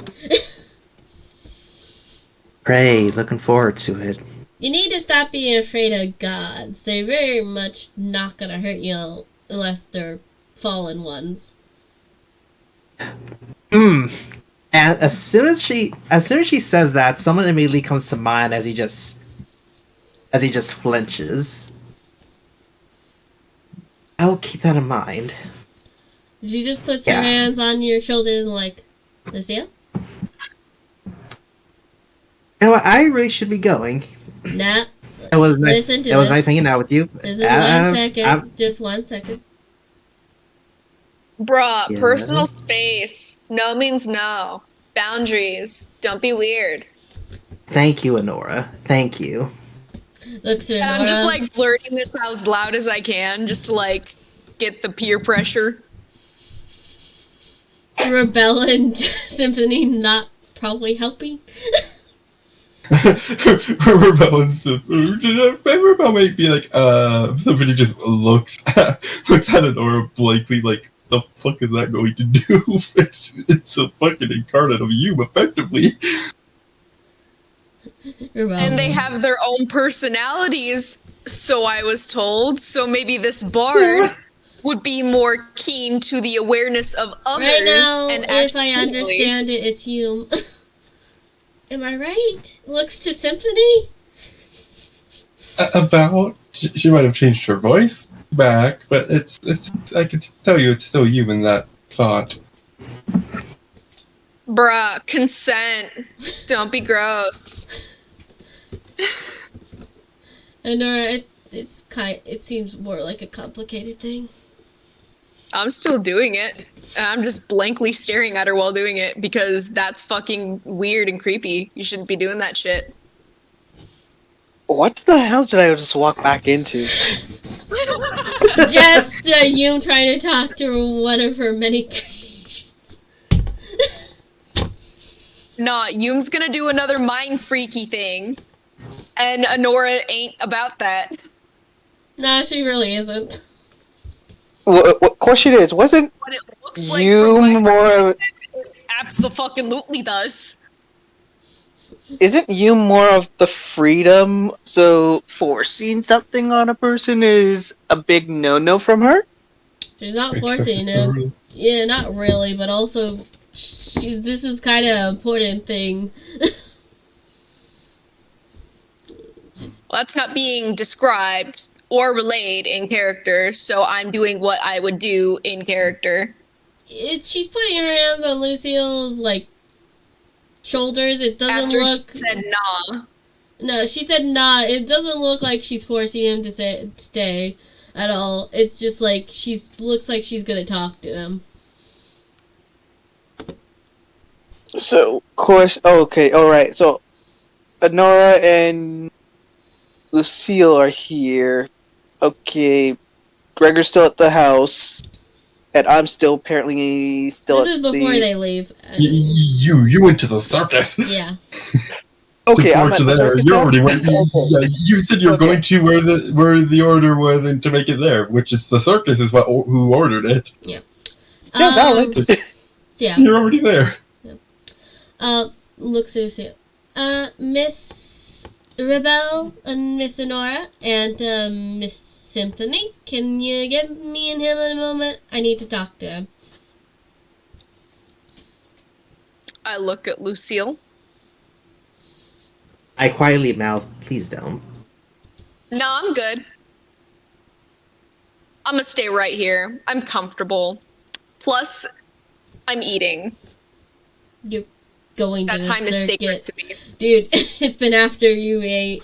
Great, looking forward to it. You need to stop being afraid of gods. They're very much not gonna hurt you unless they're fallen ones. And as soon as she says that, someone immediately comes to mind as he just flinches. I'll keep that in mind. She just puts her Yeah. hands on your shoulders and like, Lucille? You know what? I really should be going. Nah. It was nice. Listen to It was this. nice hanging out with you. This is 1 second. I'm- Just 1 second. Bruh, Yeah. personal space. No means no. Boundaries. Don't be weird. Thank you, Honora. Thank you. Looks at And I'm just Nora. like blurting this out as loud as I can, just to like get the peer pressure. Rebel and Symphony not probably helping. Rebel might be like, somebody just looks at Honora blankly like, the fuck is that going to do? It's a fucking incarnate of you, effectively. Rebel. And they have their own personalities, so I was told. So maybe this bard would be more keen to the awareness of others. Right now, and if I act coolly. understand it, it's you. Am I right? Looks to Symphony? About she might have changed her voice back, but it's I can tell you it's still you in that thought. Bruh, consent. Don't be gross. And Nora, it seems more like a complicated thing. I'm still doing it. And I'm just blankly staring at her while doing it because that's fucking weird and creepy. You shouldn't be doing that shit. What the hell did I just walk back into? Just you trying to talk to one of her many creations. Nah, Yum's gonna do another mind freaky thing. And Honora ain't about that. Nah, she really isn't. What question is, wasn't What it looks like you from my more of, absolutely does. isn't you more of the freedom, so forcing something on a person is a big no-no from her? She's not forcing him. Yeah, not really, but also, this is kind of an important thing. Well, that's not being described or relayed in character, so I'm doing what I would do in character. She's putting her hands on Lucille's, like, shoulders. It doesn't After look... she said nah. No, she said nah. It doesn't look like she's forcing him to stay at all. It's just like, looks like she's gonna talk to him. So, okay, alright, so Honora and Lucille are here. Okay, Gregor's still at the house, and I'm still apparently still This is before they leave. You went to the circus. Yeah. Okay, I'm at To the there. circus You now? already went. Yeah, you said you're going to where the order was, and to make it there, which is the circus is who ordered it. Yeah, valid. Yeah. You're already there. Looks Lucille. Miss Rebel and Miss Honora and Miss Symphony, can you get me and him in a moment? I need to talk to him. I look at Lucille. I quietly mouth, please don't. No, I'm good. I'm gonna stay right here. I'm comfortable. Plus, I'm eating. You're going to That the time is sacred circuit. to me. Dude, it's been after you ate.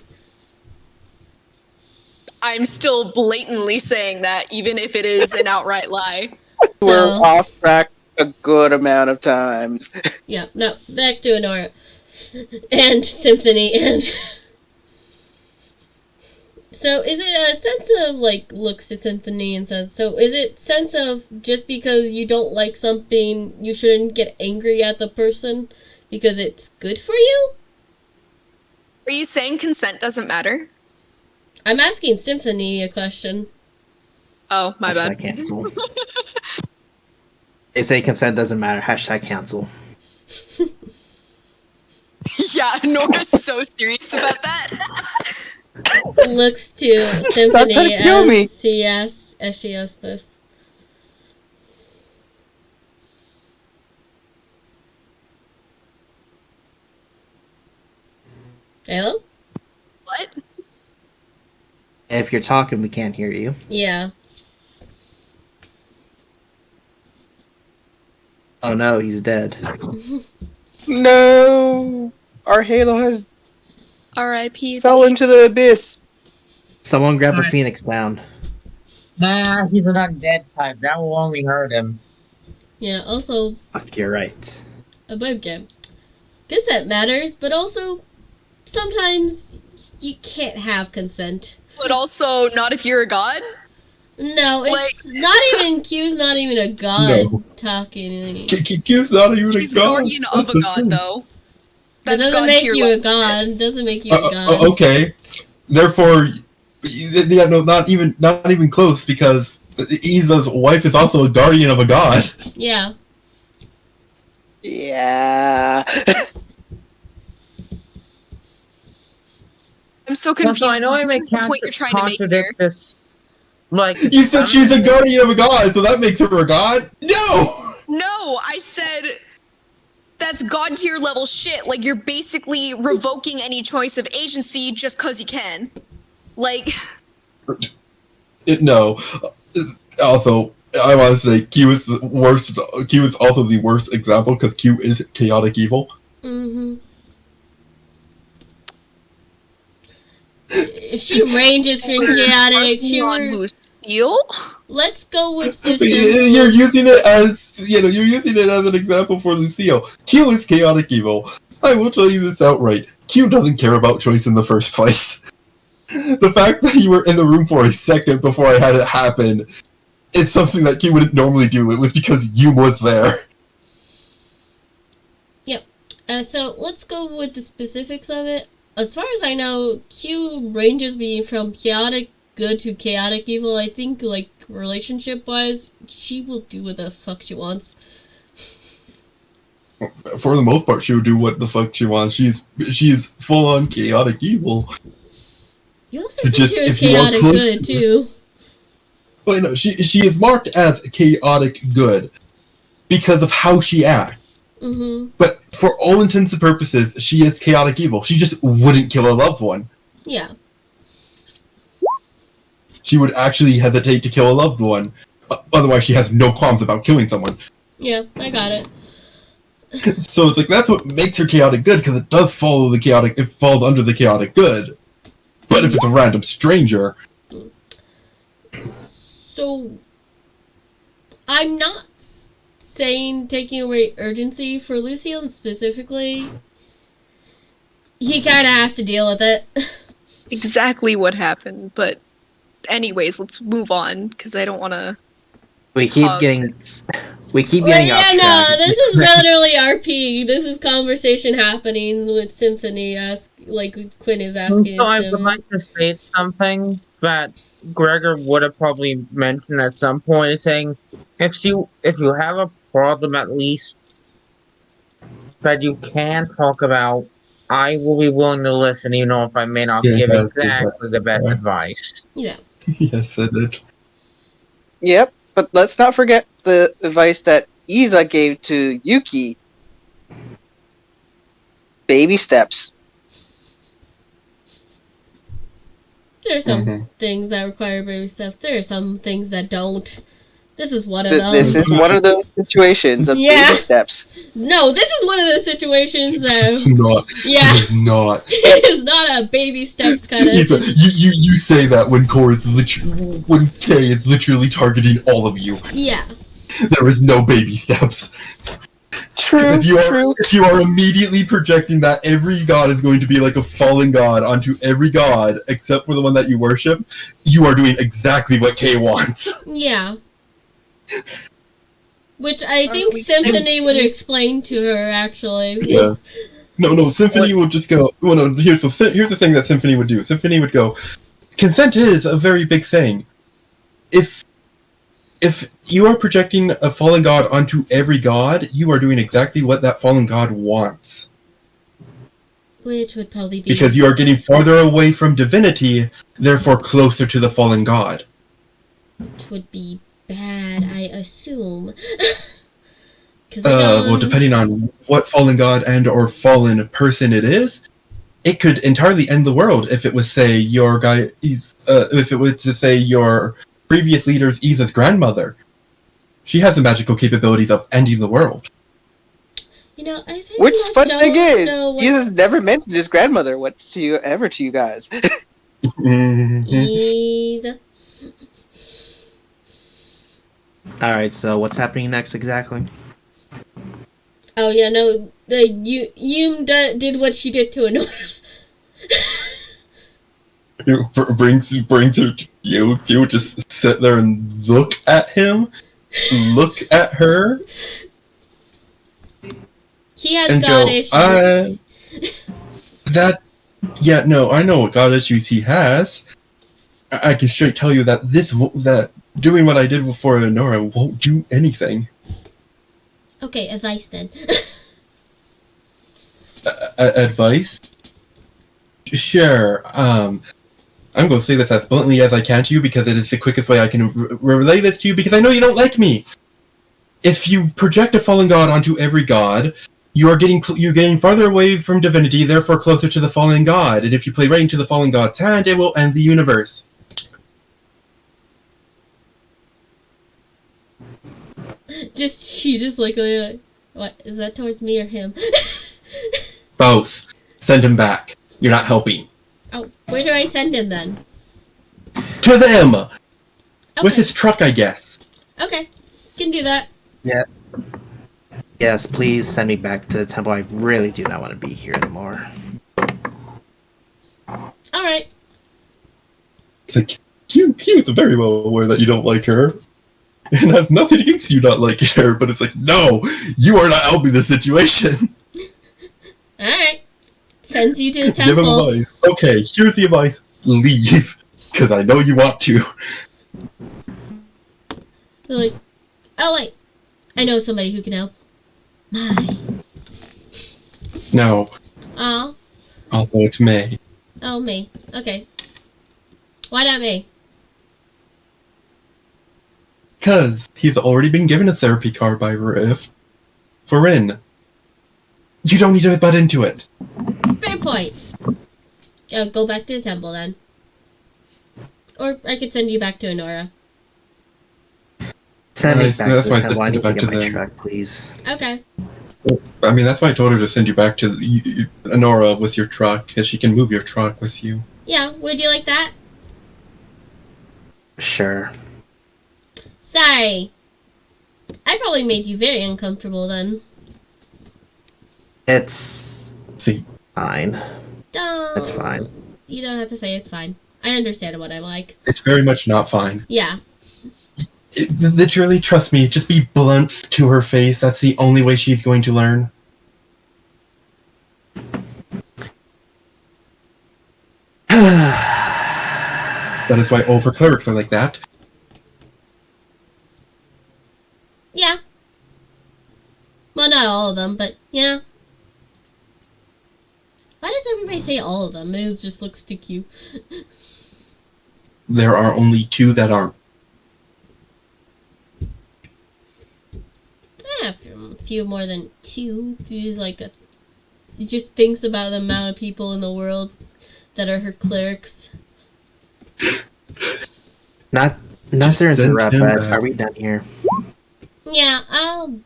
I'm still blatantly saying that, even if it is an outright lie. We're off track a good amount of times. Yeah, no, back to Honora. And Symphony, and... So, is it a sense of, like, looks to Symphony and says, so is it sense of just because you don't like something, you shouldn't get angry at the person because it's good for you? Are you saying consent doesn't matter? I'm asking Symphony a question. Oh, my Hashtag bad. cancel. They say consent doesn't matter. Hashtag cancel. Yeah, Nora's so serious about that. Looks to Stop Symphony trying to kill me. as she asks this. Hello? What? If you're talking, we can't hear you. Yeah. Oh no, he's dead. No! Our Halo has R.I.P. fell into the abyss. Someone grab a phoenix down. Nah, he's an undead type. That will only hurt him. Yeah, also, Fuck, you're right. a web game. Consent matters, but also, sometimes you can't have consent. But also, not if you're a god? No, it's Like- not even Q's not even a god No. talking. Q's not even She's a the god. guardian of a That's the god, thing. though. That That's doesn't god make tier you a level. god. Doesn't make you a god. Okay, therefore, yeah, no, not even close, because Iza's wife is also a guardian of a god. Yeah. Yeah. I'm so confused. Also, I know I may What's the point you're trying to make here? contradict this. Like, You said she's a guardian of a god, so that makes her a god? No! No, I said that's god tier level shit. Like, you're basically revoking any choice of agency just because you can. Like, No. Also, I want to say Q is the worst. Q is also the worst example because Q is chaotic evil. Mm-hmm. She ranges from chaotic. Lucille? Let's go with this. You're using it as you're using it as an example for Lucille. Q is chaotic evil. I will tell you this outright. Q doesn't care about choice in the first place. The fact that you were in the room for a second before I had it happen is something that Q wouldn't normally do. It was because you was there. Yep. So let's go with the specifics of it. As far as I know, Q ranges me from chaotic good to chaotic evil. I think, like, relationship-wise, she will do what the fuck she wants. For the most part, she would do what the fuck she wants. She's full-on chaotic evil. You also said she was chaotic good, too. Well, no, she is marked as chaotic good because of how she acts. Mm-hmm. But for all intents and purposes, she is chaotic evil. She just wouldn't kill a loved one. Yeah. She would actually hesitate to kill a loved one. Otherwise, she has no qualms about killing someone. Yeah, I got it. So it's like, that's what makes her chaotic good, because it does follow the chaotic, it falls under the chaotic good. But if it's a random stranger... So, I'm not saying taking away urgency for Lucille specifically. He kind of has to deal with it. Exactly what happened, but anyways, let's move on, because I don't want to... We keep getting off track. No, this is literally RP. This is conversation happening with Symphony, like Quinn is asking. So I would like to state something that Gregor would have probably mentioned at some point, saying, if you have a problem at least that you can talk about, I will be willing to listen, even though if I may not give exactly the best advice. Yeah. Yes, I did. Yep, but let's not forget the advice that Iza gave to Yuki. Baby steps. There are some things that require baby steps. There are some things that don't. This is one of those. This is one of those situations of baby steps. No, this is one of those situations that... It's not. Yeah. It is not. It is not a baby steps kind of... You say that when when K is literally targeting all of you. Yeah. There is no baby steps. True, if you are immediately projecting that every god is going to be like a fallen god onto every god except for the one that you worship, you are doing exactly what K wants. Yeah. Which I think Symphony would explain to her, actually. Yeah. No, Symphony would just go, well, no, here's the thing that Symphony would do. Symphony would go, consent is a very big thing. If you are projecting a fallen god onto every god, you are doing exactly what that fallen god wants. Which would probably be... Because you are getting farther away from divinity, therefore closer to the fallen god. Which would be bad, I assume. Well, depending on what fallen god and or fallen person it is, it could entirely end the world if it was, say, if it was to say your previous leader's Iza's grandmother. She has the magical capabilities of ending the world. You know, I think which fun thing is, Iza's never mentioned his grandmother. What's ever to you guys? Isa. Alright, so what's happening next exactly? Oh yeah, no, Yum did what she did to Honora. brings her to you. You would just sit there and look at him, look at her. He has and god go, issues. I know what god issues he has. I can straight tell you that doing what I did before Honora won't do anything. Okay, advice then. Advice? Sure. I'm going to say this as bluntly as I can to you because it is the quickest way I can relay this to you because I know you don't like me. If you project a fallen god onto every god, you're getting farther away from divinity, therefore closer to the fallen god. And if you play right into the fallen god's hand, it will end the universe. She just like, what is that towards me or him? Both. Send him back. You're not helping. Oh, where do I send him then? To them! Okay. With his truck, I guess. Okay, can do that. Yeah. Yes, please send me back to the temple. I really do not want to be here anymore. All right. It's like, Q is very well aware that you don't like her. And I have nothing against you not liking her, but it's like, no, you are not helping the situation. All right. Sends you to the Give him temple. advice. Okay, here's the advice. Leave. Because I know you want to. They're like, oh wait, I know somebody who can help. My. No. Oh. Also, it's May. Oh, me. Okay. Why not me? Because he's already been given a therapy card by Riff. For Rin. You don't need to butt into it. Fair point. Go back to the temple then. Or I could send you back to Honora. Send me back to that's the why I temple. I sent you need to back get to my them. truck, please. Okay. I mean, that's why I told her to send you back to Honora with your truck, because she can move your truck with you. Yeah, would you like that? Sure. Sorry. I probably made you very uncomfortable then. It's See, fine. Don't. That's fine. You don't have to say it's fine. I understand what I'm like. it's very much not fine. Yeah. Literally, trust me, just be blunt to her face. That's the only way she's going to learn. That is why over clerics are like that. Yeah. Well, not all of them, but yeah. Why does everybody say all of them? It just looks too cute. There are only two that aren't. Yeah, a few more than two. She's like a. He just thinks about the amount of people in the world that are her clerics. Not to Just send interrupt, him but back. are we done here? Yeah, I'll.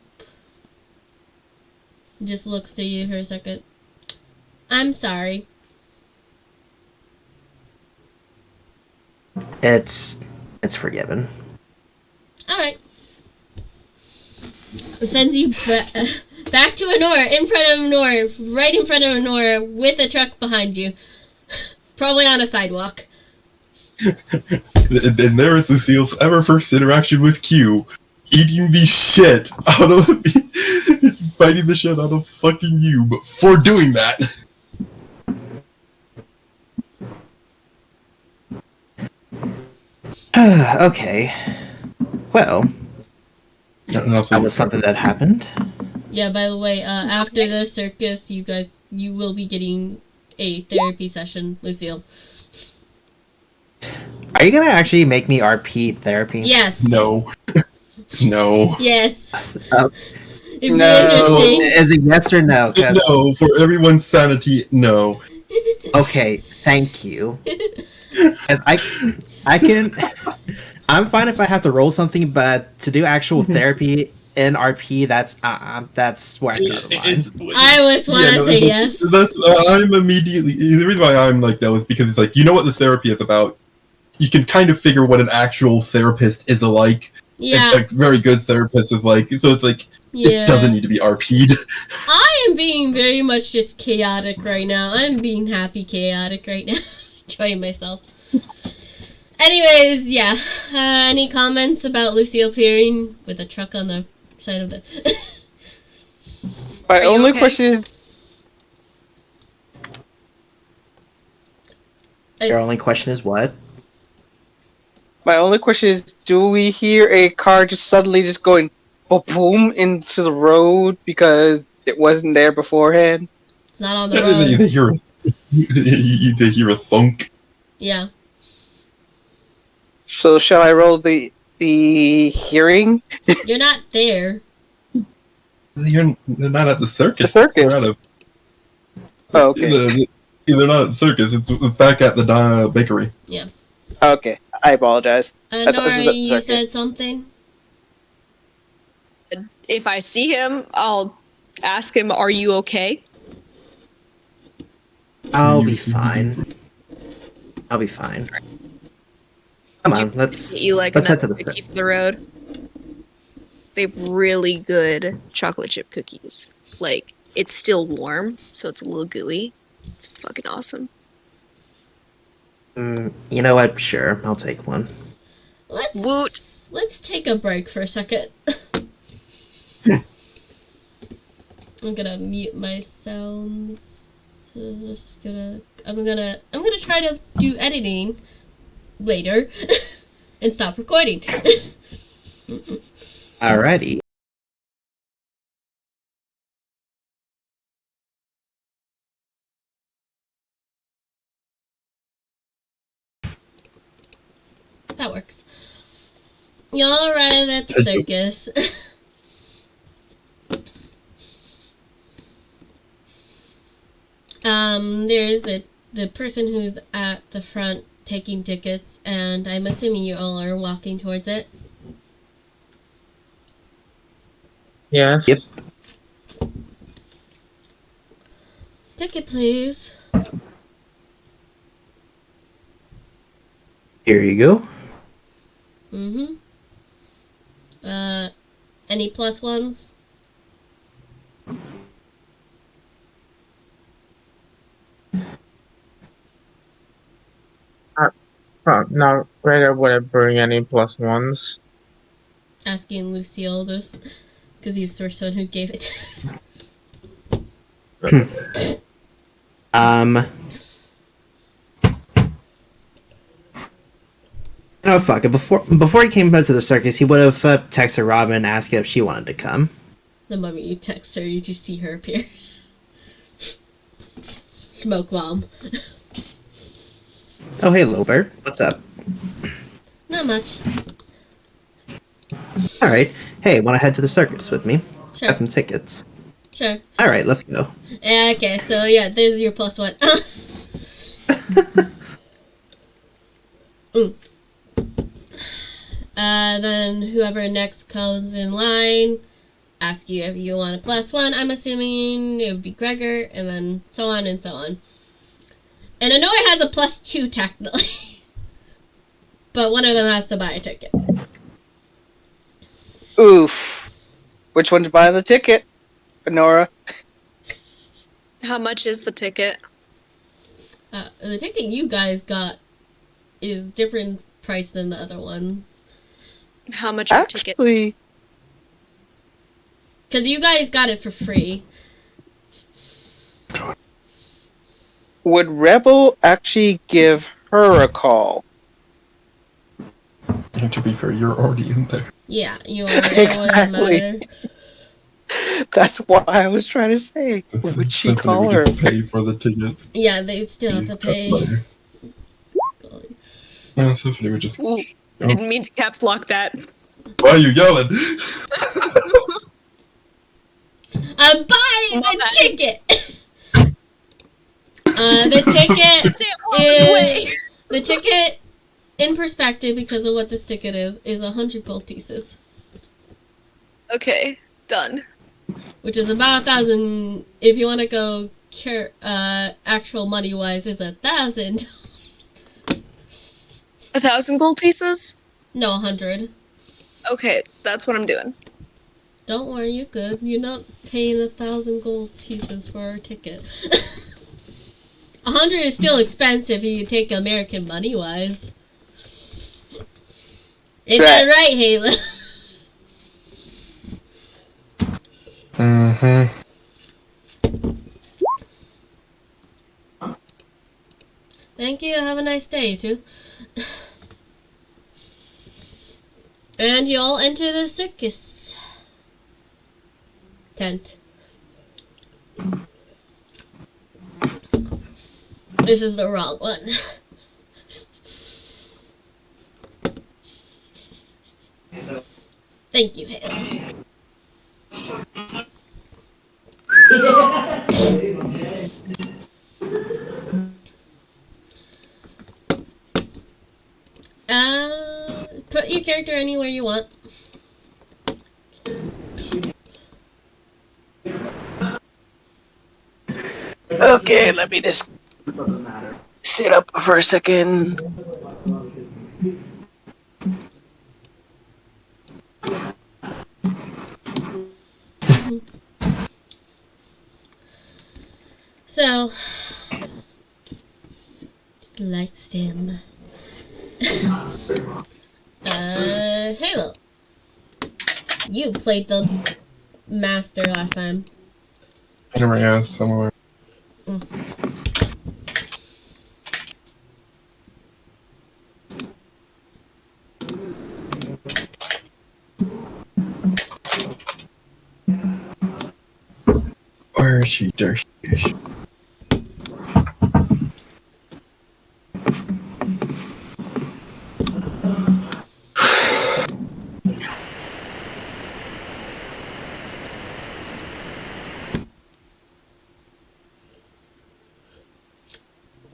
Just looks to you for a second. I'm sorry. It's forgiven. Alright. Sends you back to Honora, in front of Honora, right in front of Honora, with a truck behind you. Probably on a sidewalk. And there is Lucille's ever first interaction with Q, eating the shit out of biting the shit out of fucking you, but for doing that. Okay. Well, that was something that happened. Yeah, by the way, after the circus, you will be getting a therapy session, Lucille. Are you gonna actually make me RP therapy? Yes. No. No. Yes. Uh, It'd be No. interesting. Is it yes or no? 'Cause- No, for everyone's sanity, no. Okay, thank you. As I can. I'm fine if I have to roll something, but to do actual therapy in RP, that's where I draw the line. I just want to say yes. That's I'm immediately the reason why I'm like that was because it's like you know what the therapy is about. You can kind of figure what an actual therapist is like. Yeah. A very good therapist is like. So it's like Yeah. it doesn't need to be RP'd. I am being very much just chaotic right now. I'm being happy chaotic right now. Enjoying myself. Anyways, yeah. Any comments about Lucille appearing with a truck on the side of the... My you only okay? question is, Your only question is what? do we hear a car just suddenly just going boom into the road because it wasn't there beforehand? It's not on the road. They hear a thunk. Yeah. So shall I roll the hearing? You're not there. They're not at the circus. The circus. They're at Oh, okay. they're not at the circus. It's back at the bakery. Okay. I apologize. I thought this Nora, was at the you circus. said something? If I see him, I'll ask him, "Are you okay?" I'll be fine. I'll be fine. Come on, let's You head to the cookie for the road? They've really good chocolate chip cookies. Like, it's still warm, so it's a little gooey. It's fucking awesome. You know what? Sure, I'll take one. Woot! Let's take a break for a second. I'm gonna mute my sounds. I'm gonna try to do editing later and stop recording. Alrighty. That works. Y'all arrive at the circus. There's the person who's at the front taking tickets, and I'm assuming you all are walking towards it. Yes. Yep. Ticket, please. Here you go. Mm-hmm. Any plus ones? No, Gregor wouldn't bring any plus ones. Asking Lucille this, because he's the person who gave it. Oh fuck it. Before he came back to the circus, he would have texted Robin and asked if she wanted to come. The moment you text her, you just see her appear. Smoke bomb. Oh hey, Lilbert. What's up? Not much. All right. Hey, want to head to the circus with me? Sure. Got some tickets. Sure. All right, let's go. Yeah, okay, so yeah, there's your plus one. Then whoever next comes in line, ask you if you want a plus one. I'm assuming it would be Gregor, and then so on and so on. And Honora has a plus two technically. But one of them has to buy a ticket. Oof. Which one's buying the ticket? Nora. How much is the ticket? The ticket you guys got is different price than the other ones. How much are tickets? Actually, Because you guys got it for free. would Rebel actually give her a call? And to be fair, you're already in there. Yeah, you are. Exactly. That's what I was trying to say. Would she Symphony call would her? just pay for the ticket. Yeah, they still have to pay. Yeah, Symphony would just. Ooh, I didn't mean to caps lock that. Why are you yelling? I'm buying My the bad. ticket. The ticket is the ticket in perspective because of what this ticket is 100 gold pieces, Done. which is about 1,000. If you want to go actual money wise, is 1,000. 1,000 gold pieces? No, 100. Okay, that's what I'm doing. Don't worry, you're good. You're not paying 1,000 gold pieces for a ticket. 100 is still expensive if you take American money wise. Is that right, Halo? Mm-hmm. Thank you. Have a nice day, you two. And you all enter the circus tent. This is the wrong one. Thank you, Halo. Put your character anywhere you want. Okay, let me just sit up for a second. So, lights dim. Halo. You played the master last time. Anyway, yeah, somewhere. Where is she? There she is.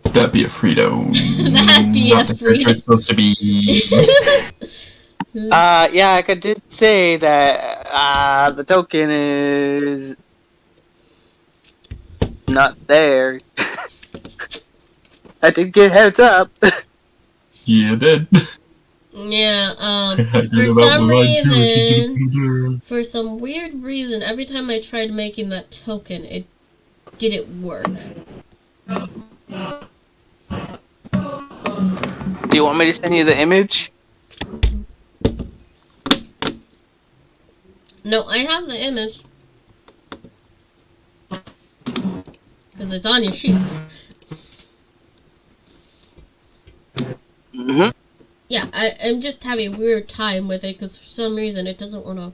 That'd be a Frito. That'd be Not a the character Frito. it's supposed to be. Yeah, I did say that the token is not there. I did get heads up. Yeah, it did. Yeah, I for did about some mine too. reason, for some weird reason, every time I tried making that token, it didn't work. Do you want me to send you the image? No, I have the image. Because it's on your sheet. Mm-hmm. Yeah, I'm just having a weird time with it because for some reason it doesn't want to...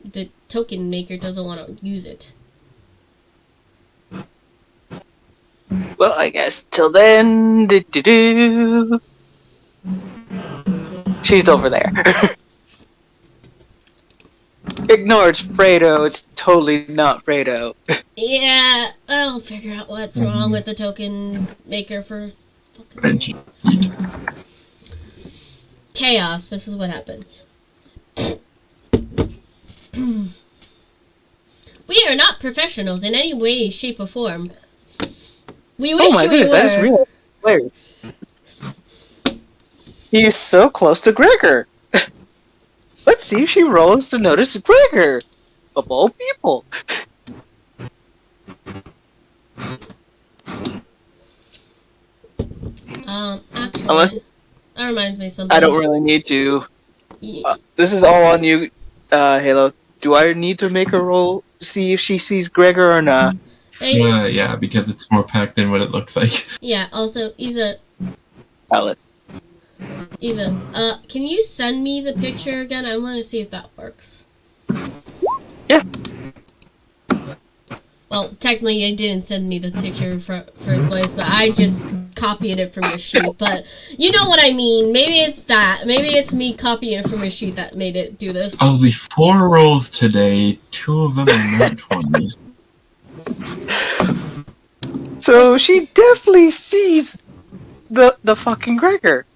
The token maker doesn't want to use it. Well, I guess till then, do. She's over there. Ignore it's Fredo. It's totally not Fredo. Yeah, I'll figure out what's wrong with the token maker for... Benji. Chaos, this is what happens. We are not professionals in any way, shape, or form. We wish Oh my we goodness, were. that is really hilarious. He's so close to Gregor. Let's see if she rolls to notice Gregor. Of all people. Actually, Unless- that reminds me of something. I don't really need to. Yeah. This is all on you, Halo. Do I need to make a roll to see if she sees Gregor or not? Hey, Yeah, because it's more packed than what it looks like. yeah, also, Isa, Valid. can you send me the picture again? I want to see if that works. Yeah. Well, technically, you didn't send me the picture first place, but I just copied it from your sheet. But you know what I mean. Maybe it's that. Maybe it's me copying it from your sheet that made it do this. Only 4 rolls today. 2 of them are not 20s. So she definitely sees the fucking Gregor.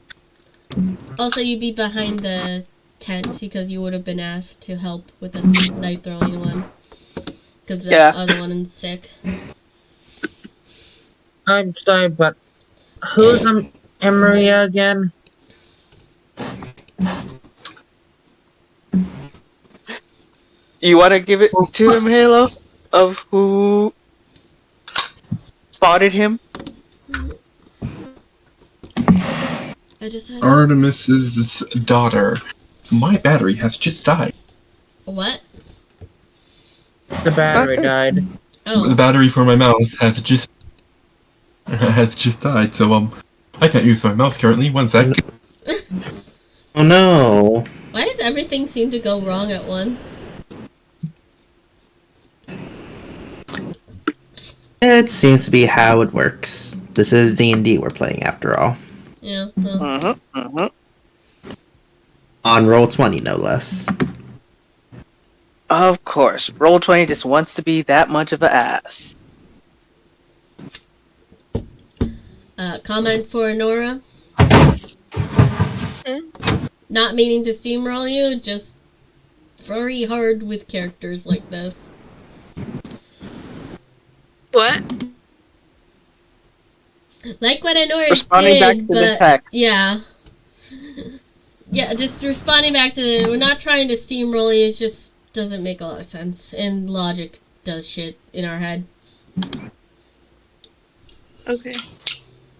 Also, you'd be behind the tent because you would have been asked to help with the knife throwing one. Because the Yeah. other one is sick. I'm sorry, but who's Emeria again? You want to give it to him, Halo? Of who spotted him? I just had Artemis's daughter. My battery has just died. what? The battery died. The Oh, battery for my mouse has just died, so I can't use my mouse currently. 1 sec. Oh no. why does everything seem to go wrong at once? It seems to be how it works. This is D&D we're playing after all. Yeah. Well, On roll 20, no less. Of course, Roll20 just wants to be that much of an ass. Comment for Nora. Not meaning to steamroll you, just very hard with characters like this. What? Like what Nora Responding did, back to the but text. yeah. Yeah, just responding back to the... We're not trying to steamroll you, it just doesn't make a lot of sense. And logic does shit in our heads. Okay.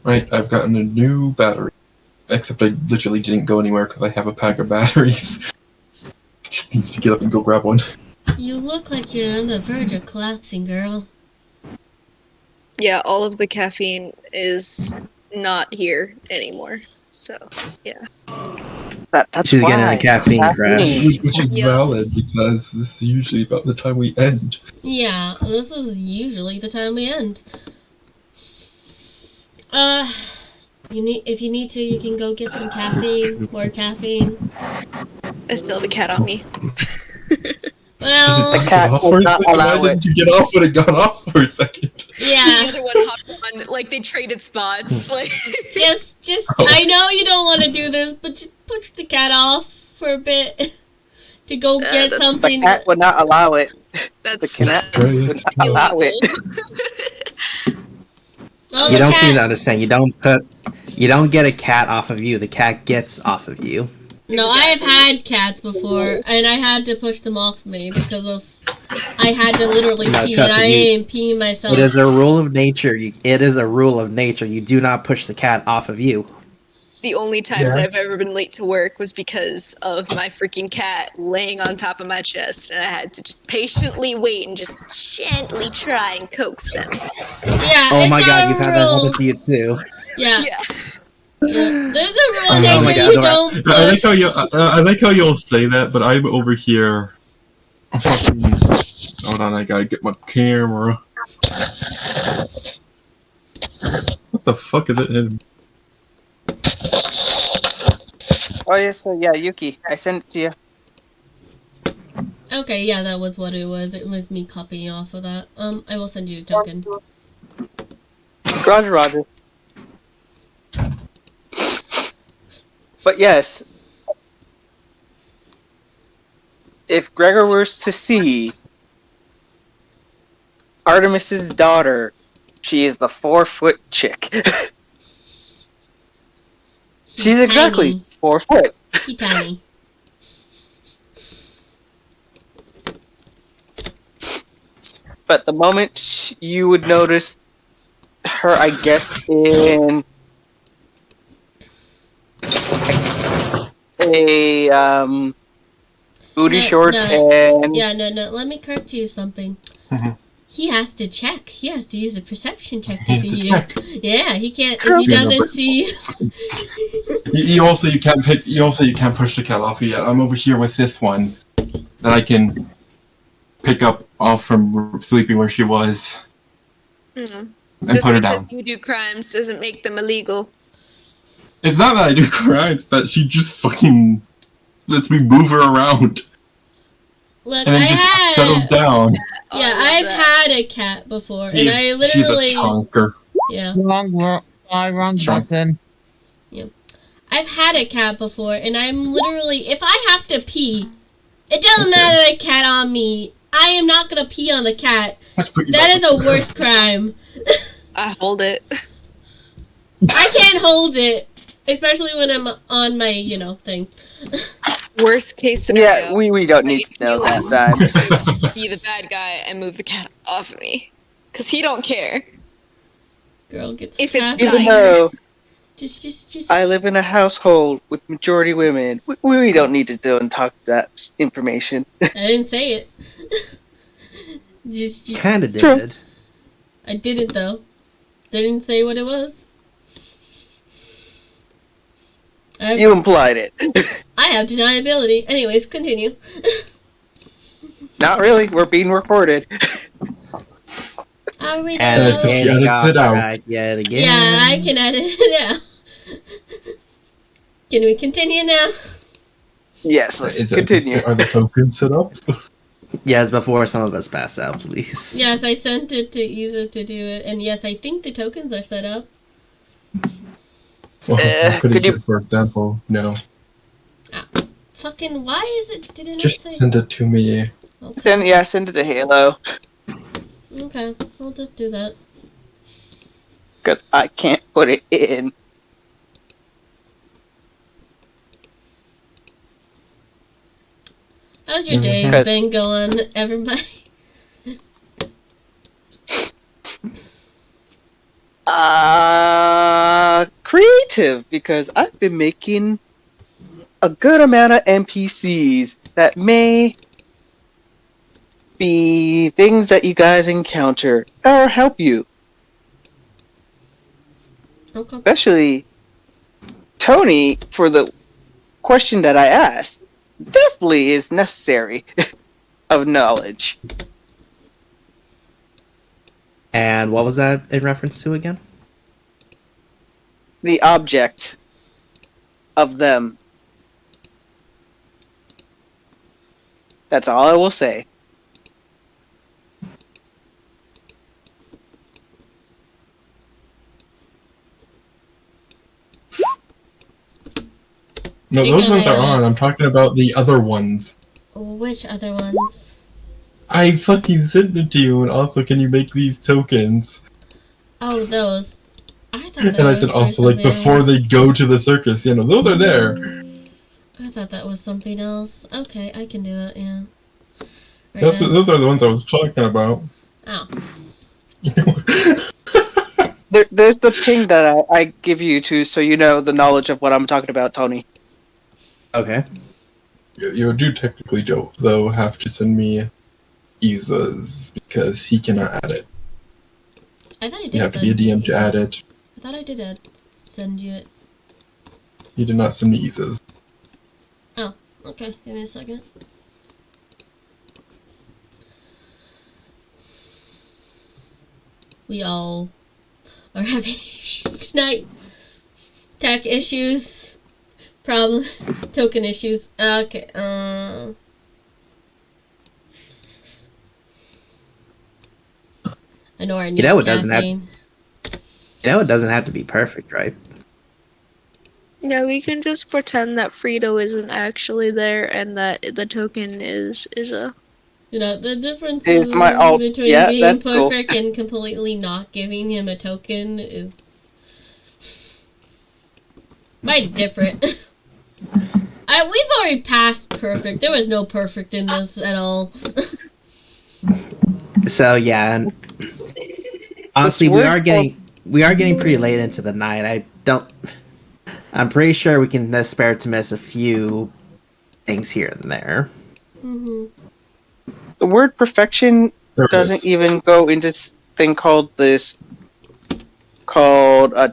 Right, I've gotten a new battery. Except I literally didn't go anywhere because I have a pack of batteries. Just need to get up and go grab one. You look like you're on the verge of collapsing, girl. Yeah, all of the caffeine is not here anymore. So, yeah. That's She's why. getting a caffeine crash. Which is Yeah. valid because this is usually about the time we end. Yeah, this is usually the time we end. If you need to, you can go get some caffeine, more caffeine. I still have a cat on me. Well, The cat Get off will for a not second? allow Why it. didn't you get off when it got off for a second? The yeah. other one hopped on, like, they traded spots. Like, Just, I know you don't want to do this, but just push the cat off for a bit to go get that's- The something. cat would not allow it. that's The cat That's would not allow illegal. it. Well, You the don't cat- seem to understand. You don't get a cat off of you. The cat gets off of you. No, I have had cats before, and I had to push them off me because of I had to literally No, pee, trust and I me, ain't peeing myself. It is a rule of nature. It is a rule of nature. You do not push the cat off of you. The only times Yeah. I've ever been late to work was because of my freaking cat laying on top of my chest, and I had to just patiently wait and just gently try and coax them. Yeah. Oh it's my a god, you've had that rule. happen to you too. Yeah. Yeah. Yeah. There's a rule Oh in my nature God, you don't- don't I like push. how you. I like how you'll say that, but I'm over here. Fucking. Hold on, I gotta get my camera. What the fuck is it? Oh yeah, so yeah, Yuki, I sent it to you. Okay, yeah, that was what it was. It was me copying off of that. I will send you the token. Roger, Roger. But yes, if Gregor was to see Artemis's daughter, she is the 4-foot chick. She's exactly Tiny. 4 foot. She tiny. But the moment you would notice her, I guess, in a booty No, shorts no. and Yeah, no. Let me correct you something. Mhm. He has to check. He has to use a perception check He to has to see you. check. Yeah, he can't. True. If he Yeah, no, doesn't but- see. You can't pick. You can't push the cat off yet. I'm over here with this one that I can pick up off from sleeping where she was Mhm. and Just put her because down. you do crimes doesn't make them illegal. It's not that I do crimes; that she just fucking lets me move her around Look, and then I just had. settles down. Oh, Yeah, I love I've that. had a cat before, and She's, I she's a literally. chonker. Yeah. Wrong Sure. button. I've had a cat before, and I'm literally, if I have to pee, it doesn't Okay. matter the cat on me. I am not gonna pee on the cat. Let's put you That back is a up. worse crime. I hold it. I can't hold it, especially when I'm on my, thing. Worst case scenario. yeah, we don't need to know that. That Be the bad guy and move the cat off of me, cause he don't care. Girl gets If it's trapped. even dying. though Just. I live in a household with majority women, we don't need to go and talk that information. I didn't say it. just. Kinda True. did. I didn't though. Didn't say what it was. You implied it. I have deniability. Anyways, continue. Not really. We're being recorded. Are we And Edits done? it. again, Edits it out. right yet again. Yeah, I can edit it out. Can we continue now? Yes, let's Is it- continue. Are the tokens set up? Yes, before some of us pass out, please. Yes, I sent it to Isa to do it, and yes, I think the tokens are set up. Well, if I put it Could you? here, for example, no. Fucking, why is it? Did it not Just say? send it to me. Okay. Send it to Halo. Okay, I'll just do that. Because I can't put it in. How's your day Mhm. been going, everybody? Creative, because I've been making a good amount of NPCs that may be things that you guys encounter or help you. Okay. Especially Tony, for the question that I asked, definitely is necessary of knowledge. And what was that in reference to again? The object of them. That's all I will say. No, You're those ones are gonna- on. I'm talking about the other ones. Which other ones? I fucking sent them to you, and also, can you make these tokens? Oh, those. I thought that And I was said for also, like, something before else. they go to the circus, you know, those are there. I thought that was something else. Okay, I can do it, yeah. Right Those now. are the ones I was talking about. Oh. There's the ping that I give you to, so you know the knowledge of what I'm talking about, Tony. Okay. You do technically, though, have to send me Isa's, because he cannot add it. I thought I did You have to be a DM to add it. I thought I did send you it. He did not send me Isa's. Oh, okay. Give me a second. We all are having issues tonight. Tech issues. Problem. Token issues. Okay, I know our new know, it doesn't have- caffeine. It doesn't have to be perfect, right? Yeah, we can just pretend that Frito isn't actually there and that the token is a. You know, the difference Is my alt- between yeah, being that's cool. perfect and completely not giving him a token is quite different. We've already passed perfect. There was no perfect in this at all. So yeah, and honestly, This we word are getting pretty late into the night. I'm pretty sure we can spare to miss a few things here and there. Mm-hmm. The word perfection There it doesn't is. even go into this thing called a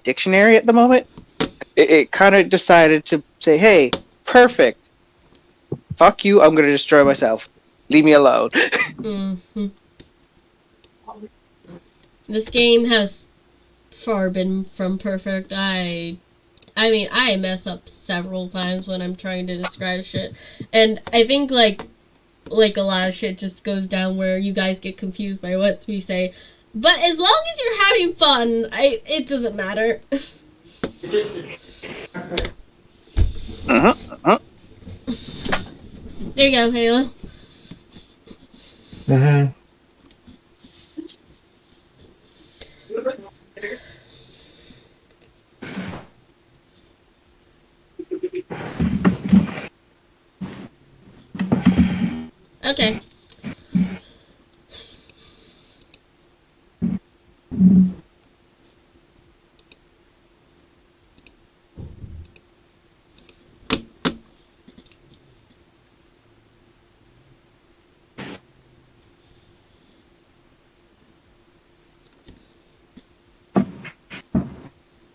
dictionary at the moment. It kind of decided to say, hey, perfect. Fuck you, I'm going to destroy myself. Leave me alone. Mm-hmm. This game has far been from perfect. I mean, I mess up several times when I'm trying to describe shit. And I think, like a lot of shit just goes down where you guys get confused by what we say. But as long as you're having fun, it doesn't matter. There you go, Halo. Mm-hmm. Okay.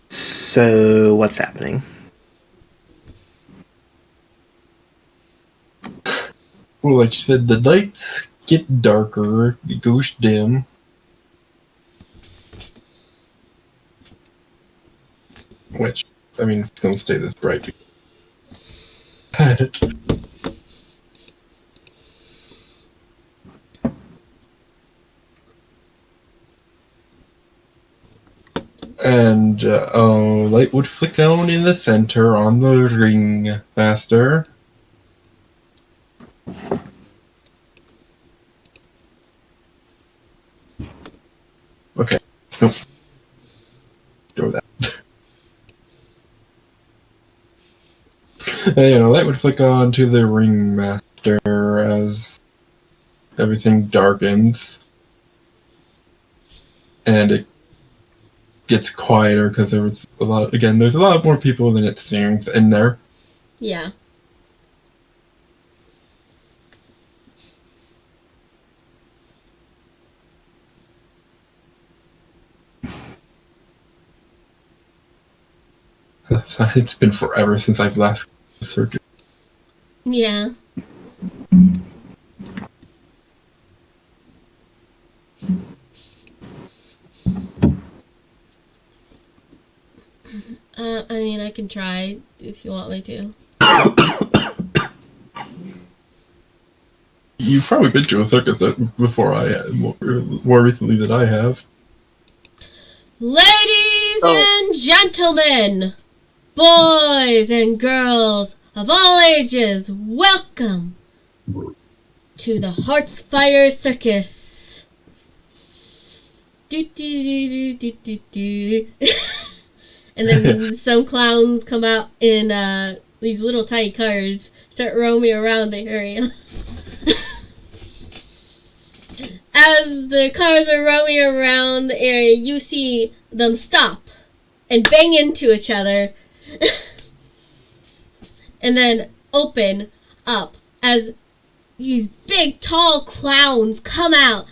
So what's happening? Well, like you said, the lights get darker, it goes dim. Which, I mean, it's gonna stay this bright. And light would flick down in the center on the ring master. Okay. Nope. Do that. And light would flick on to the ring master as everything darkens. And it gets quieter because there's a lot more people than it seems in there. Yeah. It's been forever since I've last circus. Yeah. I mean, I can try if you want me to. You've probably been to a circus before I more recently than I have. Ladies and gentlemen, boys and girls of all ages, welcome to the Heartsfire Circus. Do, do, do, do, do, do. And then some clowns come out in these little tiny cars, start roaming around the area. As the cars are roaming around the area, you see them stop and bang into each other. And then open up as these big, tall clowns come out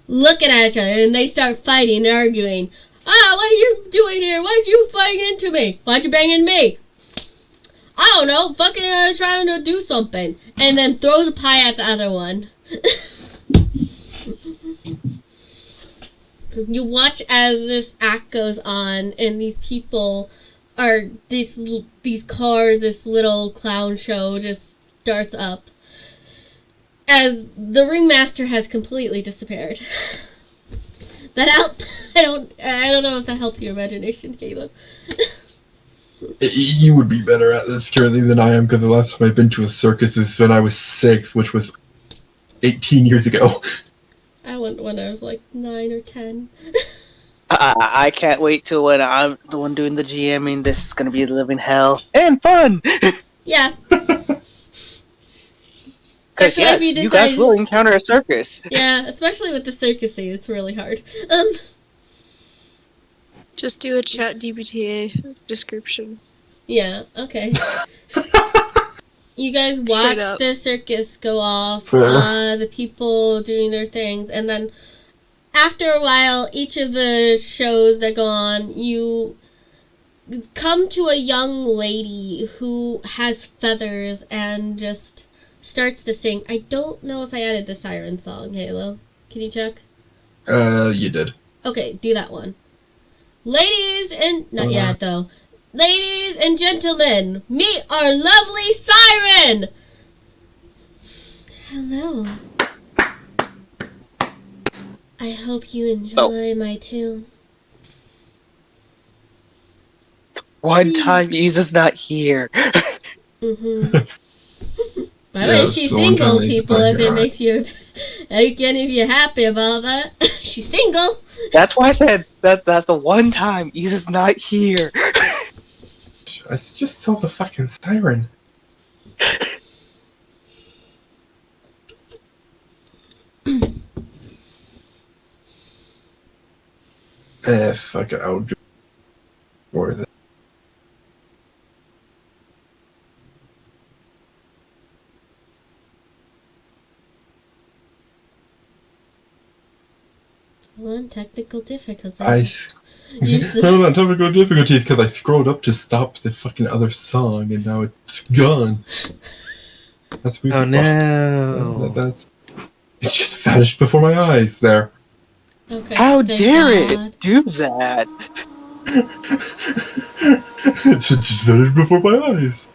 looking at each other, and they start fighting and arguing. Ah, what are you doing here? Why'd you bang into me? Why'd you bang into me? I don't know. Fucking trying to do something. And then throws a pie at the other one. You watch as this act goes on, and these people are these cars, this little clown show just starts up as the ringmaster has completely disappeared. I don't know if that helps your imagination, Caleb. You would be better at this currently than I am, because the last time I've been to a circus is when I was 6, which was 18 years ago. I went when I was like 9 or 10. I can't wait till when I'm the one doing the GMing. This is gonna be living hell and fun. Yeah. Because yes, you guys will encounter a circus. Yeah, especially with the circus scene, it's really hard. Just do a chat DBTA description. Yeah, okay. You guys watch the circus go off, the people doing their things, and then after a while, each of the shows that go on, you come to a young lady who has feathers and just starts to sing. I don't know if I added the siren song, Halo. Can you check? You did. Okay, do that one. Ladies and... Not yet, though. Ladies and gentlemen, meet our lovely siren! Hello. I hope you enjoy my tune. One time Isa's not here. Mm-hmm. By the way, she's single, people, if it makes you... any of you happy about that. She's single! That's why I said that's the one time Isa's not here. I just saw the fucking siren. Fuck it, I'll do more of this. One technical difficulty. No, not technical difficulties, because I scrolled up to stop the fucking other song, and now it's gone. That's weird. Oh no! It's just vanished before my eyes. There. Okay. How dare it do that? It's just vanished before my eyes.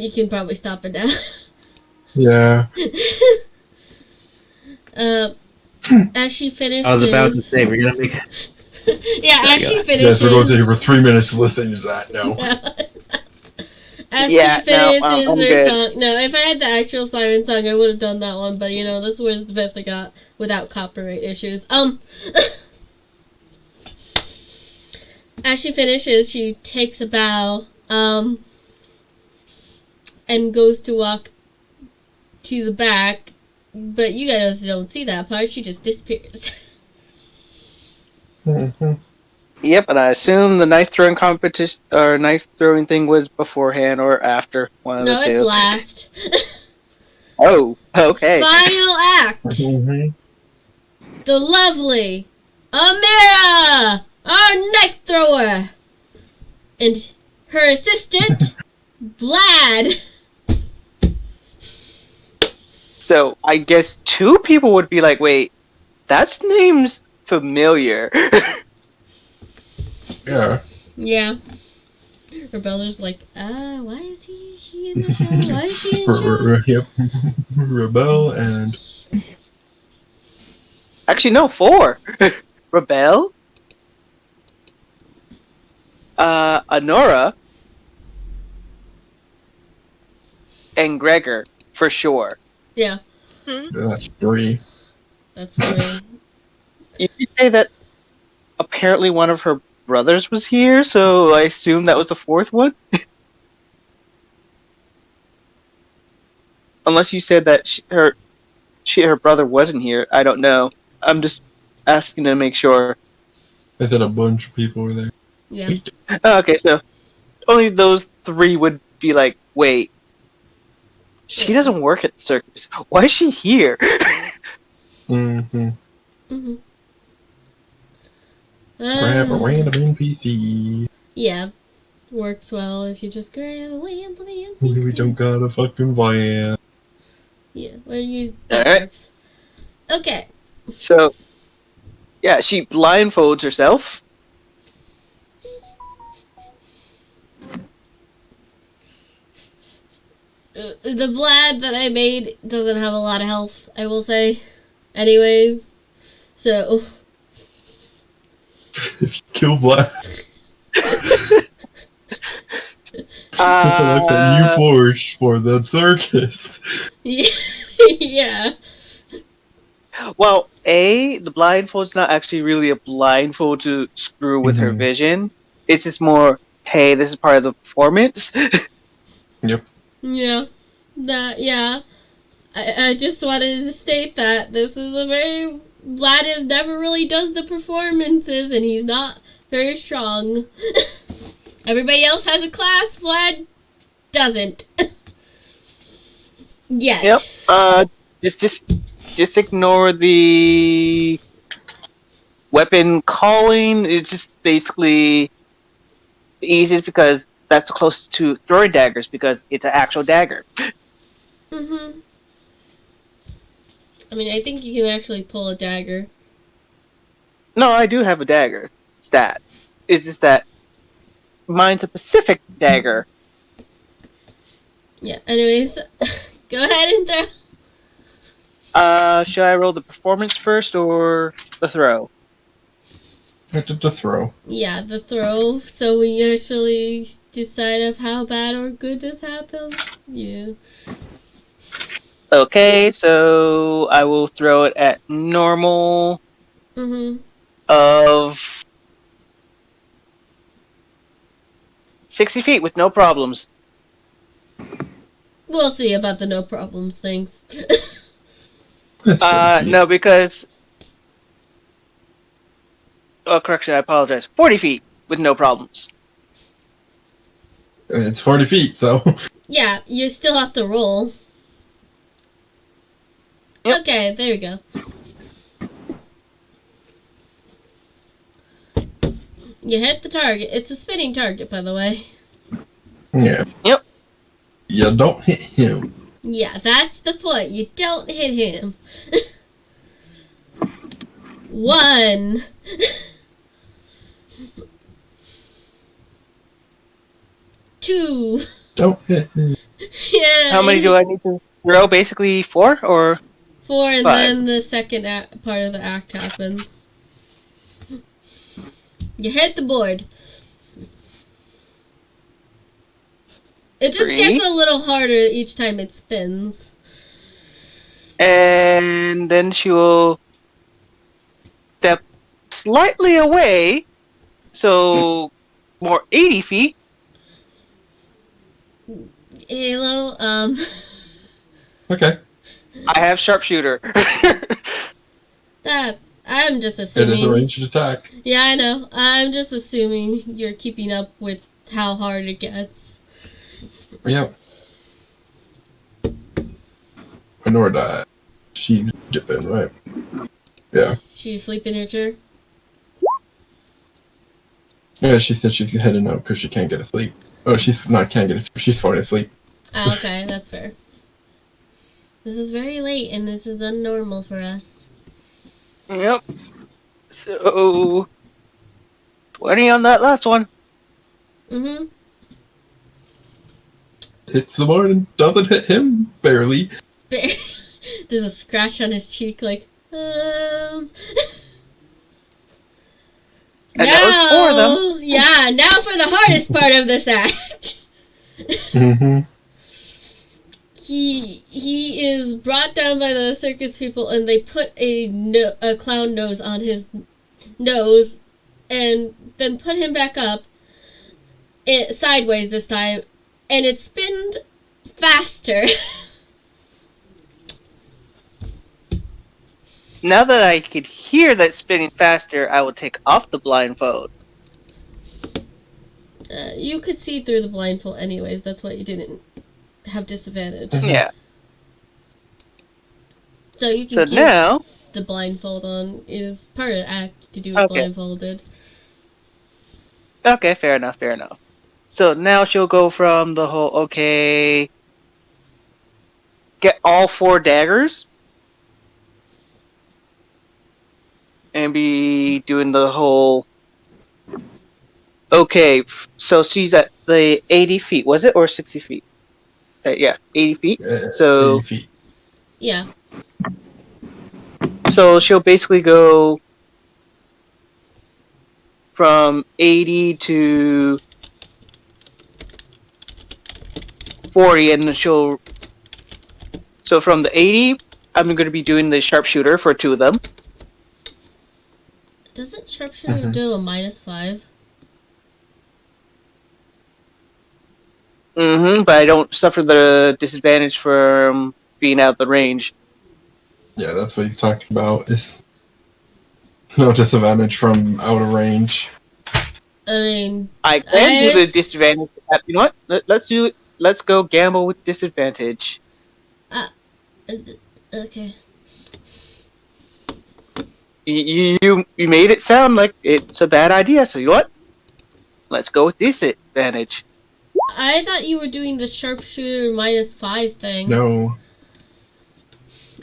You can probably stop it now. Yeah. As she finishes... I was about to say, we're gonna make... yeah, as she finishes... Yes, we're going to take for 3 minutes listening to that now. As Yeah, she finishes I'm her good. song... No, if I had the actual siren song, I would have done that one, but this was the best I got without copyright issues. As she finishes, she takes a bow, and goes to walk to the back, but you guys don't see that part. She just disappears. Mm-hmm. Yep, and I assume the knife throwing competition or knife throwing thing was beforehand or after one of No, the two. it's last. Oh, okay. Final act. Mm-hmm. The lovely Amira, our knife thrower, and her assistant, Vlad. So I guess two people would be like, "Wait, that name's familiar." Yeah. Yeah. Rebeller's like, why is she in the show? Why is she in the show? Yep. Rebel and... Actually, no, 4. Rebel, Honora, and Gregor for sure. Yeah, That's 3. that's 3. You could say that apparently one of her brothers was here, so I assume that was the 4th one. Unless you said that her brother wasn't here. I don't know. I'm just asking to make sure. I said a bunch of people were there. Yeah. Okay, so only those 3 would be like, wait, she doesn't work at the circus. Why is she here? Mm-hmm. Mm-hmm. Grab a random NPC. Yeah, works well if you just grab a random NPC. We don't got a fucking plan. Yeah, well, use that Alright. works. Okay. So, yeah, she blindfolds herself. The Vlad that I made doesn't have a lot of health, I will say. Anyways, so... If you kill Black, that's an effort you forged for the circus. Yeah. Well, the blindfold's not actually really a blindfold to screw with her Mhm. vision. It's just more, hey, this is part of the performance. Yep. Yeah. Yeah. I just wanted to state that this is a very... Vlad never really does the performances, and he's not very strong. Everybody else has a class, Vlad doesn't. Yes. Yep. Just ignore the weapon calling. It's just basically the easiest because that's the closest to throwing daggers because it's an actual dagger. Mm-hmm. I mean, I think you can actually pull a dagger. No, I do have a dagger stat. It's just that mine's a Pacific dagger. Yeah, anyways, go ahead and throw. Should I roll the performance first or the throw? To throw. Yeah, the throw. So we actually decide of how bad or good this happens. Yeah. Okay, so I will throw it at normal Mm-hmm. of 60 feet with no problems. We'll see about the no problems thing. That's No, because... Oh, correction, I apologize. 40 feet with no problems. It's 40 feet, so. Yeah, you still have to roll. Yep. Okay, there we go. You hit the target. It's a spinning target, by the way. Yeah. Yep. You don't hit him. Yeah, that's the point. You don't hit him. 1. 2. Don't hit me. Yeah. How many do I need to throw? Basically 4 or 4, and 5? then the second part of the act happens. You hit the board. It just 3. gets a little harder each time it spins. And then she will step slightly away, so more 80 feet. Halo, Okay. I have sharpshooter. I'm just It assuming. is a ranged attack. Yeah, I know. I'm just assuming you're keeping up with how hard it gets. Yep. Nor she's dipping, right? Yeah. She's sleeping in her chair. Yeah, she said she's heading out because she can't get asleep. Oh, she's not can't get asleep. She's falling asleep. Ah, okay, that's fair. This is very late, and this is unnormal for us. Yep. So 20 on that last one. Mm-hmm. Hits the board and doesn't hit him, barely. There's a scratch on his cheek, like, And that was 4 of them. Yeah, now for the hardest part of this act. Mm-hmm. He is brought down by the circus people, and they put a clown nose on his nose, and then put him back up, sideways this time, and it spinned faster. Now that I could hear that spinning faster, I will take off the blindfold. You could see through the blindfold anyways, that's why you didn't have disadvantage. Yeah. So you can So keep now, the blindfold on. Is part of the act to do it blindfolded. okay, fair enough. So now she'll go from the whole, okay, get all 4 daggers, and be doing the whole, okay, so she's at the 80 feet, was it, or 60 feet? Yeah, 80 feet. So 80 feet. Yeah. So she'll basically go from 80 to 40, and she'll. So from the 80, I'm going to be doing the sharpshooter for 2 of them. Doesn't sharpshooter do a -5? But I don't suffer the disadvantage from being out of the range. Yeah, that's what he's talking about. Is no disadvantage from out of range. I mean, I can do the disadvantage. You know what? Let's do it. Let's go gamble with disadvantage. Okay. You made it sound like it's a bad idea, so you know what? Let's go with disadvantage. I thought you were doing the sharpshooter -5 thing. No,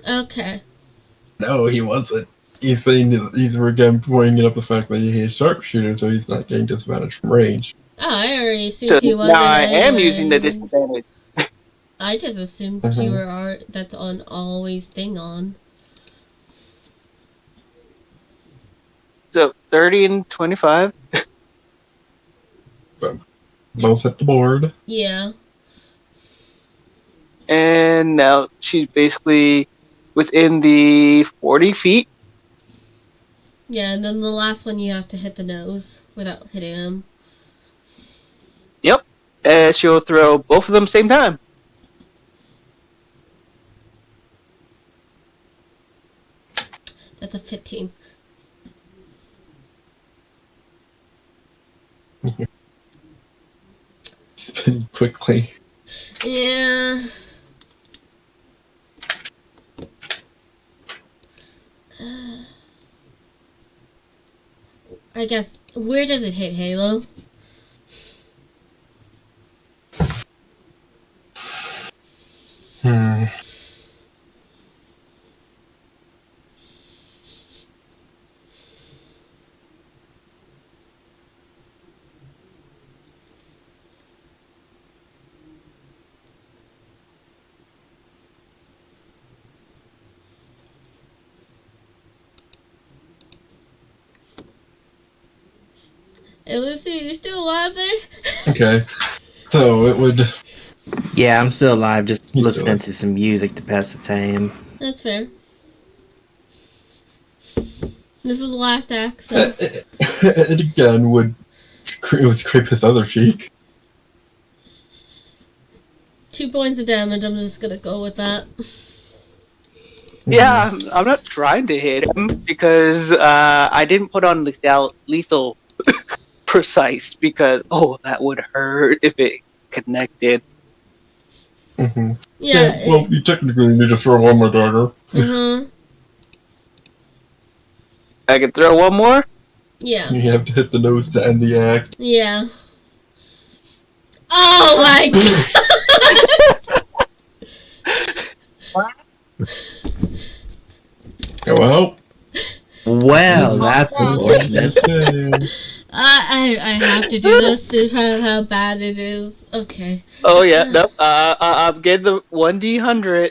Okay. no, he wasn't. He's saying that he's again pointing up the fact that he is sharpshooter, so he's not getting disadvantage from range. Oh, I already assumed So you was. now I am using the disadvantage. I just assumed you were that's on always thing on. So 30 and 25. So, both at the board. Yeah. And now she's basically within the 40 feet. Yeah, and then the last one you have to hit the nose without hitting him. Yep. And she'll throw both of them same time. That's a 15. Spin quickly. Yeah. I guess, where does it hit, Halo? Hey, Lucy, you still alive there? Okay. So it would. Yeah, I'm still alive, just You still listening alive. to some music to pass the time. That's fair. This is the last act, so. It again would scrape his other cheek. 2 points of damage, I'm just gonna go with that. Yeah, I'm not trying to hit him because I didn't put on lethal precise because that would hurt if it connected. Mm-hmm. Yeah. Well, you technically need to throw one more dagger. I can throw one more. Yeah. You have to hit the nose to end the act. Yeah. Oh my god! Oh well. Well, that's unfortunate. Okay. I have to do this to how bad it is. Okay. Oh yeah, nope. I'm getting the 1d100.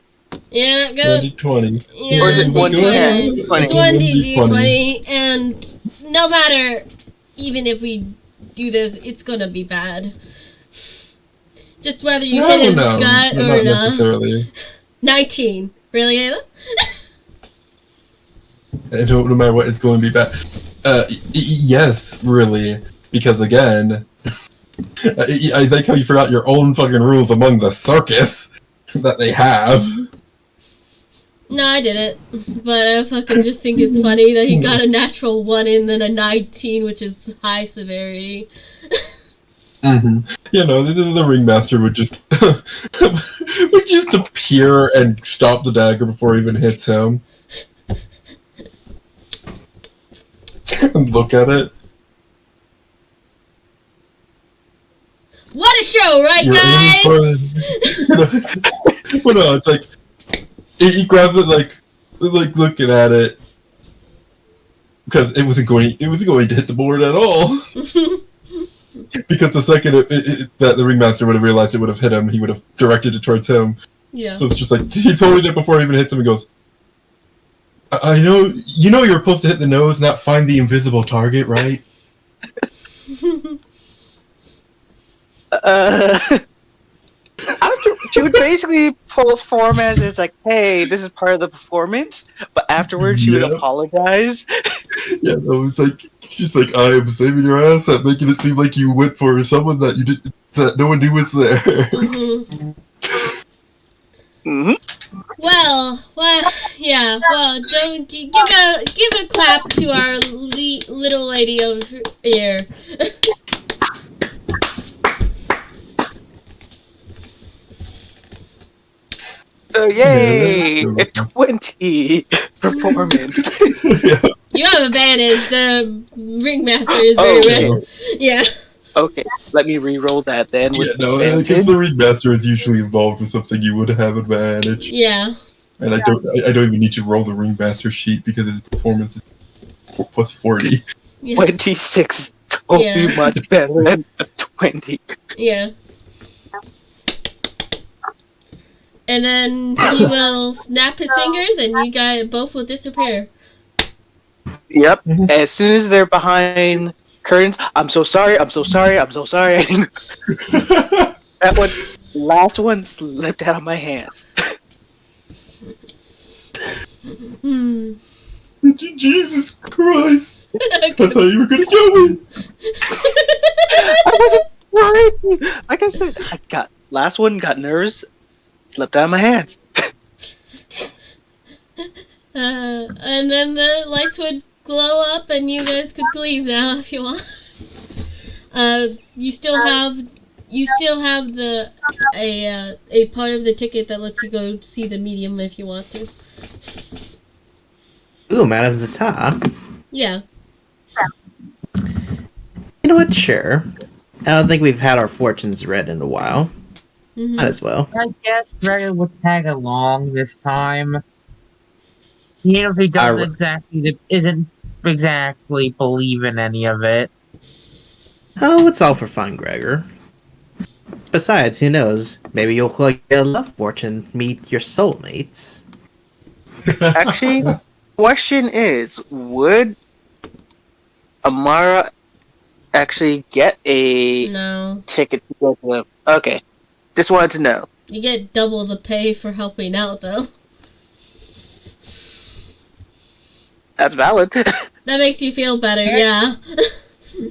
Yeah, go. 20. Yeah, Or is it 1d10? It's 1d20, and no matter, even if we do this, it's gonna be bad. Just whether you hit his gut or not not. necessarily. 19. Really, Ayla? No matter what, it's going to be bad. Yes, really. Because again, I like how you forgot your own fucking rules among the circus that they have. No, I didn't. But I fucking just think it's funny that he got a natural 1 and then a 19, which is high severity. Mm-hmm. You know, the ringmaster would just would just appear and stop the dagger before it even hits him. And look at it. What a show, right, You're guys? But no, it's like he grabs it like looking at it because it wasn't going to hit the board at all. Because the second that the ringmaster would have realized it would have hit him, he would have directed it towards him. Yeah. So it's just like he's holding it before it even hits him and goes, I know you're supposed to hit the nose, not find the invisible target, right? She would basically perform as it's like, hey, this is part of the performance, but afterwards she would apologize. Yeah, no, it's like she's like, I am saving your ass at making it seem like you went for someone that you didn't, that no one knew was there. Well, yeah. Well, don't give a clap to our little lady over here. So yay! A 20 performance. Yeah. You have advantage. The ringmaster is very red. Yeah. Okay, let me re-roll that then. Yeah, no, if the ringmaster is usually involved with something, you would have advantage. Yeah. And I don't even need to roll the ringmaster sheet because his performance is plus 40. Yeah. 26 will be much better than a 20. Yeah. And then he will snap his fingers, and you guys both will disappear. Yep. As soon as they're behind curtains, I'm so sorry. That one, last one slipped out of my hands. Jesus Christ! I thought you were gonna kill me! I wasn't trying. Like I said, last one got nervous, slipped out of my hands. And then the lights would glow up, and you guys could leave now if you want. You still have the a part of the ticket that lets you go see the medium if you want to. Ooh, Madame Zata. Yeah. You know what? Sure. I don't think we've had our fortunes read in a while. Might as well. I guess Gregor would tag along this time. Even if he isn't exactly believe in any of it. Oh, it's all for fun, Gregor. Besides, who knows? Maybe you'll get a love fortune, meet your soulmates. Actually, question is, would Amara actually get a No. ticket to go to them? Okay. Just wanted to know. You get double the pay for helping out, though. That's valid. That makes you feel better, yeah.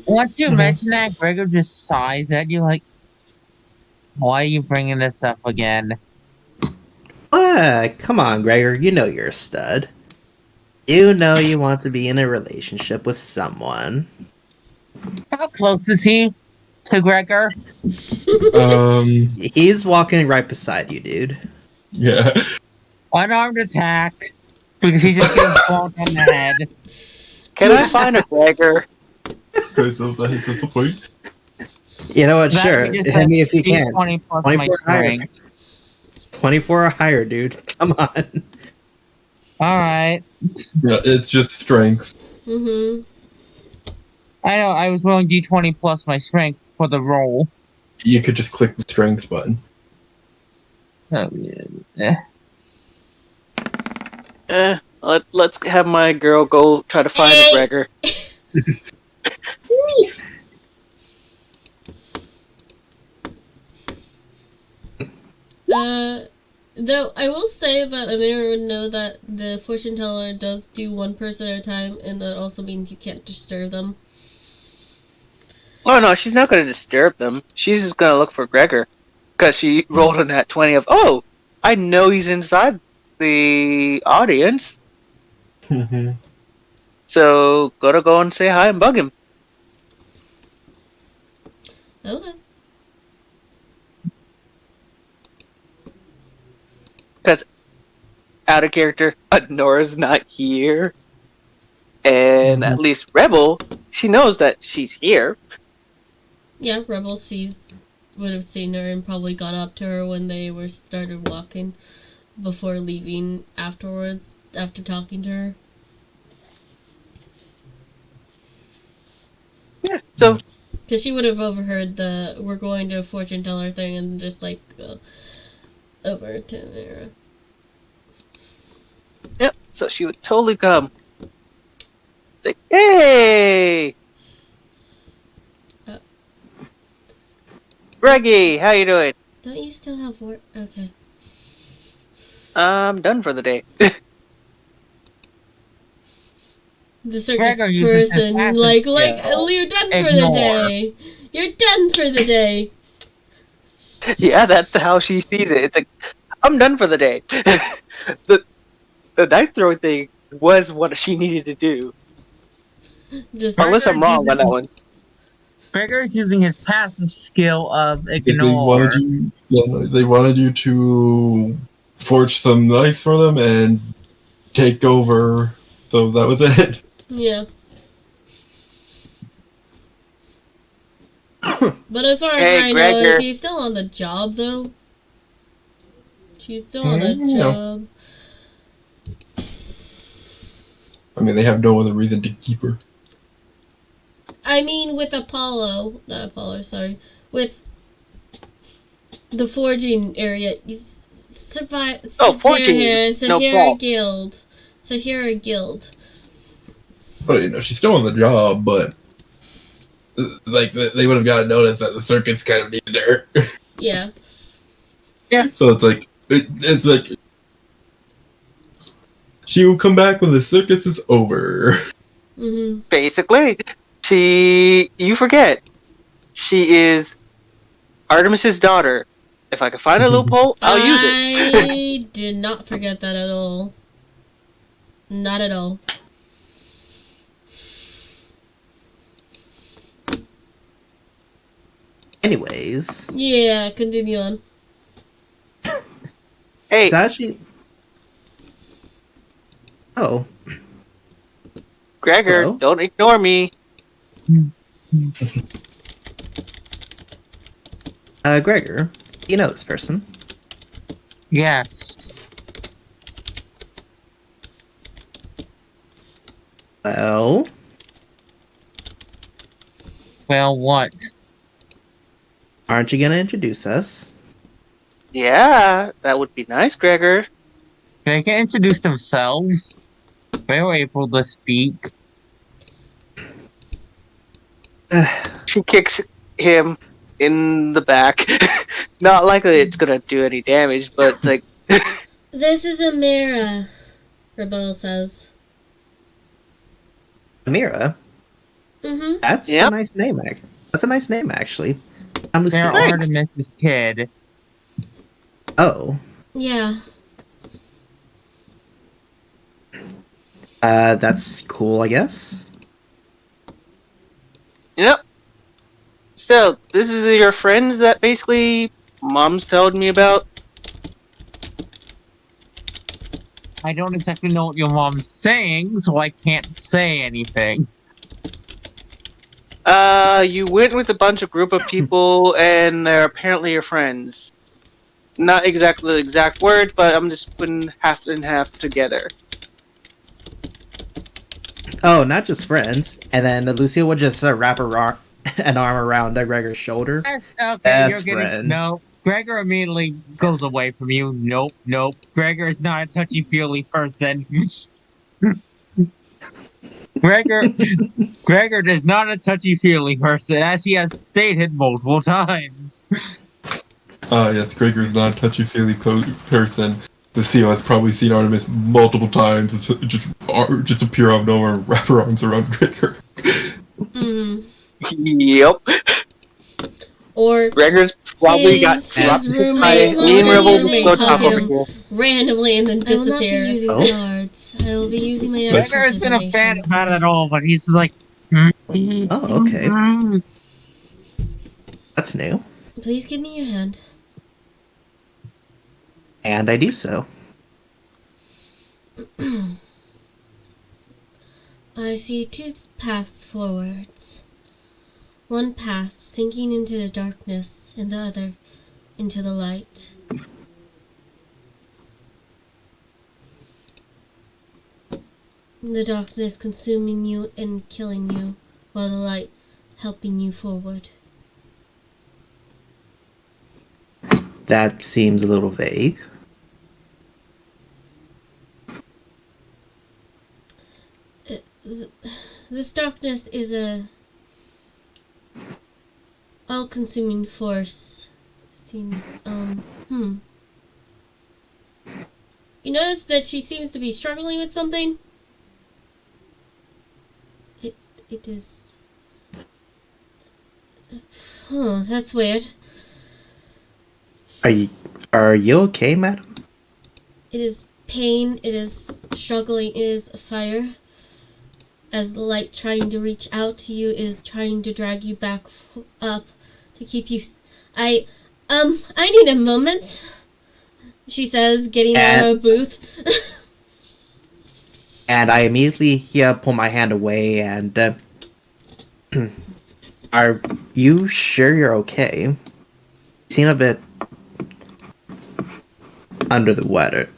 Once you Mhm. mention that, Gregor just sighs at you like, why are you bringing this up again? Come on, Gregor. You know you're a stud. You know you want to be in a relationship with someone. How close is he to Gregor? He's walking right beside you, dude. Yeah. Unarmed attack. Because he just gets bonked on the head. Can I find a Gregor? Because of that, that's the point. You know what? That Sure. would be just Hit me if you can. D20 plus my 24 higher. strength. 24 or higher, dude. Come on. Alright. Yeah, it's just strength. Mm-hmm. I know, I was rolling D20 plus my strength for the roll. You could just click the strength button. Oh, yeah. Let's have my girl go try to find a Gregor. Though I will say that Amira would know that the fortune teller does do one person at a time, and that also means you can't disturb them. Oh no, she's not going to disturb them. She's just going to look for Gregor. Because she rolled on that 20 of, oh, I know he's inside the audience. So, gotta go and say hi and bug him. Okay. Because, out of character, Nora's not here. And at least Rebel, she knows that she's here. Yeah, Rebel would have seen her and probably gone up to her when they started walking before leaving afterwards, after talking to her. Yeah, so, Because she would have overheard the we're going to a fortune teller thing and just like go over to Amira. yep, so she would totally come. Say, hey! Greggy, how you doing? Don't you still have work? Okay. I'm done for the day. The circus Gregor uses his person, passive like, skill. you're done for the Ignore. day. You're done for the day. Yeah, that's how she sees it. It's like, I'm done for the day. the knife throwing thing was what she needed to do. Just Unless I'm wrong on that one. Gregor's using his passive skill of If they ignore. wanted you to forge some knife for them and take over. So that was it. yeah. But as far as Hey, I know, Gregor. is he still on the job though? She's still on the No. job. I mean, they have no other reason to keep her. I mean, with Apollo, not Apollo, sorry, with the forging area, Oh, forging. No Sahara problem. Guild. Sahara Guild. But you know, she's still on the job. But like, they would have got to notice that the circuits kind of needed her. Yeah. So it's like she will come back when the circus is over. Mm-hmm. Basically, you forget, she is Artemis's daughter. If I can find a loophole, I'll use it. I did not forget that at all. Not at all. Anyways, Yeah, continue on. Hey, it's actually. Oh, Gregor, hello? don't ignore me. Gregor, you know this person. Yes. Well, Well, what? aren't you gonna introduce us? Yeah, that would be nice, Gregor. They can introduce themselves. They were able to speak. She kicks him in the back. Not likely it's gonna do any damage, but it's like, This is Amira, Rebel says. Amira. Mm-hmm. That's Yep. a nice name. That's a nice name, actually. I'm They're Lucia. Artemis's kid. Oh, Yeah. that's cool, I guess. yep. So, this is your friends that basically Mom's told me about? I don't exactly know what your mom's saying, so I can't say anything. You went with a bunch of group of people, and they're apparently your friends. Not exactly the exact words, but I'm just putting half and half together. Oh, not just friends. And then Lucia would just wrap an arm around Gregor's shoulder. Okay, Best you're getting friends. no. Gregor immediately goes away from you. Nope, nope. Gregor is not a touchy-feely person. Gregor is not a touchy-feely person, as he has stated multiple times. Yes, Gregor's not a touchy-feely person. The CEO has probably seen Artemis multiple times. Just appear out of nowhere and wrap her arms around Gregor. Mm. Yep. Or Gregor's probably got his dropped roommate by will me and be Rebel using go top over him here. randomly and then I will not be disappear. using Oh. cards. I will be using my Gregor actual isn't a fan divination. about it at all, but he's just like. Oh, okay. That's new. Please give me your hand. And I do so. I see two paths forwards. One path sinking into the darkness, and the other into the light. The darkness consuming you and killing you, while the light helping you forward. That seems a little vague. This darkness is a all-consuming force. Seems, You notice that she seems to be struggling with something? It is. Huh, that's weird. Are you okay, madam? It is pain, it is struggling, it is fire. As the light trying to reach out to you is trying to drag you back up to keep you. I need a moment, she says, getting out of a booth. And I immediately pull my hand away and are you sure you're okay? You seem a bit under the weather.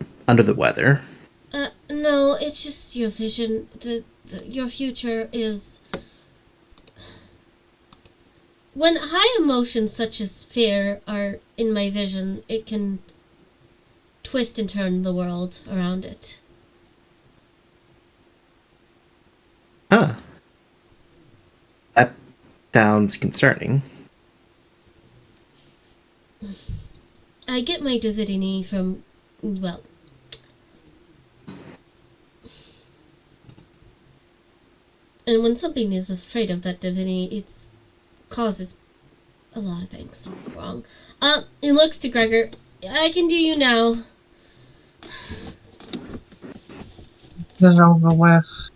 No, it's just your vision. Your future is. When high emotions such as fear are in my vision, it can twist and turn the world around it. Huh. That sounds concerning. I get my divinity from, well. And when something is afraid of that divinity, it causes a lot of things wrong. It looks to Gregor. I can do you now. Get it over with.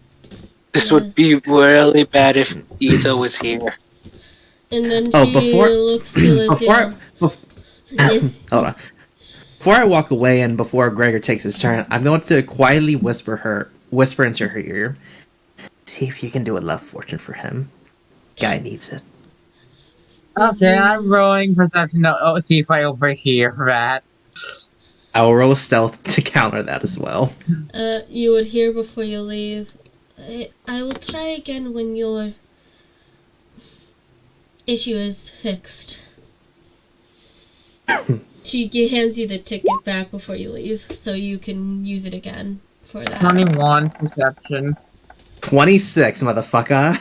This would be really bad if Isa was here. And then Oh, she before- looks to Lucia. Hold on. Before I walk away and before Gregor takes his turn, I'm going to quietly whisper into her ear. See if you can do a love fortune for him. Guy needs it. Okay, I'm rolling perception to see if I overhear that. I will roll stealth to counter that as well. You would hear before you leave. I will try again when your issue is fixed. She hands you the ticket back before you leave, so you can use it again for that. 21 perception. 26, motherfucker.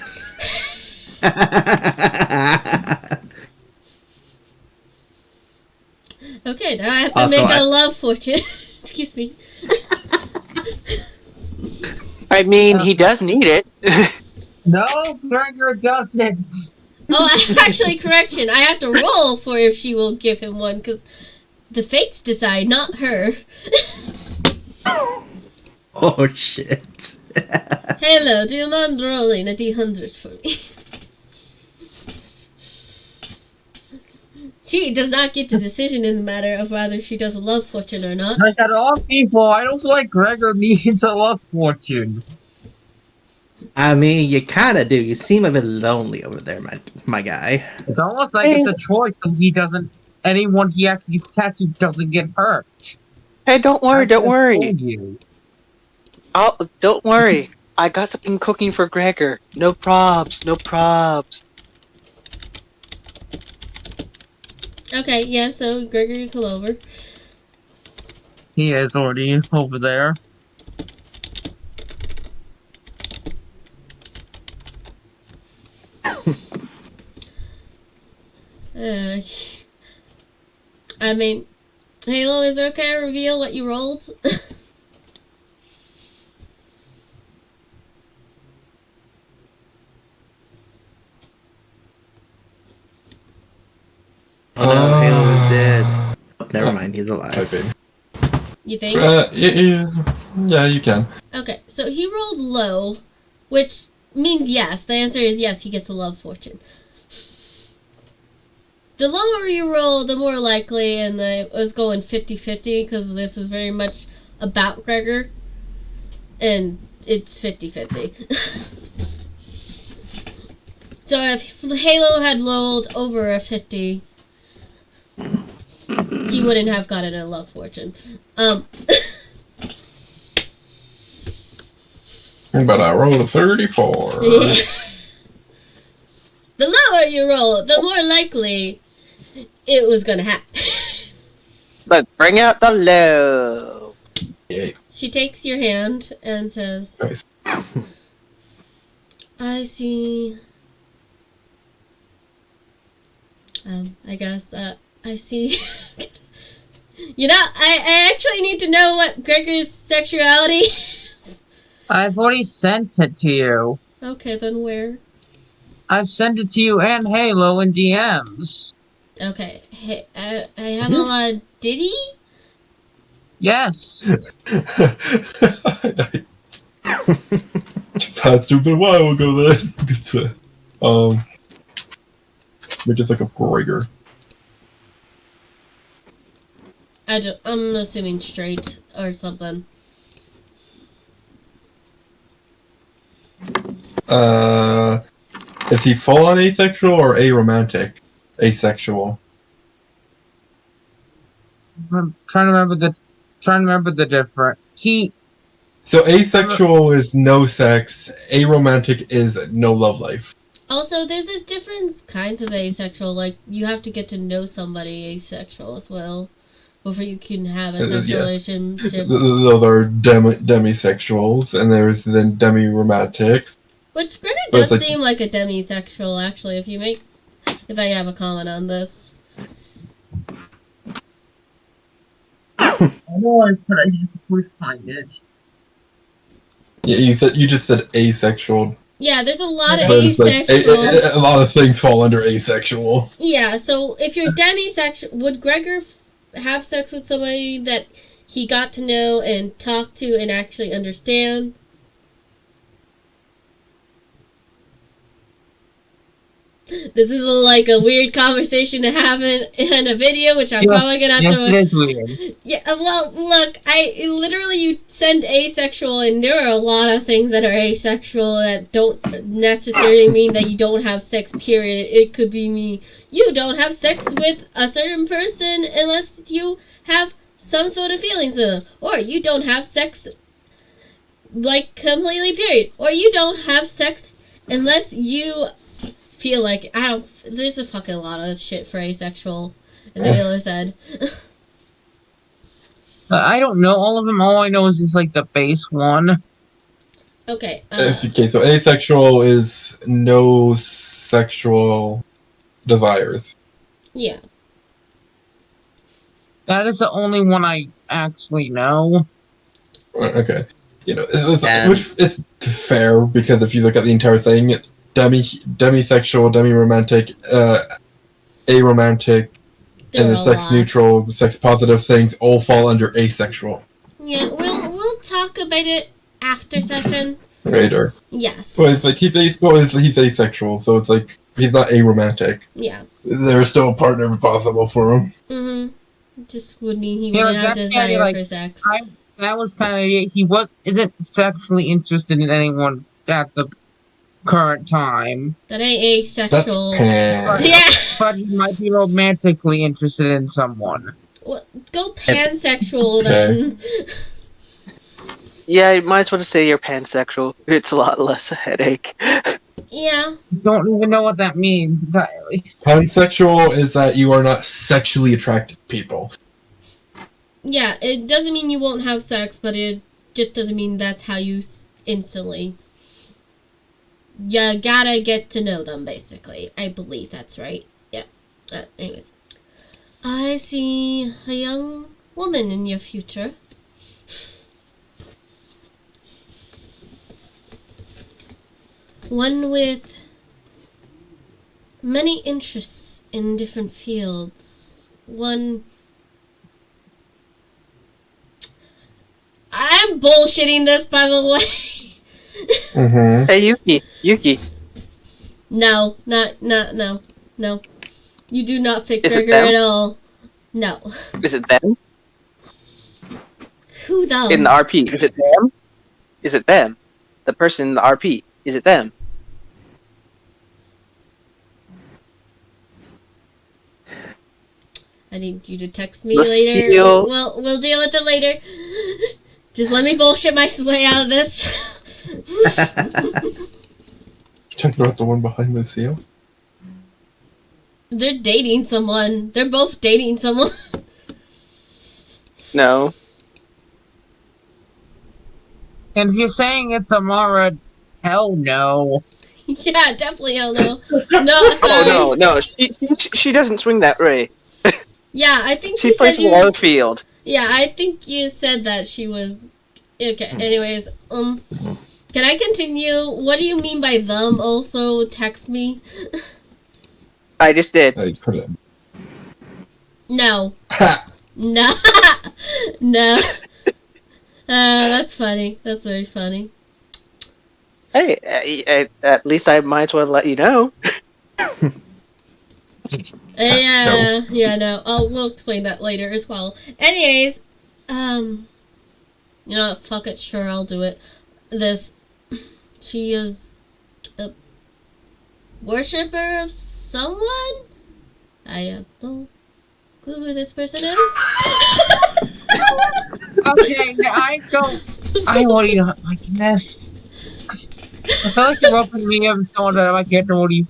Okay, now I have to Also, make a love fortune. Excuse me. I mean, he does need it. No, Gregor doesn't. Oh, actually, correction. I have to roll for if she will give him one, because the fates decide, not her. Oh shit. Hello, do you mind rolling a d100 for me? She does not get the decision in the matter of whether she does a love fortune or not. Like at all people, I don't feel like Gregor needs a love fortune. I mean, you kind of do. You seem a bit lonely over there, my guy. It's almost like it's a choice, so he doesn't. Anyone he actually gets tattooed doesn't get hurt. Hey, don't worry, don't worry. You. Don't worry. I got something cooking for Gregor. No probs, no probs. Okay, yeah, so Gregory, come over. He is already over there. I mean, Halo, is it okay I reveal what you rolled? Oh no, Halo is dead. Oh, never mind, he's alive. Typing. You think? Yeah, you can. Okay, so he rolled low, which means yes. The answer is yes, he gets a love fortune. The lower you roll, the more likely, and I was going 50-50 because this is very much about Gregor, and it's 50-50. So if Halo had rolled over a 50, he wouldn't have gotten a love fortune. But I rolled a 34. Yeah. The lower you roll, the more likely it was gonna happen. But bring out the low. Yay. She takes your hand and says, Nice. I see. I guess, I see. You know, I actually need to know what Gregor's sexuality is. I've already sent it to you. Okay, then where? I've sent it to you and Halo in DMs. Okay, hey, I have a lot of Diddy? Yes. Passed through, but a while ago then. Good to, we just like a Gregor. I'm assuming straight or something. Is he full on asexual or aromantic? Asexual. I'm trying to remember the difference. So asexual is no sex, aromantic is no love life. Also, there's just different kinds of asexual. Like, you have to get to know somebody asexual as well before you can have a sexual Yeah. relationship. Those are demisexuals, and there's then demi-romantics. Which Gregor But it's does like- seem like a demisexual, actually, if I have a comment on this. I know but I just have to find it. Yeah, you just said asexual, Yeah, there's a lot of but it's like asexual. a lot of things fall under asexual. Yeah, so if you're demisexual, would Gregor have sex with somebody that he got to know and talk to and actually understand? This is like a weird conversation to have in a video, which I'm probably gonna have Yes, to. it is weird. Yeah, well, look, you send asexual, and there are a lot of things that are asexual that don't necessarily mean that you don't have sex, period. It could be you don't have sex with a certain person unless you have some sort of feelings with them. Or you don't have sex, like, completely, period. Or you don't have sex unless you feel like, there's a fucking lot of shit for asexual, as Ayla said. I don't know all of them. All I know is just like the base one. Okay. Okay, so asexual is no sexual desires. Yeah. That is the only one I actually know. Okay. And- Which is fair, because if you look at the entire thing, demisexual, demi-romantic, aromantic, There and are the a sex lot. neutral, sex positive things all fall under asexual. Yeah, we'll talk about it after session. Later. Yes. But it's like he's asexual, so it's like he's not aromantic. Yeah. There's still a partner possible for him. Mm-hmm. Just would mean he Yeah, wouldn't have that's desire kinda like- for sex. That was kind of it. He isn't sexually interested in anyone at the current time, That ain't That's asexual. pan. Yeah. but he might be romantically interested in someone. Well, go pansexual then. Yeah, you might as well just say you're pansexual. It's a lot less a headache. Yeah. Don't even know what that means entirely. Pansexual is that you are not sexually attracted to people. Yeah, it doesn't mean you won't have sex, but it just doesn't mean that's how you instantly. You gotta get to know them, basically. I believe that's right. Yeah. Anyways. I see a young woman in your future. One with many interests in different fields. One... I'm bullshitting this, by the way. Mm-hmm. Hey, Yuki. No. No. You do not pick Is it trigger them? at all. No. Is it them? Who them? In the RP, is it them? Is it them? The person in the RP, is it them? I need you to text me Lucille. later. We'll deal with it later. Just let me bullshit my way out of this. Talking about the one behind the seal? They're dating someone. They're both dating someone. No. And if you're saying it's Amara, hell no. Yeah, definitely hell no. No, Oh sorry. no. She doesn't swing that way. Yeah, I think She you plays said you... Warfield. Yeah, I think you said that she was... Okay, anyways, can I continue? What do you mean by them? Also, text me. I just did. I couldn't. No. Ha! No. No. That's funny. That's very funny. Hey, at least I might as well let you know. Yeah, no. We'll explain that later as well. Anyways, you know what? Fuck it. Sure, I'll do it. She is a worshipper of someone? I have no clue who this person is. Okay, I want you to like this. I feel like you're opening me up and someone that I can't really,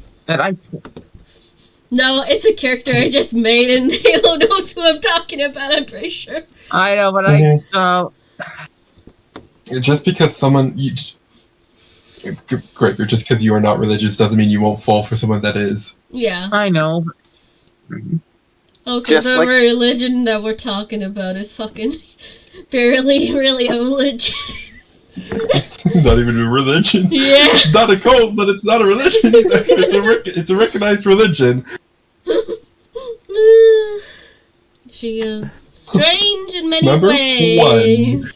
No, it's a character I just made and Halo knows who I'm talking about, I'm pretty sure. I know, but Just because Gregor, just because you are not religious doesn't mean you won't fall for someone that is. Yeah. I know. Also, Just the like- religion that we're talking about is fucking barely really a religion. It's not even a religion. Yeah. It's not a cult, but it's not a religion either. It's a recognized religion. She is strange in many Number ways.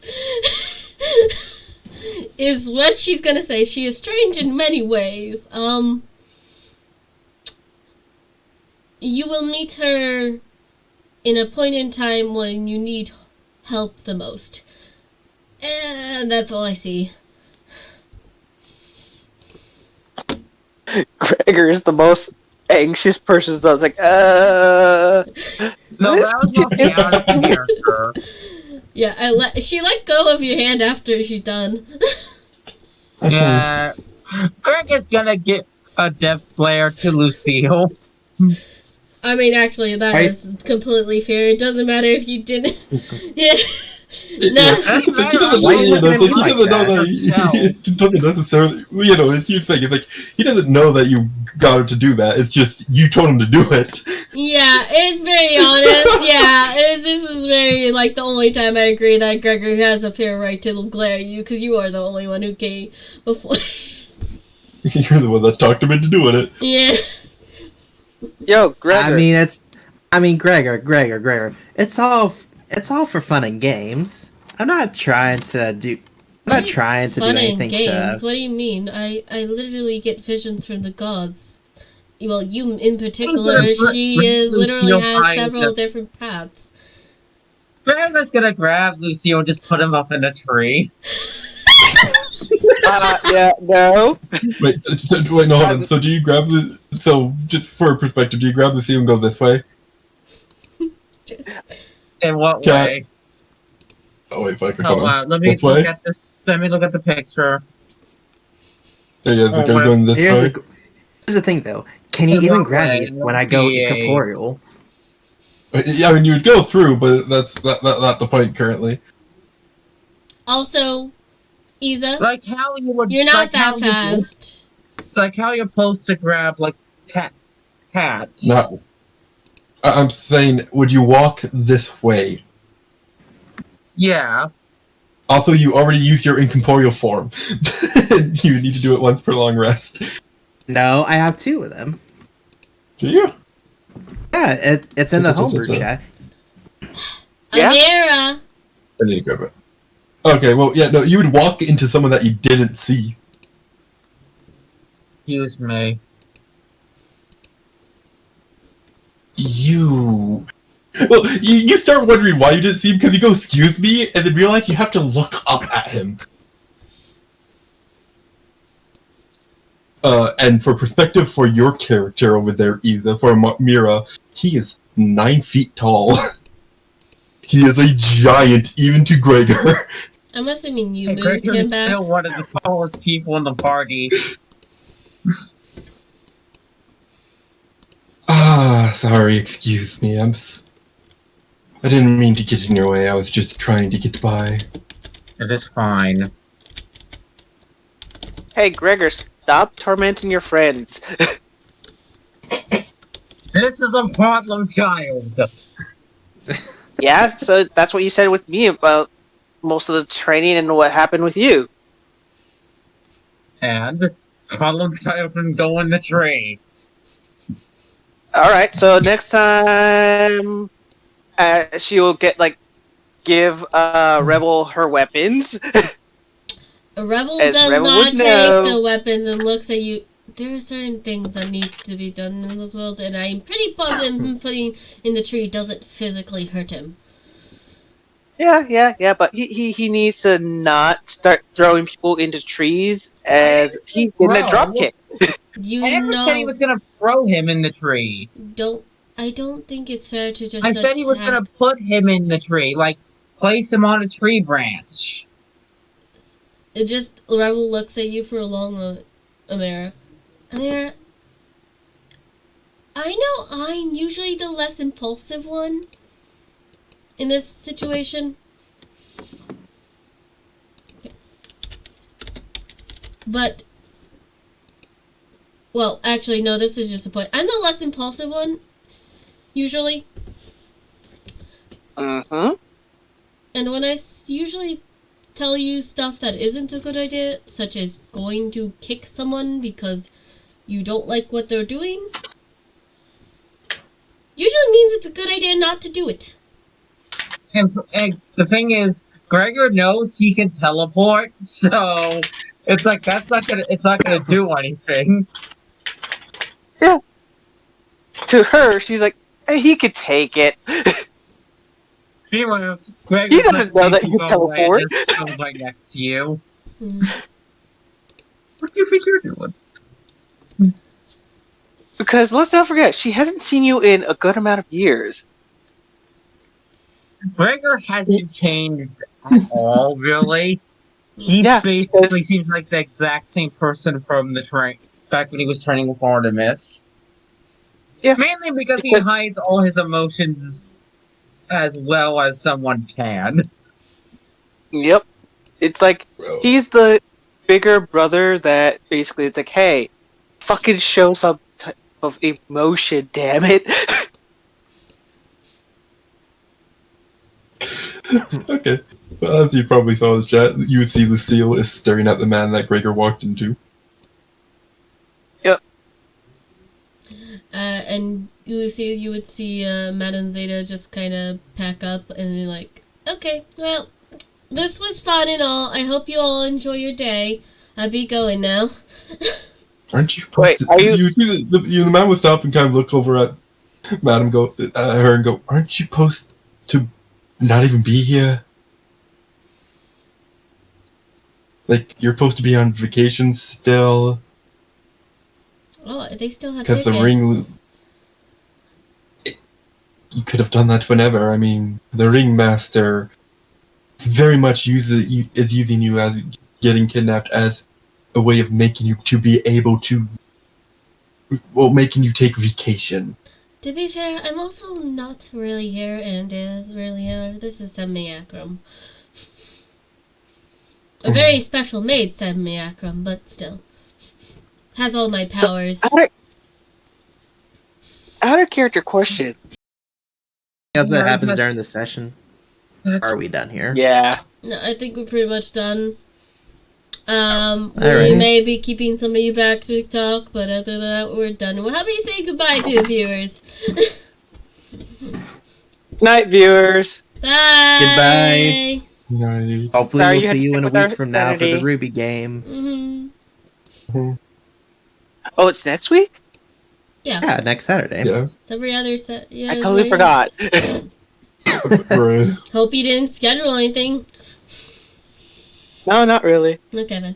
Is what she's gonna say. She is strange in many ways. You will meet her in a point in time when you need help the most. And that's all I see. Gregor is the most anxious person, so I was like, No, this that was okay out of character. Yeah, she let go of your hand after she's done. Yeah. Greg is gonna get a death flare to Lucille. I mean, actually, that is completely fair. It doesn't matter if you didn't. Yeah. No. It's like he doesn't know, Why are you you know, it's like he looking at me doesn't know like that that? he doesn't necessarily, you know, it's your thing. It's like he doesn't know that you got him to do that. It's just you told him to do it. Yeah, it's very honest. Yeah, this is very, like, the only time I agree that Gregor has a fair right to glare at you, because you are the only one who came before. You're the one that talked him into doing it. Yeah. Yo, Gregor. Gregor. It's all for fun and games. I'm not trying to do Fun and anything games? to. What do you mean? I literally get visions from the gods. Well, you in particular, she is literally has several different paths. Gregor's gonna grab Lucio and just put him up in a tree. Yeah, no. Wait, wait, no, hold on. So do you grab the? So just for perspective, do you grab the seal and go this way? In what Yeah. way? Oh wait, fuck. Oh, Hold on. let me This look way? at this. Let me look at the picture. Yeah, Oh, are you going this way? Here's the thing, though. Can you In even what grab way? me when I go PA. incorporeal? Yeah, I mean, you would go through, but that's not the point currently. Also, Isa, Like how you would. you're not like how that you- fast. Like how you're supposed to grab like cats. Not. I'm saying, would you walk this way? Yeah. Also, you already used your incorporeal form. You need to do it once per long rest. No, I have 2 of them. Do you? Yeah, it's in the homebrew chat. Yeah? Amira, I need to grab it. Okay, well, yeah, no, you would walk into someone that you didn't see. Excuse me. Well, you start wondering why you didn't see him because you go, excuse me, and then realize you have to look up at him. And for perspective for your character over there, Isa, for Mira, he is 9 feet tall. He is a giant, even to Gregor. I'm assuming you Hey, moved Gregor him is back. still one of the tallest people in the party. Sorry, excuse me, I didn't mean to get in your way, I was just trying to get by. It is fine. Hey, Gregor, stop tormenting your friends. This is a problem child. Yeah, so that's what you said with me about most of the training and what happened with you. And problem child can go in the tree. Alright, so next time she will give Rebel her weapons. A rebel As does Rebel not would take know. the weapons and looks at you. There are certain things that need to be done in this world, and I'm pretty positive him putting in the tree doesn't physically hurt him. Yeah, but he needs to not start throwing people into trees as he in a drop kick. You I never know, said he was gonna throw him in the tree. I don't think it's fair to just. I said he was attack. gonna put him in the tree, like place him on a tree branch. It just Rebel looks at you for a long Amira. Amira, I know I'm usually the less impulsive one in this situation. But, well, actually, no, this is just a point. I'm the less impulsive one, usually. Mm-hmm. And when I usually tell you stuff that isn't a good idea, such as going to kick someone because you don't like what they're doing, usually means it's a good idea not to do it. And the thing is, Gregor knows he can teleport, so it's like it's not gonna do anything. Yeah. To her, she's like, hey, he could take it. Meanwhile, Gregor He doesn't know that you can teleport. Goes right next to you. Mm. What do you think you're doing? Because let's not forget, she hasn't seen you in a good amount of years. Gregor hasn't changed at all, really. He Yeah, basically because- seems like the exact same person from the train back when he was training with Artemis. Yeah. Mainly because he Because- hides all his emotions as well as someone can. Yep. It's like, Bro. he's the bigger brother that basically it's like, hey, fucking show some type of emotion, damn it. Okay. Well, as you probably saw in the chat, you would see Lucille is staring at the man that Gregor walked into. And Lucy, you would see Madame Zeta just kind of pack up and be like, okay, well, this was fun and all. I hope you all enjoy your day. I'll be going now. Aren't you Wait, supposed are to... you- You see the man would stop and kind of look over at Madam go her and go, aren't you supposed to not even be here? Like, you're supposed to be on vacation still. Oh, they still have Because tickets. the ring... You could have done that whenever. I mean, the ringmaster very much is using you as getting kidnapped as a way of making you to be able to... Well, making you take vacation. To be fair, I'm also not really here, and is really here. This is Semiacrum. A very special made Semiacrum, but still. Has all my powers. Out of character question. As that Yeah, happens but- during the session, are we done here? Yeah. No, I think we're pretty much done. We Alright. may be keeping some of you back to talk, but other than that, we're done. Well, how about you say goodbye to the viewers? Night, viewers. Bye! Goodbye. Nice. Hopefully Sorry, we'll you had see to you in a stick with our week from now for the sanity. Ruby game. Mm-hmm. Oh, it's next week? Yeah, next Saturday. Yeah. It's every other set. Yeah, I totally forgot. Right. Hope you didn't schedule anything. No, not really. Okay then.